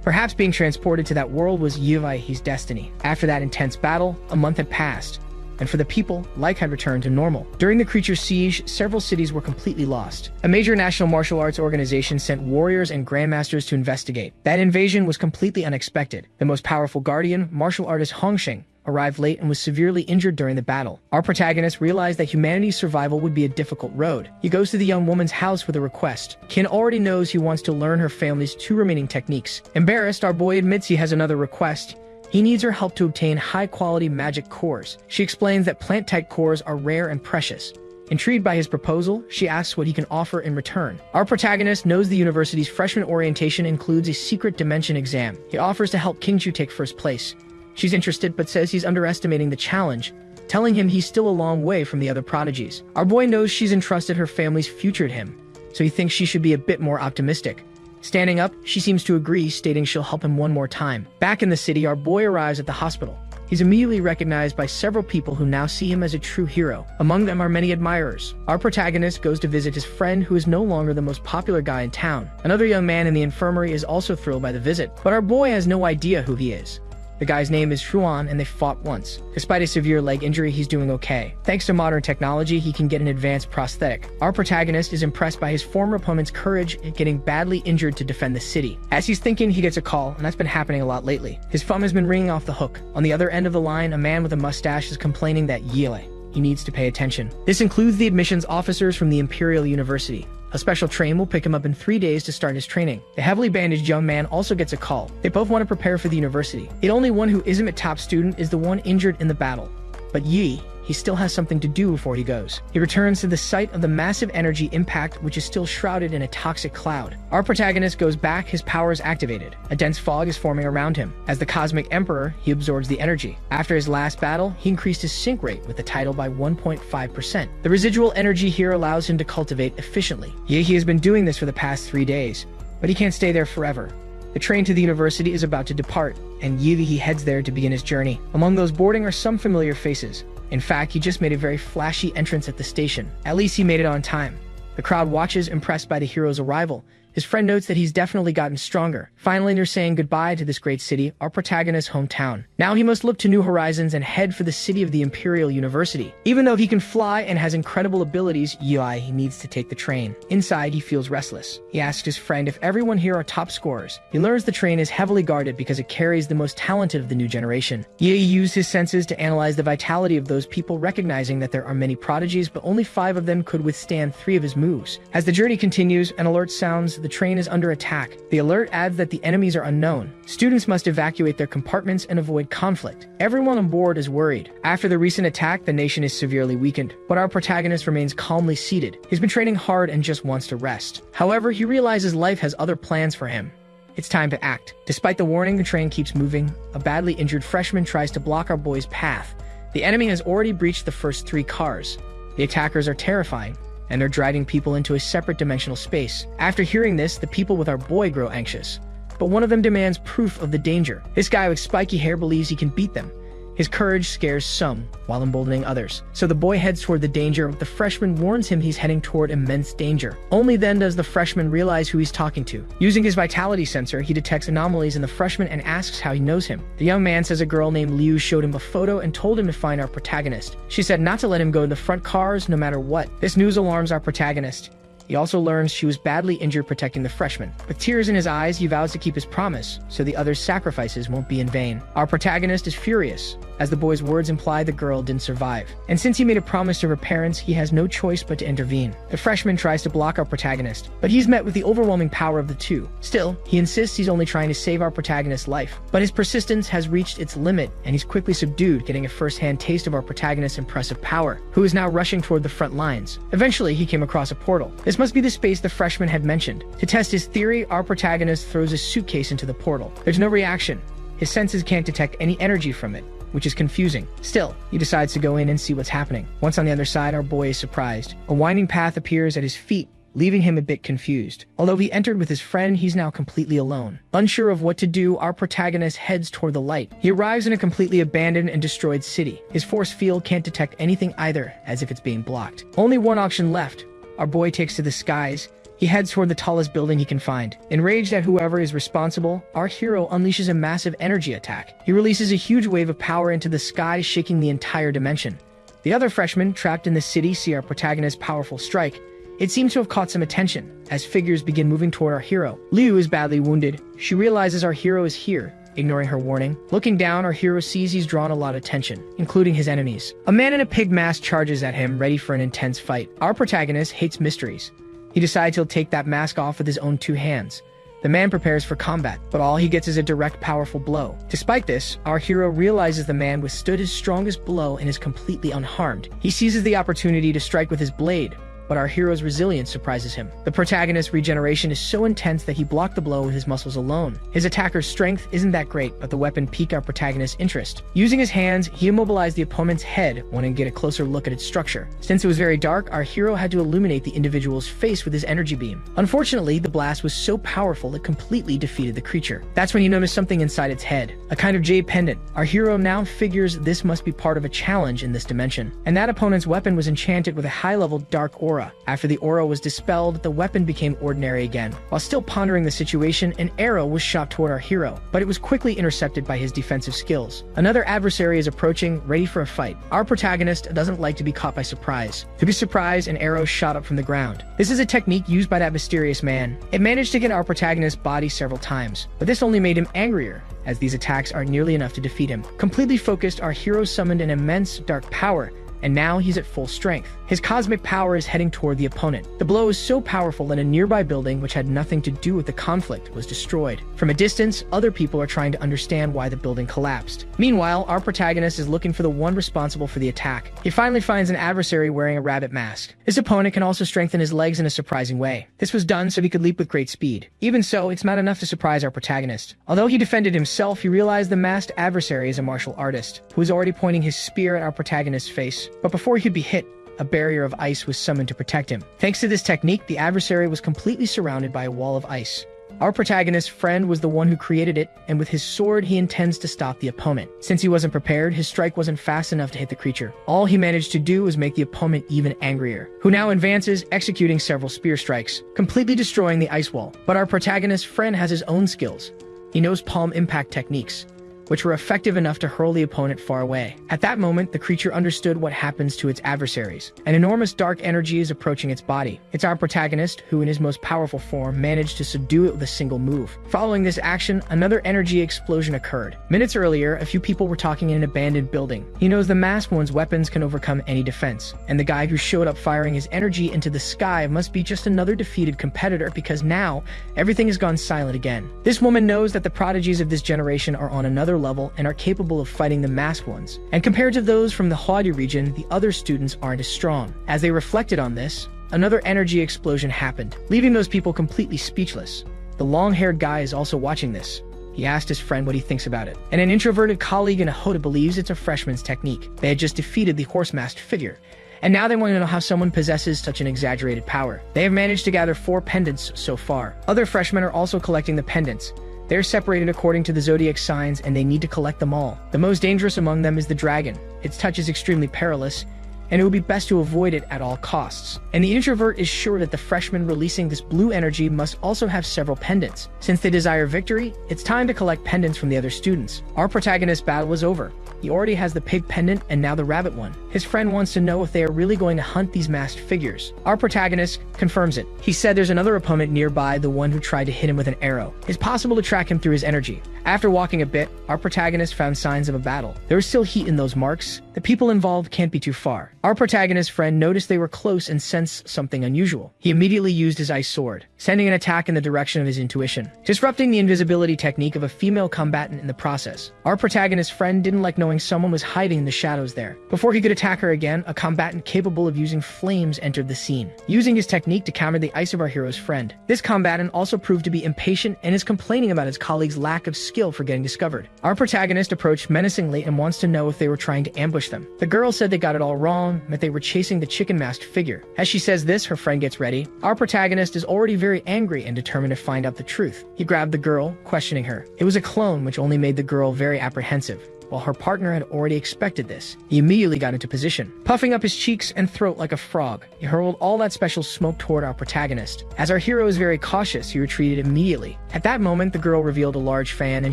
Perhaps being transported to that world was his destiny. After that intense battle, a month had passed, and for the people, life had returned to normal. During the creature's siege, several cities were completely lost. A major national martial arts organization sent warriors and grandmasters to investigate. That invasion was completely unexpected. The most powerful guardian, martial artist Hongxing, arrived late and was severely injured during the battle. Our protagonist realized that humanity's survival would be a difficult road. He goes to the young woman's house with a request. Qin already knows he wants to learn her family's 2 remaining techniques. Embarrassed, our boy admits he has another request. He needs her help to obtain high-quality magic cores. She explains that plant-type cores are rare and precious. Intrigued by his proposal, she asks what he can offer in return. Our protagonist knows the university's freshman orientation includes a secret dimension exam. He offers to help Qingchu take first place. She's interested but says he's underestimating the challenge, telling him he's still a long way from the other prodigies. Our boy knows she's entrusted her family's future to him, so he thinks she should be a bit more optimistic. Standing up, she seems to agree, stating she'll help him one more time. Back in the city, our boy arrives at the hospital. He's immediately recognized by several people who now see him as a true hero. Among them are many admirers. Our protagonist goes to visit his friend, who is no longer the most popular guy in town. Another young man in the infirmary is also thrilled by the visit, but our boy has no idea who he is. The guy's name is Xuan, and they fought once. Despite a severe leg injury, he's doing okay. Thanks to modern technology, he can get an advanced prosthetic. Our protagonist is impressed by his former opponent's courage in getting badly injured to defend the city. As he's thinking, he gets a call, and that's been happening a lot lately. His phone has been ringing off the hook. On the other end of the line, a man with a mustache is complaining that he needs to pay attention. This includes the admissions officers from the Imperial University. A special train will pick him up in 3 days to start his training. The heavily bandaged young man also gets a call. They both want to prepare for the university. The only one who isn't a top student is the one injured in the battle. But he still has something to do before he goes. He returns to the site of the massive energy impact, which is still shrouded in a toxic cloud. Our protagonist goes back, his power is activated. A dense fog is forming around him. As the Cosmic Emperor, he absorbs the energy. After his last battle, he increased his sync rate with the title by 1.5%. The residual energy here allows him to cultivate efficiently. He has been doing this for the past 3 days, but he can't stay there forever. The train to the university is about to depart, and he heads there to begin his journey. Among those boarding are some familiar faces. In fact, he just made a very flashy entrance at the station. At least he made it on time. The crowd watches, impressed by the hero's arrival, His friend notes that he's definitely gotten stronger. Finally, they're saying goodbye to this great city, our protagonist's hometown. Now he must look to new horizons and head for the city of the Imperial University. Even though he can fly and has incredible abilities, he needs to take the train. Inside, he feels restless. He asks his friend if everyone here are top scorers. He learns the train is heavily guarded because it carries the most talented of the new generation. Yi used his senses to analyze the vitality of those people, recognizing that there are many prodigies, but only 5 of them could withstand 3 of his moves. As the journey continues, an alert sounds the train is under attack. The alert adds that the enemies are unknown. Students must evacuate their compartments and avoid conflict. Everyone on board is worried. After the recent attack, the nation is severely weakened, but our protagonist remains calmly seated. He's been training hard and just wants to rest. However, he realizes life has other plans for him. It's time to act. Despite the warning, the train keeps moving. A badly injured freshman tries to block our boy's path. The enemy has already breached the first 3 cars. The attackers are terrifying, and they're dragging people into a separate dimensional space. After hearing this, the people with our boy grow anxious. But one of them demands proof of the danger. This guy with spiky hair believes he can beat them. His courage scares some, while emboldening others. So the boy heads toward the danger, but the freshman warns him he's heading toward immense danger. Only then does the freshman realize who he's talking to. Using his vitality sensor, he detects anomalies in the freshman and asks how he knows him. The young man says a girl named Liu showed him a photo and told him to find our protagonist. She said not to let him go to the front cars no matter what. This news alarms our protagonist. He also learns she was badly injured protecting the freshman. With tears in his eyes, he vows to keep his promise, so the other's sacrifices won't be in vain. Our protagonist is furious, as the boy's words imply the girl didn't survive. And since he made a promise to her parents, he has no choice but to intervene. The freshman tries to block our protagonist, but he's met with the overwhelming power of the two. Still, he insists he's only trying to save our protagonist's life. But his persistence has reached its limit, and he's quickly subdued, getting a first-hand taste of our protagonist's impressive power, who is now rushing toward the front lines. Eventually, he came across a portal. This must be the space the freshman had mentioned. To test his theory, our protagonist throws a suitcase into the portal. There's no reaction. His senses can't detect any energy from it, which is confusing. Still, he decides to go in and see what's happening. Once on the other side, our boy is surprised. A winding path appears at his feet, leaving him a bit confused. Although he entered with his friend, he's now completely alone. Unsure of what to do, our protagonist heads toward the light. He arrives in a completely abandoned and destroyed city. His force field can't detect anything either, as if it's being blocked. Only one option left. Our boy takes to the skies. He heads toward the tallest building he can find. Enraged at whoever is responsible, our hero unleashes a massive energy attack. He releases a huge wave of power into the sky, shaking the entire dimension. The other freshmen, trapped in the city, see our protagonist's powerful strike. It seems to have caught some attention, as figures begin moving toward our hero. Liu is badly wounded. She realizes our hero is here, ignoring her warning. Looking down, our hero sees he's drawn a lot of attention, including his enemies. A man in a pig mask charges at him, ready for an intense fight. Our protagonist hates mysteries. He decides he'll take that mask off with his own 2 hands. The man prepares for combat, but all he gets is a direct, powerful blow. Despite this, our hero realizes the man withstood his strongest blow and is completely unharmed. He seizes the opportunity to strike with his blade, but our hero's resilience surprises him. The protagonist's regeneration is so intense that he blocked the blow with his muscles alone. His attacker's strength isn't that great, but the weapon piqued our protagonist's interest. Using his hands, he immobilized the opponent's head, wanting to get a closer look at its structure. Since it was very dark, our hero had to illuminate the individual's face with his energy beam. Unfortunately, the blast was so powerful it completely defeated the creature. That's when he noticed something inside its head, a kind of jade pendant. Our hero now figures this must be part of a challenge in this dimension, and that opponent's weapon was enchanted with a high-level dark aura. After the aura was dispelled, the weapon became ordinary again. While still pondering the situation, an arrow was shot toward our hero, but it was quickly intercepted by his defensive skills. Another adversary is approaching, ready for a fight. Our protagonist doesn't like to be caught by surprise. To his surprise, an arrow shot up from the ground. This is a technique used by that mysterious man. It managed to get our protagonist's body several times, but this only made him angrier, as these attacks are nearly enough to defeat him. Completely focused, our hero summoned an immense dark power, and now he's at full strength. His cosmic power is heading toward the opponent. The blow is so powerful that a nearby building, which had nothing to do with the conflict, was destroyed. From a distance, other people are trying to understand why the building collapsed. Meanwhile, our protagonist is looking for the one responsible for the attack. He finally finds an adversary wearing a rabbit mask. His opponent can also strengthen his legs in a surprising way. This was done so he could leap with great speed. Even so, it's not enough to surprise our protagonist. Although he defended himself, he realized the masked adversary is a martial artist, who is already pointing his spear at our protagonist's face. But before he could be hit, a barrier of ice was summoned to protect him. Thanks to this technique, the adversary was completely surrounded by a wall of ice. Our protagonist's friend was the one who created it, and with his sword he intends to stop the opponent. Since he wasn't prepared, his strike wasn't fast enough to hit the creature. All he managed to do was make the opponent even angrier, who now advances, executing several spear strikes, completely destroying the ice wall. But our protagonist's friend has his own skills. He knows palm impact techniques, which were effective enough to hurl the opponent far away. At that moment, the creature understood what happens to its adversaries. An enormous dark energy is approaching its body. It's our protagonist, who in his most powerful form managed to subdue it with a single move. Following this action, another energy explosion occurred. Minutes earlier, a few people were talking in an abandoned building. He knows the masked one's weapons can overcome any defense, and the guy who showed up firing his energy into the sky must be just another defeated competitor, because now, everything has gone silent again. This woman knows that the prodigies of this generation are on another level and are capable of fighting the masked ones. And compared to those from the Huadi region, the other students aren't as strong. As they reflected on this, another energy explosion happened, leaving those people completely speechless. The long-haired guy is also watching this. He asked his friend what he thinks about it, and an introverted colleague in Ahoda believes it's a freshman's technique. They had just defeated the horse-masked figure, and now they want to know how someone possesses such an exaggerated power. They have managed to gather 4 pendants so far. Other freshmen are also collecting the pendants. They're separated according to the zodiac signs, and they need to collect them all. The most dangerous among them is the dragon. Its touch is extremely perilous, and it would be best to avoid it at all costs. And the introvert is sure that the freshman releasing this blue energy must also have several pendants. Since they desire victory, it's time to collect pendants from the other students. Our protagonist's battle is over. He already has the pig pendant and now the rabbit one. His friend wants to know if they are really going to hunt these masked figures. Our protagonist confirms it. He said there's another opponent nearby, the one who tried to hit him with an arrow. It's possible to track him through his energy. After walking a bit, our protagonist found signs of a battle. There is still heat in those marks. The people involved can't be too far. Our protagonist's friend noticed they were close and sensed something unusual. He immediately used his ice sword, sending an attack in the direction of his intuition, disrupting the invisibility technique of a female combatant in the process. Our protagonist's friend didn't like knowing someone was hiding in the shadows there. Before he could attack her again, a combatant capable of using flames entered the scene, using his technique to counter the ice of our hero's friend. This combatant also proved to be impatient and is complaining about his colleague's lack of skill for getting discovered. Our protagonist approached menacingly and wants to know if they were trying to ambush them. The girl said they got it all wrong, that they were chasing the chicken masked figure. As she says this, her friend gets ready. Our protagonist is already very angry and determined to find out the truth. He grabbed the girl, questioning her. It was a clone, which only made the girl very apprehensive. While her partner had already expected this, he immediately got into position, puffing up his cheeks and throat like a frog. He hurled all that special smoke toward our protagonist. As our hero is very cautious, he retreated immediately. At that moment, the girl revealed a large fan, and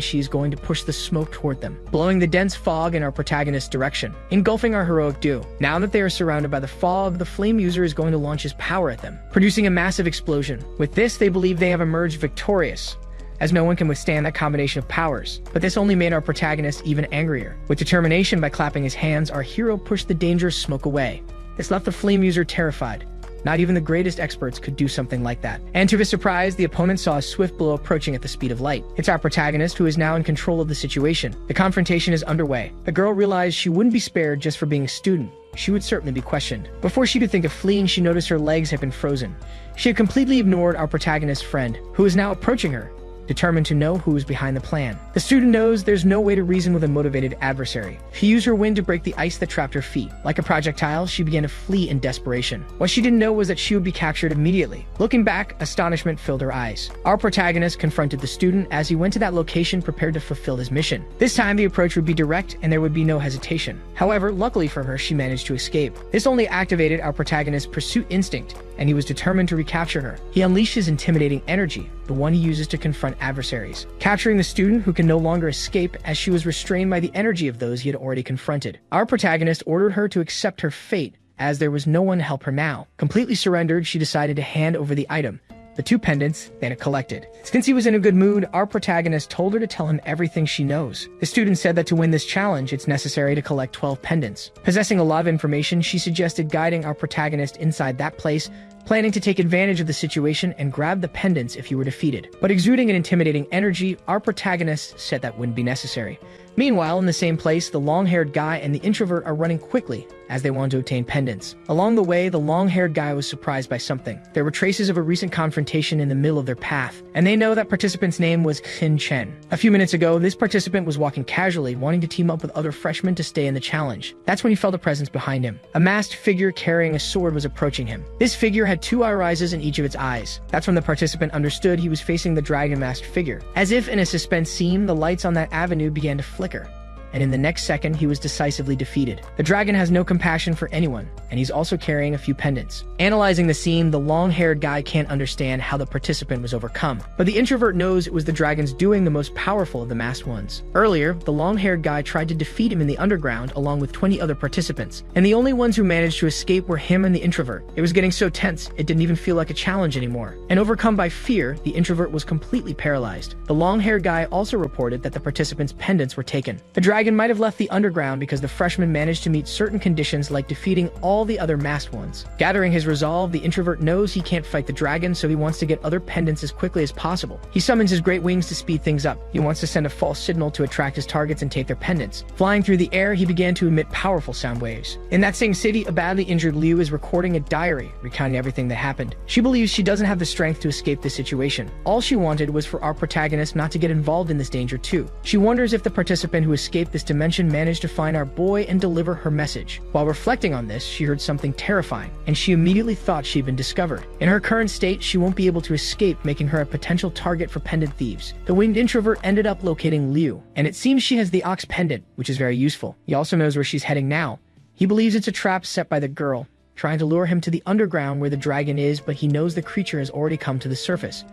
she is going to push the smoke toward them, blowing the dense fog in our protagonist's direction, engulfing our heroic duo. Now that they are surrounded by the fog, the flame user is going to launch his power at them, producing a massive explosion. With this, they believe they have emerged victorious, as no one can withstand that combination of powers. But this only made our protagonist even angrier. With determination, by clapping his hands, our hero pushed the dangerous smoke away. This left the flame user terrified. Not even the greatest experts could do something like that. And to his surprise, the opponent saw a swift blow approaching at the speed of light. It's our protagonist who is now in control of the situation. The confrontation is underway. The girl realized she wouldn't be spared just for being a student. She would certainly be questioned. Before she could think of fleeing, she noticed her legs had been frozen. She had completely ignored our protagonist's friend, who is now approaching her, determined to know who was behind the plan. The student knows there's no way to reason with a motivated adversary. She used her wind to break the ice that trapped her feet. Like a projectile, she began to flee in desperation. What she didn't know was that she would be captured immediately. Looking back, astonishment filled her eyes. Our protagonist confronted the student as he went to that location prepared to fulfill his mission. This time, the approach would be direct and there would be no hesitation. However, luckily for her, she managed to escape. This only activated our protagonist's pursuit instinct, and he was determined to recapture her. He unleashed his intimidating energy, the one he uses to confront adversaries, capturing the student who can no longer escape as she was restrained by the energy of those he had already confronted. Our protagonist ordered her to accept her fate, as there was no one to help her now. Completely surrendered, she decided to hand over the item, the 2 pendants they had collected. Since he was in a good mood, our protagonist told her to tell him everything she knows. The student said that to win this challenge, it's necessary to collect 12 pendants. Possessing a lot of information, she suggested guiding our protagonist inside that place, planning to take advantage of the situation and grab the pendants if he were defeated. But exuding an intimidating energy, our protagonist said that wouldn't be necessary. Meanwhile, in the same place, the long-haired guy and the introvert are running quickly as they want to obtain pendants. Along the way, the long-haired guy was surprised by something. There were traces of a recent confrontation in the middle of their path, and they know that participant's name was Xin Chen. A few minutes ago, this participant was walking casually, wanting to team up with other freshmen to stay in the challenge. That's when he felt a presence behind him. A masked figure carrying a sword was approaching him. This figure had 2 irises in each of its eyes. That's when the participant understood he was facing the dragon masked figure. As if in a suspense scene, the lights on that avenue began to flicker, and in the next second, he was decisively defeated. The dragon has no compassion for anyone, and he's also carrying a few pendants. Analyzing the scene, the long-haired guy can't understand how the participant was overcome, but the introvert knows it was the dragon's doing, the most powerful of the masked ones. Earlier, the long-haired guy tried to defeat him in the underground along with 20 other participants, and the only ones who managed to escape were him and the introvert. It was getting so tense, it didn't even feel like a challenge anymore. And overcome by fear, the introvert was completely paralyzed. The long-haired guy also reported that the participants' pendants were taken. The dragon might have left the underground because the freshman managed to meet certain conditions like defeating all the other masked ones. Gathering his resolve, the introvert knows he can't fight the dragon, so he wants to get other pendants as quickly as possible. He summons his great wings to speed things up. He wants to send a false signal to attract his targets and take their pendants. Flying through the air, he began to emit powerful sound waves. In that same city, a badly injured Liu is recording a diary, recounting everything that happened. She believes she doesn't have the strength to escape this situation. All she wanted was for our protagonist not to get involved in this danger too. She wonders if the participant who escaped this dimension managed to find our boy and deliver her message. While reflecting on this, she heard something terrifying, and she immediately thought she'd been discovered. In her current state, she won't be able to escape, making her a potential target for pendant thieves. The winged introvert ended up locating Liu, and it seems she has the ox pendant, which is very useful. He also knows where she's heading now. He believes it's a trap set by the girl, trying to lure him to the underground where the dragon is, but he knows the creature has already come to the surface.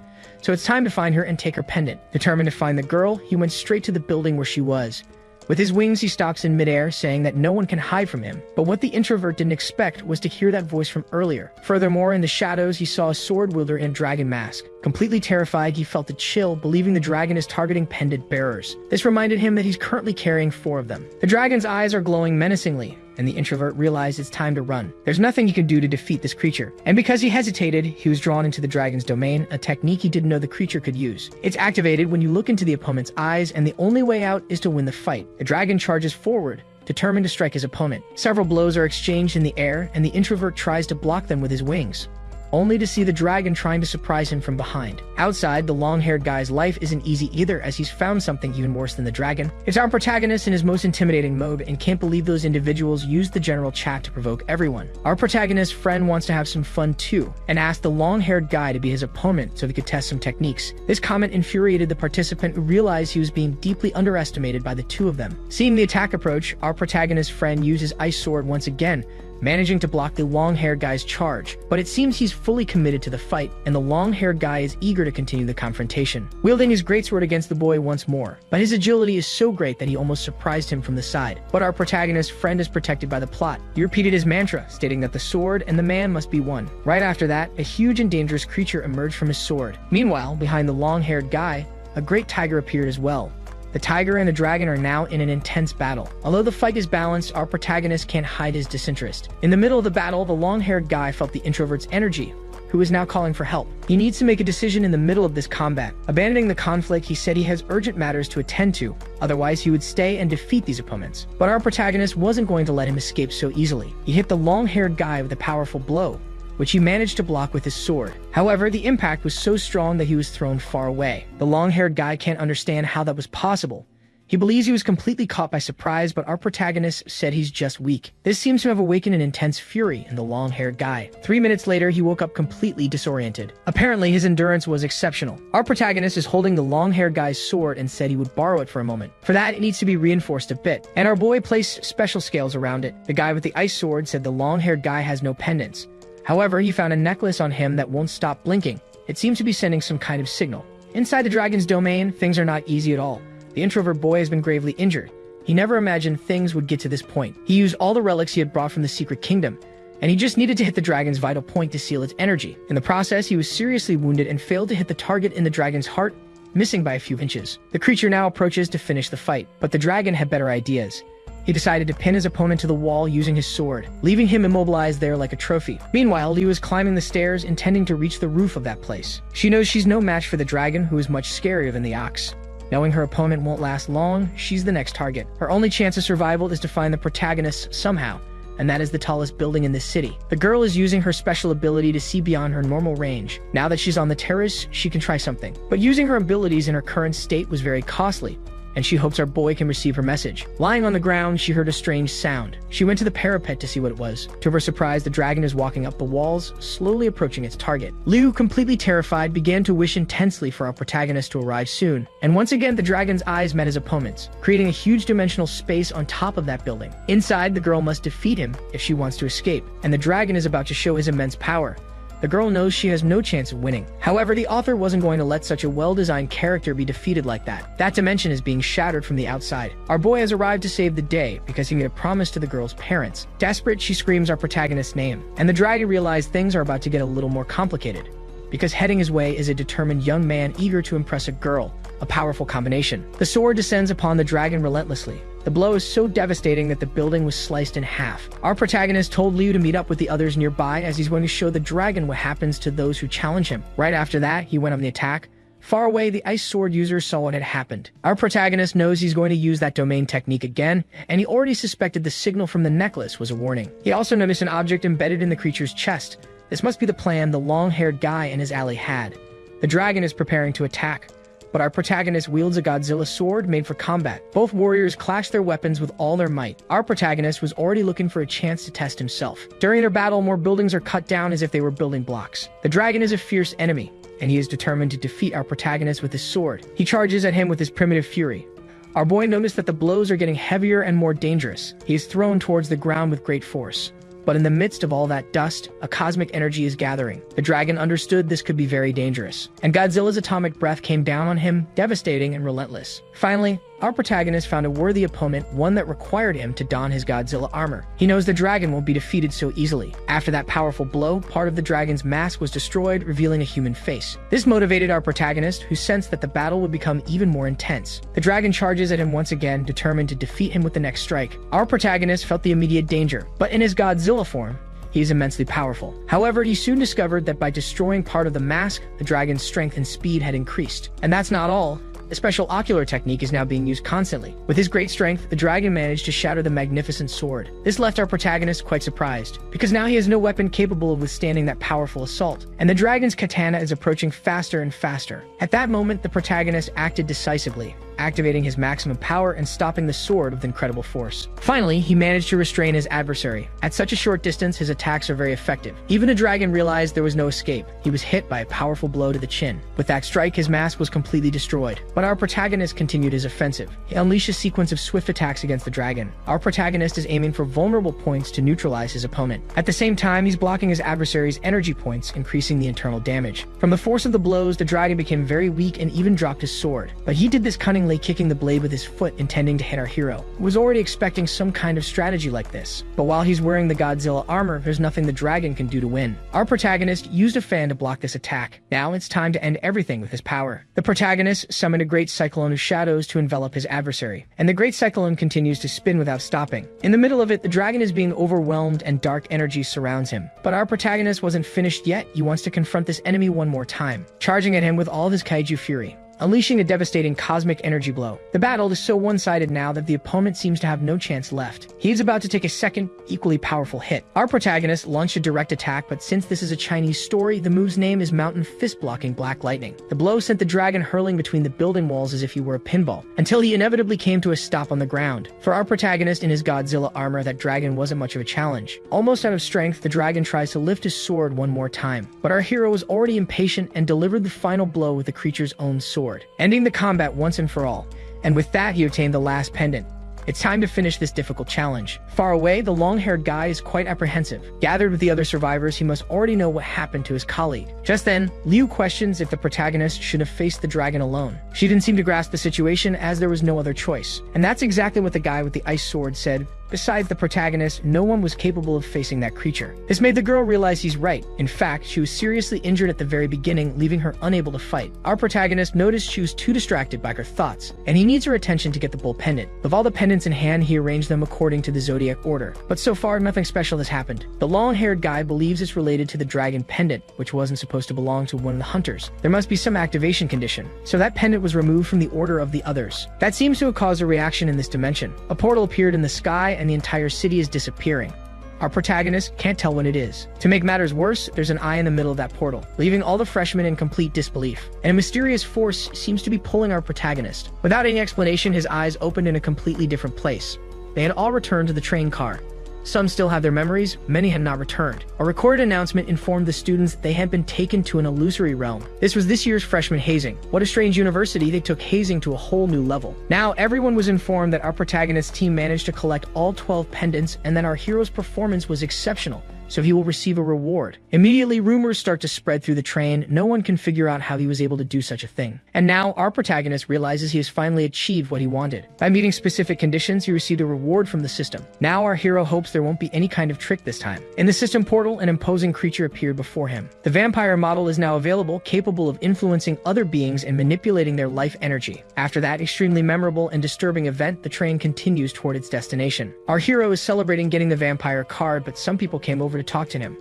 So it's time to find her and take her pendant. Determined to find the girl, he went straight to the building where she was. With his wings, he stalks in midair, saying that no one can hide from him. But what the introvert didn't expect was to hear that voice from earlier. Furthermore, in the shadows, he saw a sword wielder in a dragon mask. Completely terrified, he felt a chill, believing the dragon is targeting pendant bearers. This reminded him that he's currently carrying 4 of them. The dragon's eyes are glowing menacingly, and the introvert realized it's time to run. There's nothing he can do to defeat this creature. And because he hesitated, he was drawn into the dragon's domain, a technique he didn't know the creature could use. It's activated when you look into the opponent's eyes, and the only way out is to win the fight. The dragon charges forward, determined to strike his opponent. Several blows are exchanged in the air, and the introvert tries to block them with his wings, only to see the dragon trying to surprise him from behind. Outside, the long-haired guy's life isn't easy either, as he's found something even worse than the dragon. It's our protagonist in his most intimidating mode, and can't believe those individuals used the general chat to provoke everyone. Our protagonist's friend wants to have some fun too, and asked the long-haired guy to be his opponent so he could test some techniques. This comment infuriated the participant, who realized he was being deeply underestimated by the 2 of them. Seeing the attack approach, our protagonist's friend used his ice sword once again, managing to block the long-haired guy's charge. But it seems he's fully committed to the fight, and the long-haired guy is eager to continue the confrontation, wielding his greatsword against the boy once more. But his agility is so great that he almost surprised him from the side. But our protagonist's friend is protected by the plot. He repeated his mantra, stating that the sword and the man must be one. Right after that, a huge and dangerous creature emerged from his sword. Meanwhile, behind the long-haired guy, a great tiger appeared as well. The tiger and the dragon are now in an intense battle. Although the fight is balanced, our protagonist can't hide his disinterest. In the middle of the battle, the long-haired guy felt the introvert's energy, who is now calling for help. He needs to make a decision in the middle of this combat. Abandoning the conflict, he said he has urgent matters to attend to, otherwise he would stay and defeat these opponents. But our protagonist wasn't going to let him escape so easily. He hit the long-haired guy with a powerful blow, which he managed to block with his sword. However, the impact was so strong that he was thrown far away. The long-haired guy can't understand how that was possible. He believes he was completely caught by surprise, but our protagonist said he's just weak. This seems to have awakened an intense fury in the long-haired guy. 3 minutes later, he woke up completely disoriented. Apparently, his endurance was exceptional. Our protagonist is holding the long-haired guy's sword and said he would borrow it for a moment. For that, it needs to be reinforced a bit, and our boy placed special scales around it. The guy with the ice sword said the long-haired guy has no pendants. However, he found a necklace on him that won't stop blinking. It seems to be sending some kind of signal. Inside the dragon's domain, things are not easy at all. The introvert boy has been gravely injured. He never imagined things would get to this point. He used all the relics he had brought from the secret kingdom, and he just needed to hit the dragon's vital point to seal its energy. In the process, he was seriously wounded and failed to hit the target in the dragon's heart, missing by a few inches. The creature now approaches to finish the fight, but the dragon had better ideas. He decided to pin his opponent to the wall using his sword, leaving him immobilized there like a trophy. Meanwhile, Liu is climbing the stairs, intending to reach the roof of that place. She knows she's no match for the dragon, who is much scarier than the ox. Knowing her opponent won't last long, she's the next target. Her only chance of survival is to find the protagonist somehow, and that is the tallest building in this city. The girl is using her special ability to see beyond her normal range. Now that she's on the terrace, she can try something. But using her abilities in her current state was very costly, and she hopes our boy can receive her message. Lying on the ground, she heard a strange sound. She went to the parapet to see what it was. To her surprise, the dragon is walking up the walls, slowly approaching its target. Liu, completely terrified, began to wish intensely for our protagonist to arrive soon. And once again, the dragon's eyes met his opponent's, creating a huge dimensional space on top of that building. Inside, the girl must defeat him if she wants to escape, and the dragon is about to show his immense power. The girl knows she has no chance of winning. However, the author wasn't going to let such a well-designed character be defeated like that. That dimension is being shattered from the outside. Our boy has arrived to save the day because he made a promise to the girl's parents. Desperate, she screams our protagonist's name, and the dragon realized things are about to get a little more complicated, because heading his way is a determined young man eager to impress a girl, a powerful combination. The sword descends upon the dragon relentlessly. The blow is so devastating that the building was sliced in half. Our protagonist told Liu to meet up with the others nearby as he's going to show the dragon what happens to those who challenge him. Right after that, he went on the attack. Far away, the ice sword user saw what had happened. Our protagonist knows he's going to use that domain technique again, and he already suspected the signal from the necklace was a warning. He also noticed an object embedded in the creature's chest. This must be the plan the long-haired guy and his ally had. The dragon is preparing to attack, but our protagonist wields a Godzilla sword made for combat. Both warriors clash their weapons with all their might. Our protagonist was already looking for a chance to test himself. During their battle, more buildings are cut down as if they were building blocks. The dragon is a fierce enemy, and he is determined to defeat our protagonist with his sword. He charges at him with his primitive fury. Our boy noticed that the blows are getting heavier and more dangerous. He is thrown towards the ground with great force. But in the midst of all that dust, a cosmic energy is gathering. The dragon understood this could be very dangerous, and Godzilla's atomic breath came down on him, devastating and relentless. Finally, our protagonist found a worthy opponent, one that required him to don his Godzilla armor. He knows the dragon won't be defeated so easily. After that powerful blow, part of the dragon's mask was destroyed, revealing a human face. This motivated our protagonist, who sensed that the battle would become even more intense. The dragon charges at him once again, determined to defeat him with the next strike. Our protagonist felt the immediate danger, but in his Godzilla form, he is immensely powerful. However, he soon discovered that by destroying part of the mask, the dragon's strength and speed had increased. And that's not all. A special ocular technique is now being used constantly. With his great strength, the dragon managed to shatter the magnificent sword. This left our protagonist quite surprised, because now he has no weapon capable of withstanding that powerful assault, and the dragon's katana is approaching faster and faster. At that moment, the protagonist acted decisively, activating his maximum power and stopping the sword with incredible force. Finally, he managed to restrain his adversary. At such a short distance, his attacks are very effective. Even the dragon realized there was no escape. He was hit by a powerful blow to the chin. With that strike, his mask was completely destroyed. But our protagonist continued his offensive. He unleashed a sequence of swift attacks against the dragon. Our protagonist is aiming for vulnerable points to neutralize his opponent. At the same time, he's blocking his adversary's energy points, increasing the internal damage. From the force of the blows, the dragon became very weak and even dropped his sword. But he did this cunningly, kicking the blade with his foot, intending to hit our hero, who was already expecting some kind of strategy like this. But while he's wearing the Godzilla armor, there's nothing the dragon can do to win. Our protagonist used a fan to block this attack. Now it's time to end everything with his power. The protagonist summoned a great cyclone of shadows to envelop his adversary, and the great cyclone continues to spin without stopping. In the middle of it, the dragon is being overwhelmed and dark energy surrounds him. But our protagonist wasn't finished yet. He wants to confront this enemy one more time, charging at him with all of his kaiju fury, unleashing a devastating cosmic energy blow. The battle is so one-sided now that the opponent seems to have no chance left. He's about to take a second, equally powerful hit. Our protagonist launched a direct attack, but since this is a Chinese story, the move's name is Mountain Fist Blocking Black Lightning. The blow sent the dragon hurling between the building walls as if he were a pinball, until he inevitably came to a stop on the ground. For our protagonist in his Godzilla armor, that dragon wasn't much of a challenge. Almost out of strength, the dragon tries to lift his sword one more time, but our hero was already impatient and delivered the final blow with the creature's own sword, ending the combat once and for all. And with that, he obtained the last pendant. It's time to finish this difficult challenge. Far away, the long-haired guy is quite apprehensive. Gathered with the other survivors, he must already know what happened to his colleague. Just then, Liu questions if the protagonist should have faced the dragon alone. She didn't seem to grasp the situation, as there was no other choice. And that's exactly what the guy with the ice sword said. Besides the protagonist, no one was capable of facing that creature. This made the girl realize he's right. In fact, she was seriously injured at the very beginning, leaving her unable to fight. Our protagonist noticed she was too distracted by her thoughts, and he needs her attention to get the bull pendant. With all the pendants in hand, he arranged them according to the zodiac order. But so far, nothing special has happened. The long-haired guy believes it's related to the dragon pendant, which wasn't supposed to belong to one of the hunters. There must be some activation condition, so that pendant was removed from the order of the others. That seems to have caused a reaction in this dimension. A portal appeared in the sky, and the entire city is disappearing. Our protagonist can't tell when it is. To make matters worse, there's an eye in the middle of that portal, leaving all the freshmen in complete disbelief. And a mysterious force seems to be pulling our protagonist. Without any explanation, his eyes opened in a completely different place. They had all returned to the train car. Some still had their memories, many had not returned. A recorded announcement informed the students they had been taken to an illusory realm. This was this year's freshman hazing. What a strange university, they took hazing to a whole new level. Now everyone was informed that our protagonist's team managed to collect all 12 pendants and that our hero's performance was exceptional, so he will receive a reward. Immediately, rumors start to spread through the train. No one can figure out how he was able to do such a thing. And now, our protagonist realizes he has finally achieved what he wanted. By meeting specific conditions, he received a reward from the system. Now, our hero hopes there won't be any kind of trick this time. In the system portal, an imposing creature appeared before him. The vampire model is now available, capable of influencing other beings and manipulating their life energy. After that extremely memorable and disturbing event, the train continues toward its destination. Our hero is celebrating getting the vampire card, but some people came over to talk to him.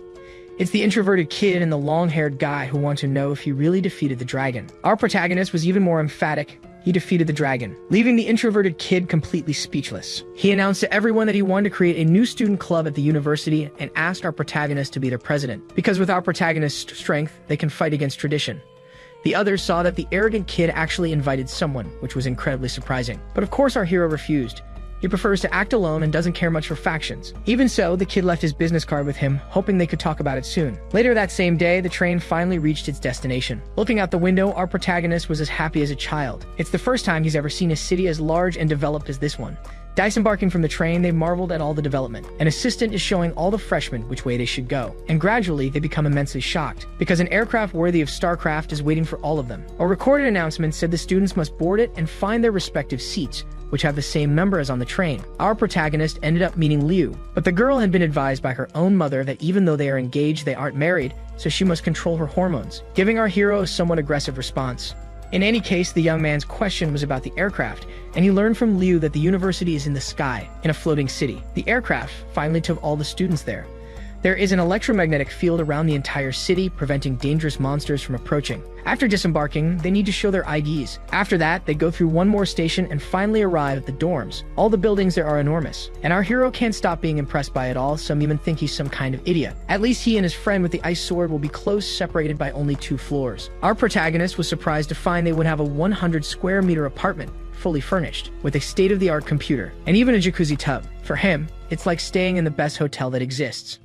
It's the introverted kid and the long-haired guy who want to know if he really defeated the dragon. Our protagonist was even more emphatic. He defeated the dragon, leaving the introverted kid completely speechless. He announced to everyone that he wanted to create a new student club at the university and asked our protagonist to be their president, because with our protagonist's strength, they can fight against tradition. The others saw that the arrogant kid actually invited someone, which was incredibly surprising. But of course our hero refused. He prefers to act alone and doesn't care much for factions. Even so, the kid left his business card with him, hoping they could talk about it soon. Later that same day, the train finally reached its destination. Looking out the window, our protagonist was as happy as a child. It's the first time he's ever seen a city as large and developed as this one. Disembarking from the train, they marveled at all the development. An assistant is showing all the freshmen which way they should go. And gradually, they become immensely shocked, because an aircraft worthy of StarCraft is waiting for all of them. A recorded announcement said the students must board it and find their respective seats, which have the same number as on the train. Our protagonist ended up meeting Liu, but the girl had been advised by her own mother that even though they are engaged, they aren't married, so she must control her hormones, giving our hero a somewhat aggressive response. In any case, the young man's question was about the aircraft, and he learned from Liu that the university is in the sky, in a floating city. The aircraft finally took all the students there. There is an electromagnetic field around the entire city, preventing dangerous monsters from approaching. After disembarking, they need to show their IDs. After that, they go through one more station and finally arrive at the dorms. All the buildings there are enormous, and our hero can't stop being impressed by it all. Some even think he's some kind of idiot. At least he and his friend with the ice sword will be close, separated by only 2 floors. Our protagonist was surprised to find they would have a 100 square meter apartment, fully furnished, with a state-of-the-art computer, and even a jacuzzi tub. For him, it's like staying in the best hotel that exists.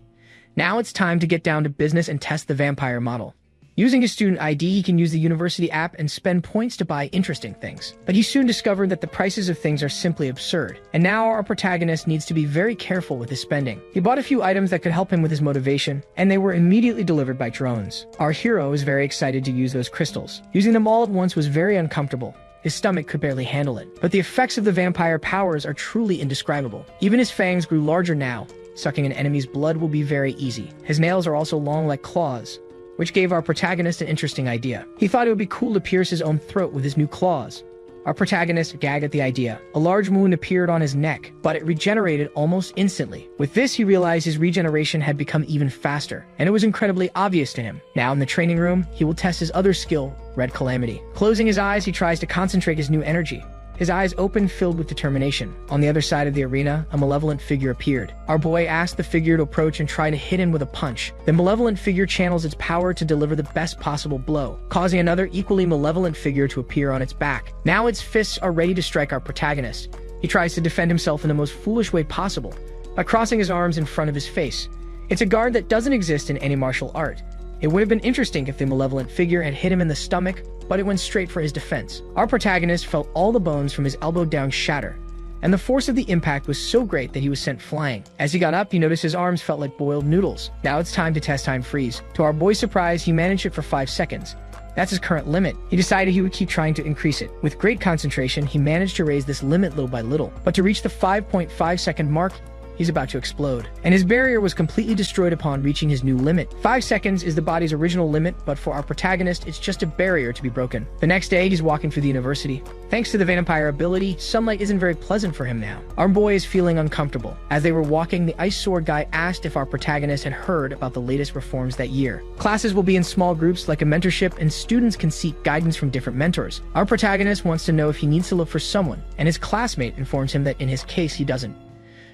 Now it's time to get down to business and test the vampire model. Using his student ID, he can use the university app and spend points to buy interesting things. But he soon discovered that the prices of things are simply absurd. And now our protagonist needs to be very careful with his spending. He bought a few items that could help him with his motivation, and they were immediately delivered by drones. Our hero is very excited to use those crystals. Using them all at once was very uncomfortable. His stomach could barely handle it. But the effects of the vampire powers are truly indescribable. Even his fangs grew larger now. Sucking an enemy's blood will be very easy. His nails are also long like claws, which gave our protagonist an interesting idea. He thought it would be cool to pierce his own throat with his new claws. Our protagonist gagged at the idea. A large wound appeared on his neck, but it regenerated almost instantly. With this, he realized his regeneration had become even faster, and it was incredibly obvious to him. Now in the training room, he will test his other skill, Red Calamity. Closing his eyes, he tries to concentrate his new energy. His eyes open, filled with determination. On the other side of the arena, a malevolent figure appeared. Our boy asked the figure to approach and try to hit him with a punch. The malevolent figure channels its power to deliver the best possible blow, causing another equally malevolent figure to appear on its back. Now its fists are ready to strike our protagonist. He tries to defend himself in the most foolish way possible, by crossing his arms in front of his face. It's a guard that doesn't exist in any martial art. It would have been interesting if the malevolent figure had hit him in the stomach, but it went straight for his defense. Our protagonist felt all the bones from his elbow down shatter, and the force of the impact was so great that he was sent flying. As he got up, he noticed his arms felt like boiled noodles. Now it's time to test time freeze. To our boy's surprise, he managed it for 5 seconds. That's his current limit. He decided he would keep trying to increase it. With great concentration, he managed to raise this limit little by little. But to reach the 5.5 second mark, he's about to explode. And his barrier was completely destroyed upon reaching his new limit. 5 seconds is the body's original limit, but for our protagonist, it's just a barrier to be broken. The next day, he's walking through the university. Thanks to the vampire ability, sunlight isn't very pleasant for him now. Our boy is feeling uncomfortable. As they were walking, the ice sword guy asked if our protagonist had heard about the latest reforms that year. Classes will be in small groups like a mentorship, and students can seek guidance from different mentors. Our protagonist wants to know if he needs to look for someone, and his classmate informs him that in his case he doesn't.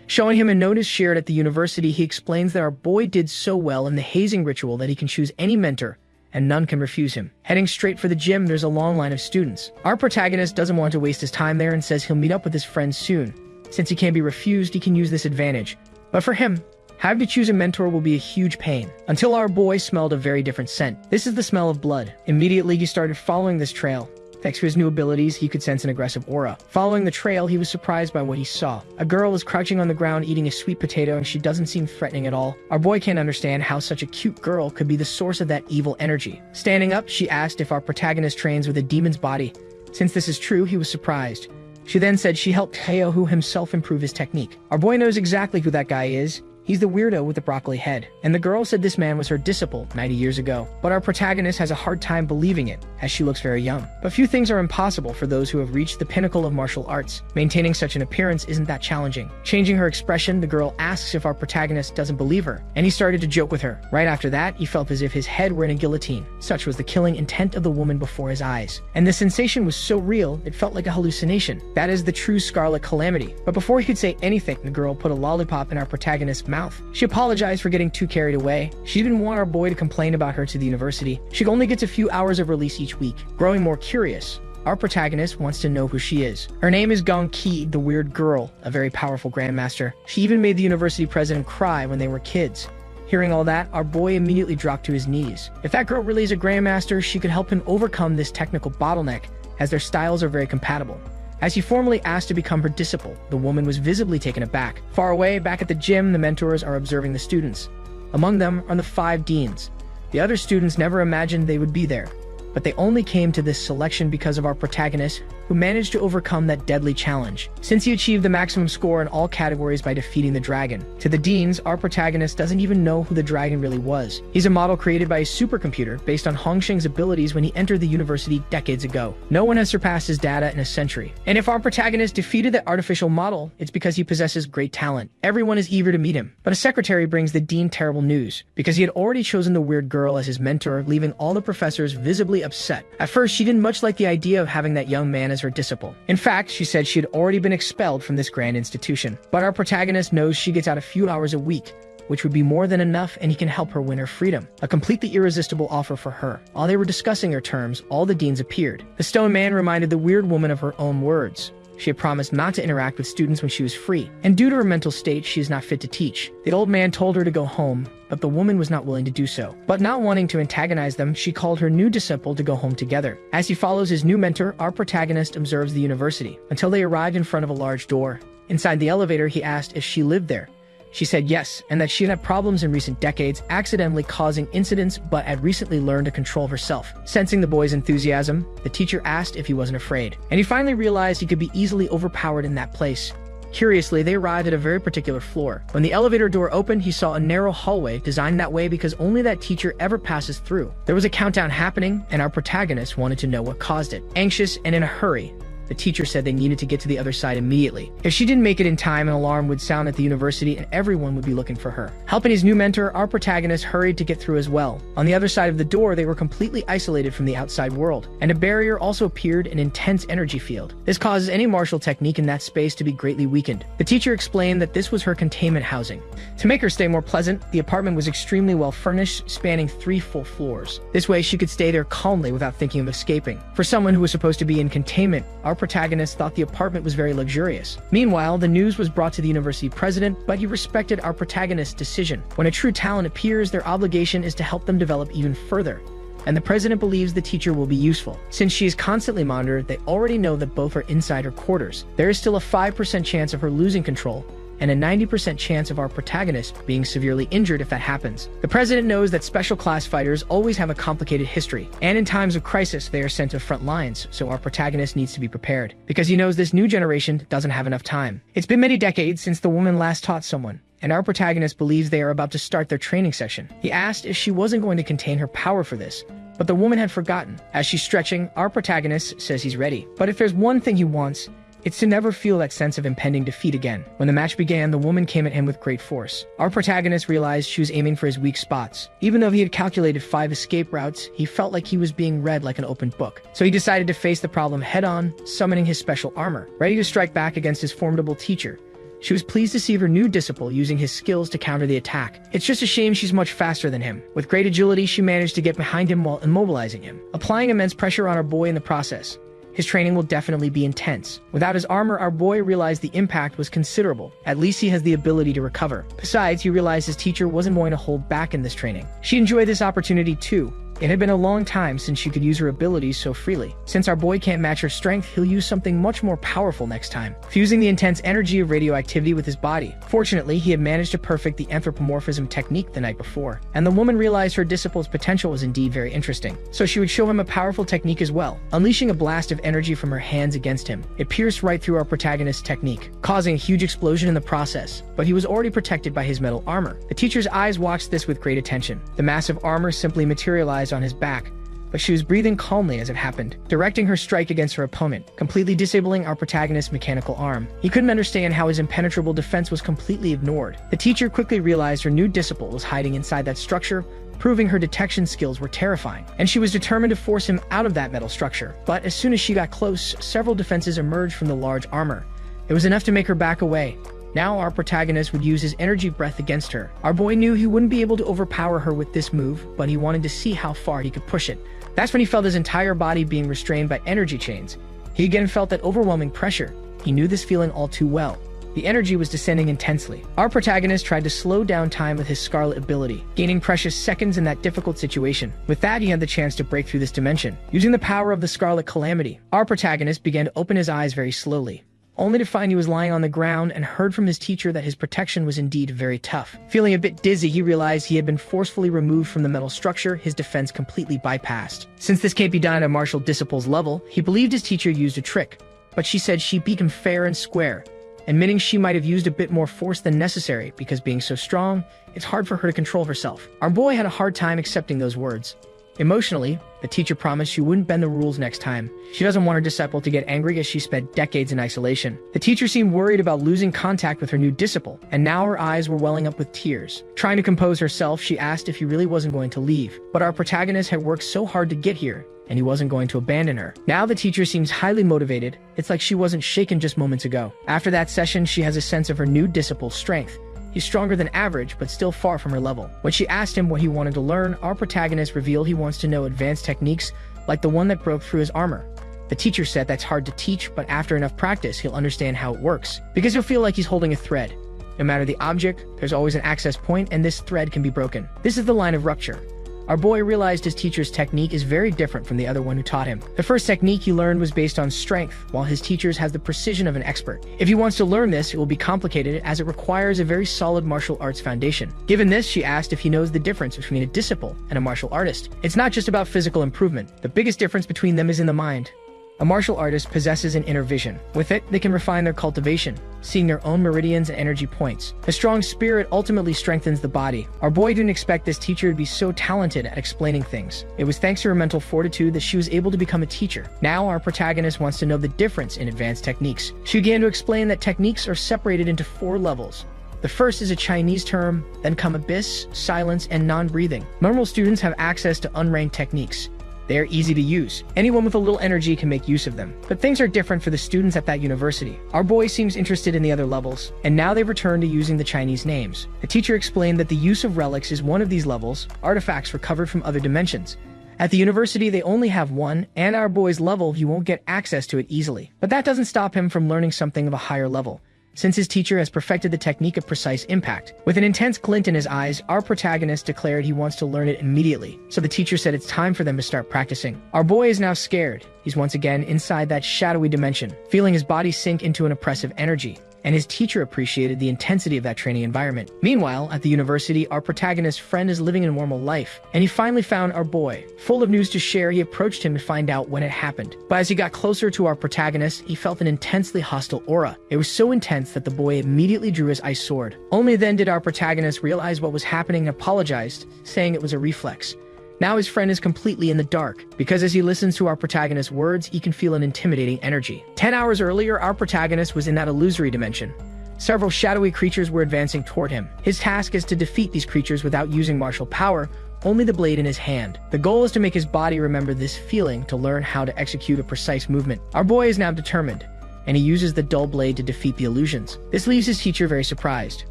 Showing him a notice shared at the university, he explains that our boy did so well in the hazing ritual that he can choose any mentor, and none can refuse him. Heading straight for the gym, there's a long line of students. Our protagonist doesn't want to waste his time there and says he'll meet up with his friends soon. Since he can't be refused, he can use this advantage. But for him, having to choose a mentor will be a huge pain. Until our boy smelled a very different scent. This is the smell of blood. Immediately, he started following this trail. Thanks to his new abilities, he could sense an aggressive aura. Following the trail, he was surprised by what he saw. A girl is crouching on the ground eating a sweet potato, and she doesn't seem threatening at all. Our boy can't understand how such a cute girl could be the source of that evil energy. Standing up, she asked if our protagonist trains with a demon's body. Since this is true, he was surprised. She then said she helped Yahello himself improve his technique. Our boy knows exactly who that guy is. He's the weirdo with the broccoli head. And the girl said this man was her disciple 90 years ago. But our protagonist has a hard time believing it, as she looks very young. But few things are impossible for those who have reached the pinnacle of martial arts. Maintaining such an appearance isn't that challenging. Changing her expression, the girl asks if our protagonist doesn't believe her, and he started to joke with her. Right after that, he felt as if his head were in a guillotine. Such was the killing intent of the woman before his eyes. And the sensation was so real, it felt like a hallucination. That is the true scarlet calamity. But before he could say anything, the girl put a lollipop in our protagonist's mouth. She apologized for getting too carried away. She didn't want our boy to complain about her to the university. She only gets a few hours of release each week. Growing more curious, our protagonist wants to know who she is. Her name is Gong-ki, the weird girl, a very powerful grandmaster. She even made the university president cry when they were kids. Hearing all that, our boy immediately dropped to his knees. If that girl really is a grandmaster, she could help him overcome this technical bottleneck, as their styles are very compatible. As he formally asked to become her disciple, the woman was visibly taken aback. Far away, back at the gym, the mentors are observing the students. Among them are the 5 deans. The other students never imagined they would be there, but they only came to this selection because of our protagonist, who managed to overcome that deadly challenge, since he achieved the maximum score in all categories by defeating the dragon. To the deans, our protagonist doesn't even know who the dragon really was. He's a model created by a supercomputer based on Hongsheng's abilities when he entered the university decades ago. No one has surpassed his data in a century. And if our protagonist defeated that artificial model, it's because he possesses great talent. Everyone is eager to meet him. But a secretary brings the dean terrible news, because he had already chosen the weird girl as his mentor, leaving all the professors visibly upset. At first, she didn't much like the idea of having that young man as her disciple. In fact, she said she had already been expelled from this grand institution. But our protagonist knows she gets out a few hours a week, which would be more than enough, and he can help her win her freedom. A completely irresistible offer for her. While they were discussing her terms, all the deans appeared. The stone man reminded the weird woman of her own words. She had promised not to interact with students when she was free, and due to her mental state, she is not fit to teach. The old man told her to go home, but the woman was not willing to do so. But not wanting to antagonize them, she called her new disciple to go home together. As he follows his new mentor, our protagonist observes the university, until they arrived in front of a large door. Inside the elevator, he asked if she lived there. She said yes, and that she had had problems in recent decades, accidentally causing incidents, but had recently learned to control herself. Sensing the boy's enthusiasm, the teacher asked if he wasn't afraid, and he finally realized he could be easily overpowered in that place. Curiously, they arrived at a very particular floor. When the elevator door opened, he saw a narrow hallway designed that way because only that teacher ever passes through. There was a countdown happening, and our protagonist wanted to know what caused it. Anxious and in a hurry, the teacher said they needed to get to the other side immediately. If she didn't make it in time, an alarm would sound at the university and everyone would be looking for her. Helping his new mentor, our protagonist hurried to get through as well. On the other side of the door, they were completely isolated from the outside world, and a barrier also appeared, an intense energy field. This causes any martial technique in that space to be greatly weakened. The teacher explained that this was her containment housing. To make her stay more pleasant, the apartment was extremely well furnished, spanning 3 full floors. This way, she could stay there calmly without thinking of escaping. For someone who was supposed to be in containment, our protagonist thought the apartment was very luxurious. Meanwhile, the news was brought to the university president, but he respected our protagonist's decision. When a true talent appears, their obligation is to help them develop even further. And the president believes the teacher will be useful. Since she is constantly monitored, they already know that both are inside her quarters. There is still a 5% chance of her losing control, and a 90% chance of our protagonist being severely injured if that happens. The president knows that special class fighters always have a complicated history, and in times of crisis they are sent to front lines, so our protagonist needs to be prepared, because he knows this new generation doesn't have enough time. It's been many decades since the woman last taught someone, and our protagonist believes they are about to start their training session. He asked if she wasn't going to contain her power for this, but the woman had forgotten. As she's stretching, our protagonist says he's ready. But if there's one thing he wants, it's to never feel that sense of impending defeat again. When the match began, the woman came at him with great force. Our protagonist realized she was aiming for his weak spots. Even though he had calculated 5 escape routes, he felt like he was being read like an open book. So he decided to face the problem head-on, summoning his special armor, ready to strike back against his formidable teacher. She was pleased to see her new disciple using his skills to counter the attack. It's just a shame she's much faster than him. With great agility, she managed to get behind him while immobilizing him, applying immense pressure on our boy in the process. His training will definitely be intense. Without his armor, our boy realized the impact was considerable. At least he has the ability to recover. Besides, he realized his teacher wasn't going to hold back in this training. She enjoyed this opportunity too. It had been a long time since she could use her abilities so freely. Since our boy can't match her strength, he'll use something much more powerful next time, fusing the intense energy of radioactivity with his body. Fortunately, he had managed to perfect the anthropomorphism technique the night before, and the woman realized her disciple's potential was indeed very interesting. So she would show him a powerful technique as well, unleashing a blast of energy from her hands against him. It pierced right through our protagonist's technique, causing a huge explosion in the process, but he was already protected by his metal armor. The teacher's eyes watched this with great attention. The massive armor simply materialized on his back, but she was breathing calmly as it happened, directing her strike against her opponent, completely disabling our protagonist's mechanical arm. He couldn't understand how his impenetrable defense was completely ignored. The teacher quickly realized her new disciple was hiding inside that structure, proving her detection skills were terrifying, and she was determined to force him out of that metal structure. But as soon as she got close, several defenses emerged from the large armor. It was enough to make her back away. Now our protagonist would use his energy breath against her. Our boy knew he wouldn't be able to overpower her with this move, but he wanted to see how far he could push it. That's when he felt his entire body being restrained by energy chains. He again felt that overwhelming pressure. He knew this feeling all too well. The energy was descending intensely. Our protagonist tried to slow down time with his Scarlet ability, gaining precious seconds in that difficult situation. With that, he had the chance to break through this dimension. Using the power of the Scarlet Calamity, our protagonist began to open his eyes very slowly, only to find he was lying on the ground and heard from his teacher that his protection was indeed very tough. Feeling a bit dizzy, he realized he had been forcefully removed from the metal structure, his defense completely bypassed. Since this can't be done at a martial disciple's level, he believed his teacher used a trick, but she said she beat him fair and square, admitting she might have used a bit more force than necessary because being so strong, it's hard for her to control herself. Our boy had a hard time accepting those words. Emotionally, the teacher promised she wouldn't bend the rules next time. She doesn't want her disciple to get angry as she spent decades in isolation. The teacher seemed worried about losing contact with her new disciple, and now her eyes were welling up with tears. Trying to compose herself, she asked if he really wasn't going to leave. But our protagonist had worked so hard to get here, and he wasn't going to abandon her. Now the teacher seems highly motivated. It's like she wasn't shaken just moments ago. After that session, she has a sense of her new disciple's strength. He's stronger than average, but still far from her level. When she asked him what he wanted to learn, our protagonist revealed he wants to know advanced techniques like the one that broke through his armor. The teacher said that's hard to teach, but after enough practice, he'll understand how it works, because he'll feel like he's holding a thread. No matter the object, there's always an access point, and this thread can be broken. This is the line of rupture. Our boy realized his teacher's technique is very different from the other one who taught him. The first technique he learned was based on strength, while his teacher's has the precision of an expert. If he wants to learn this, it will be complicated as it requires a very solid martial arts foundation. Given this, she asked if he knows the difference between a disciple and a martial artist. It's not just about physical improvement. The biggest difference between them is in the mind. A martial artist possesses an inner vision. With it, they can refine their cultivation, seeing their own meridians and energy points. A strong spirit ultimately strengthens the body. Our boy didn't expect this teacher to be so talented at explaining things. It was thanks to her mental fortitude that she was able to become a teacher. Now our protagonist wants to know the difference in advanced techniques. She began to explain that techniques are separated into 4 levels. The first is a Chinese term, then come abyss, silence, and non-breathing. Normal students have access to unranked techniques. They are easy to use. Anyone with a little energy can make use of them. But things are different for the students at that university. Our boy seems interested in the other levels, and now they've returned to using the Chinese names. The teacher explained that the use of relics is one of these levels, artifacts recovered from other dimensions. At the university, they only have one, and our boy's level, he won't get access to it easily. But that doesn't stop him from learning something of a higher level, since his teacher has perfected the technique of precise impact. With an intense glint in his eyes, our protagonist declared he wants to learn it immediately, so the teacher said it's time for them to start practicing. Our boy is now scared. He's once again inside that shadowy dimension, feeling his body sink into an oppressive energy. and his teacher appreciated the intensity of that training environment. Meanwhile, at the university, our protagonist's friend is living a normal life, and he finally found our boy. Full of news to share, he approached him to find out when it happened. But as he got closer to our protagonist, he felt an intensely hostile aura. It was so intense that the boy immediately drew his ice sword. Only then did our protagonist realize what was happening and apologized, saying it was a reflex. Now his friend is completely in the dark, because as he listens to our protagonist's words, he can feel an intimidating energy. 10 hours earlier, our protagonist was in that illusory dimension. Several shadowy creatures were advancing toward him. His task is to defeat these creatures without using martial power, only the blade in his hand. The goal is to make his body remember this feeling to learn how to execute a precise movement. Our boy is now determined, and he uses the dull blade to defeat the illusions. This leaves his teacher very surprised.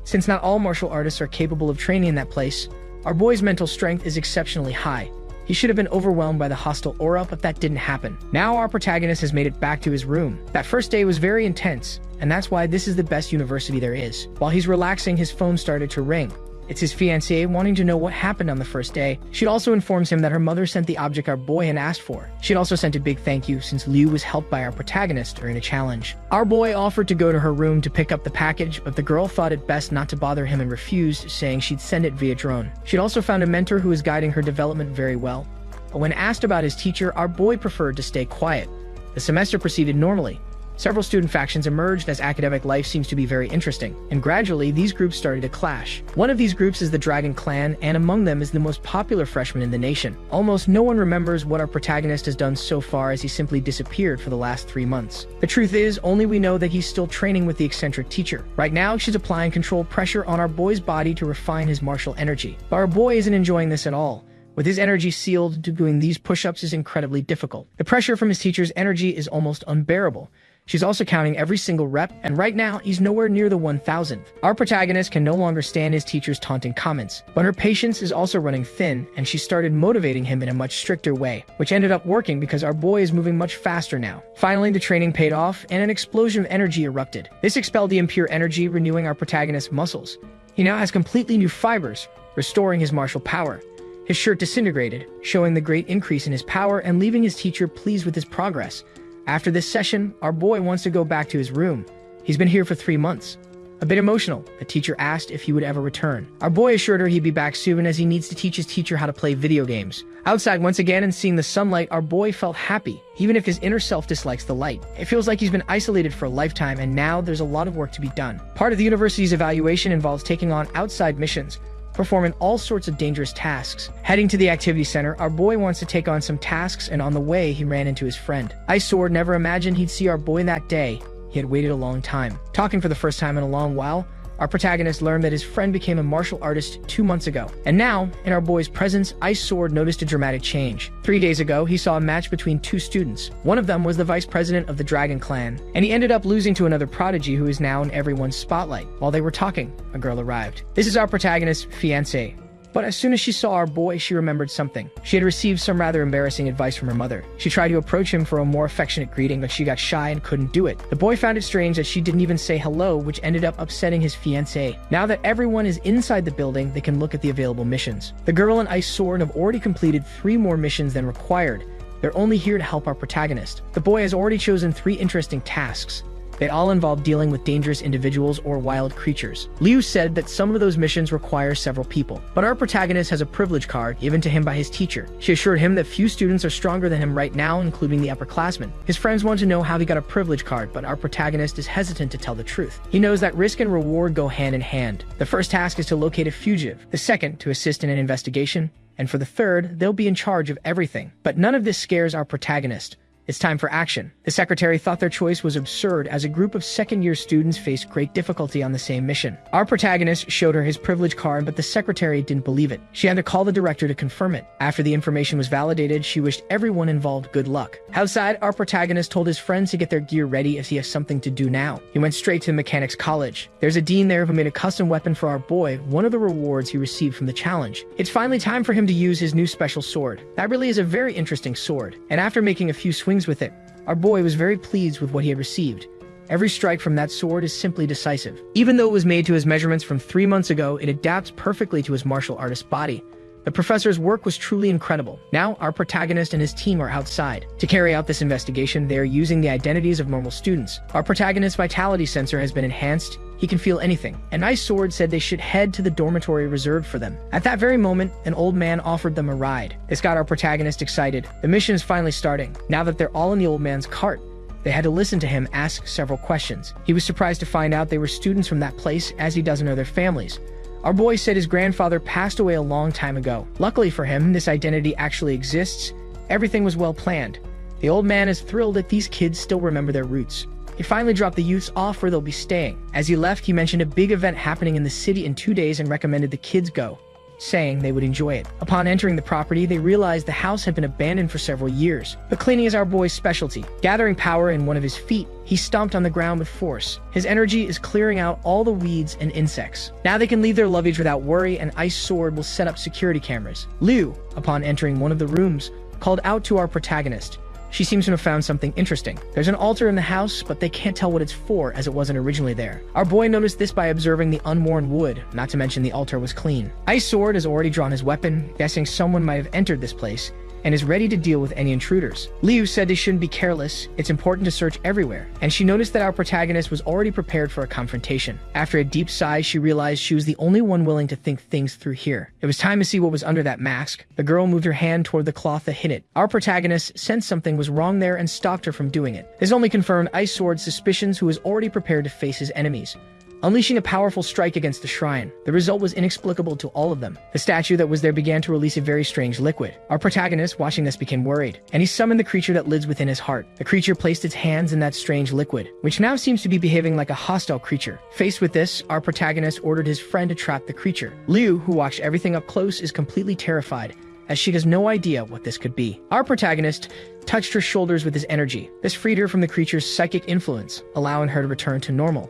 Since not all martial artists are capable of training in that place, our boy's mental strength is exceptionally high. He should have been overwhelmed by the hostile aura, but that didn't happen. Now our protagonist has made it back to his room. That first day was very intense, and that's why this is the best university there is. While he's relaxing, his phone started to ring. It's his fiancée wanting to know what happened on the first day. She also informs him that her mother sent the object our boy had asked for. She'd also sent a big thank you since Liu was helped by our protagonist during a challenge. Our boy offered to go to her room to pick up the package, but the girl thought it best not to bother him and refused, saying she'd send it via drone. She'd also found a mentor who was guiding her development very well. But when asked about his teacher, our boy preferred to stay quiet. The semester proceeded normally. Several student factions emerged as academic life seems to be very interesting, and gradually these groups started to clash. One of these groups is the Dragon Clan, and among them is the most popular freshman in the nation. Almost no one remembers what our protagonist has done so far, as he simply disappeared for the last 3 months. The truth is, only we know that he's still training with the eccentric teacher. Right now, she's applying controlled pressure on our boy's body to refine his martial energy. But our boy isn't enjoying this at all. With his energy sealed, doing these push-ups is incredibly difficult. The pressure from his teacher's energy is almost unbearable. She's also counting every single rep, and right now, he's nowhere near the 1,000th. Our protagonist can no longer stand his teacher's taunting comments, but her patience is also running thin, and she started motivating him in a much stricter way, which ended up working because our boy is moving much faster now. Finally, the training paid off, and an explosion of energy erupted. This expelled the impure energy, renewing our protagonist's muscles. He now has completely new fibers, restoring his martial power. His shirt disintegrated, showing the great increase in his power and leaving his teacher pleased with his progress. After this session, our boy wants to go back to his room. He's been here for 3 months. A bit emotional, the teacher asked if he would ever return. Our boy assured her he'd be back soon, as he needs to teach his teacher how to play video games. Outside once again and seeing the sunlight, our boy felt happy, even if his inner self dislikes the light. It feels like he's been isolated for a lifetime, and now there's a lot of work to be done. Part of the university's evaluation involves taking on outside missions, performing all sorts of dangerous tasks. Heading to the activity center, our boy wants to take on some tasks, and on the way, he ran into his friend. Ice Sword never imagined he'd see our boy that day. He had waited a long time. Talking for the first time in a long while, our protagonist learned that his friend became a martial artist 2 months ago. And now, in our boy's presence, Ice Sword noticed a dramatic change. 3 days ago, he saw a match between 2 students. One of them was the vice president of the Dragon Clan, and he ended up losing to another prodigy who is now in everyone's spotlight. While they were talking, a girl arrived. This is our protagonist's fiancée. But as soon as she saw our boy, she remembered something. She had received some rather embarrassing advice from her mother. She tried to approach him for a more affectionate greeting, but she got shy and couldn't do it. The boy found it strange that she didn't even say hello, which ended up upsetting his fiancée. Now that everyone is inside the building, they can look at the available missions. The girl and Ice Sword have already completed 3 more missions than required. They're only here to help our protagonist. The boy has already chosen 3 interesting tasks. They all involve dealing with dangerous individuals or wild creatures. Liu said that some of those missions require several people, but our protagonist has a privilege card given to him by his teacher. She assured him that few students are stronger than him right now, including the upperclassmen. His friends want to know how he got a privilege card, but our protagonist is hesitant to tell the truth. He knows that risk and reward go hand in hand. The first task is to locate a fugitive, the second to assist in an investigation, and for the third, they'll be in charge of everything. But none of this scares our protagonist. It's time for action. The secretary thought their choice was absurd, as a group of second-year students faced great difficulty on the same mission. Our protagonist showed her his privilege card, but the secretary didn't believe it. She had to call the director to confirm it. After the information was validated, she wished everyone involved good luck. Outside, our protagonist told his friends to get their gear ready, as he has something to do now. He went straight to the mechanics college. There's a dean there who made a custom weapon for our boy, one of the rewards he received from the challenge. It's finally time for him to use his new special sword. That really is a very interesting sword, and after making a few swings with it, our boy was very pleased with what he had received. Every strike from that sword is simply decisive. Even though it was made to his measurements from 3 months ago, it adapts perfectly to his martial artist body. The professor's work was truly incredible. Now, our protagonist and his team are outside. To carry out this investigation, they are using the identities of normal students. Our protagonist's vitality sensor has been enhanced. He can feel anything. An ice sword said they should head to the dormitory reserved for them. At that very moment, an old man offered them a ride. This got our protagonist excited. The mission is finally starting. Now that they're all in the old man's cart, they had to listen to him ask several questions. He was surprised to find out they were students from that place, as he doesn't know their families. Our boy said his grandfather passed away a long time ago. Luckily for him, this identity actually exists. Everything was well planned. The old man is thrilled that these kids still remember their roots. He finally dropped the youths off where they'll be staying. As he left, he mentioned a big event happening in the city in 2 days and recommended the kids go, saying they would enjoy it. Upon entering the property, they realized the house had been abandoned for several years. But cleaning is our boy's specialty. Gathering power in one of his feet, he stomped on the ground with force. His energy is clearing out all the weeds and insects. Now they can leave their luggage without worry, and Ice Sword will set up security cameras. Liu, upon entering one of the rooms, called out to our protagonist. She seems to have found something interesting. There's an altar in the house, but they can't tell what it's for as it wasn't originally there. Our boy noticed this by observing the unworn wood, not to mention the altar was clean. Ice Sword has already drawn his weapon, guessing someone might have entered this place, and is ready to deal with any intruders. Liu said they shouldn't be careless, it's important to search everywhere, and she noticed that our protagonist was already prepared for a confrontation. After a deep sigh, she realized she was the only one willing to think things through here. It was time to see what was under that mask. The girl moved her hand toward the cloth that hid it. Our protagonist sensed something was wrong there and stopped her from doing it. This only confirmed Ice Sword's suspicions, who was already prepared to face his enemies, unleashing a powerful strike against the shrine. The result was inexplicable to all of them. The statue that was there began to release a very strange liquid. Our protagonist, watching this, became worried, and he summoned the creature that lives within his heart. The creature placed its hands in that strange liquid, which now seems to be behaving like a hostile creature. Faced with this, our protagonist ordered his friend to trap the creature. Liu, who watched everything up close, is completely terrified, as she has no idea what this could be. Our protagonist touched her shoulders with his energy. This freed her from the creature's psychic influence, allowing her to return to normal.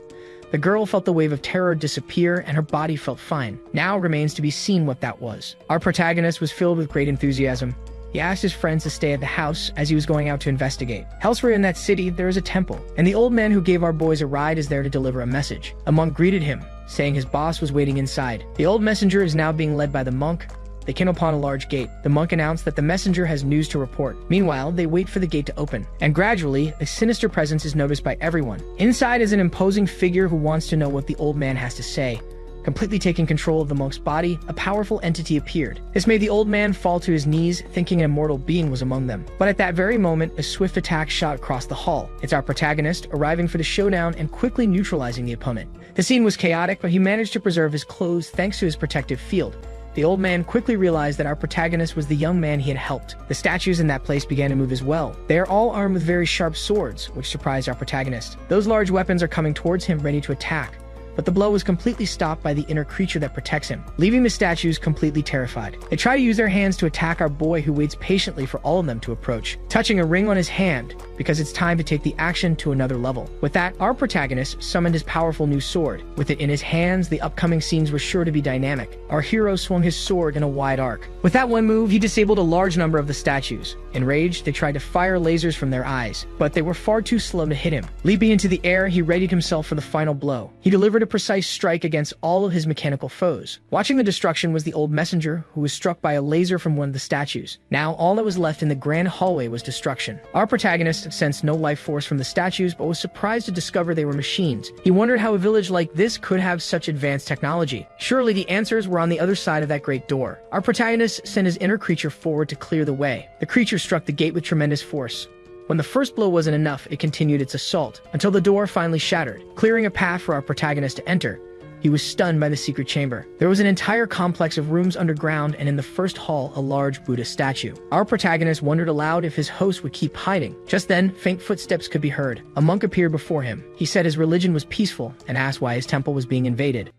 The girl felt the wave of terror disappear, and her body felt fine. Now remains to be seen what that was. Our protagonist was filled with great enthusiasm. He asked his friends to stay at the house as he was going out to investigate. Elsewhere in that city, there is a temple, and the old man who gave our boys a ride is there to deliver a message. A monk greeted him, saying his boss was waiting inside. The old messenger is now being led by the monk. They came upon a large gate. The monk announced that the messenger has news to report. Meanwhile, they wait for the gate to open, and gradually, a sinister presence is noticed by everyone. Inside is an imposing figure who wants to know what the old man has to say. Completely taking control of the monk's body, a powerful entity appeared. This made the old man fall to his knees, thinking an immortal being was among them. But at that very moment, a swift attack shot across the hall. It's our protagonist, arriving for the showdown and quickly neutralizing the opponent. The scene was chaotic, but he managed to preserve his clothes thanks to his protective field. The old man quickly realized that our protagonist was the young man he had helped. The statues in that place began to move as well. They are all armed with very sharp swords, which surprised our protagonist. Those large weapons are coming towards him, ready to attack. But the blow was completely stopped by the inner creature that protects him, leaving the statues completely terrified. They try to use their hands to attack our boy, who waits patiently for all of them to approach, touching a ring on his hand, because it's time to take the action to another level. With that, our protagonist summoned his powerful new sword. With it in his hands, the upcoming scenes were sure to be dynamic. Our hero swung his sword in a wide arc. With that one move, he disabled a large number of the statues. Enraged, they tried to fire lasers from their eyes, but they were far too slow to hit him. Leaping into the air, he readied himself for the final blow. He delivered a precise strike against all of his mechanical foes. Watching the destruction was the old messenger, who was struck by a laser from one of the statues. Now, all that was left in the grand hallway was destruction. Our protagonist sensed no life force from the statues, but was surprised to discover they were machines. He wondered how a village like this could have such advanced technology. Surely the answers were on the other side of that great door. Our protagonist sent his inner creature forward to clear the way. The creature struck the gate with tremendous force. When the first blow wasn't enough, it continued its assault, until the door finally shattered, clearing a path for our protagonist to enter. He was stunned by the secret chamber. There was an entire complex of rooms underground, and in the first hall, a large Buddha statue. Our protagonist wondered aloud if his host would keep hiding. Just then, faint footsteps could be heard. A monk appeared before him. He said his religion was peaceful and asked why his temple was being invaded.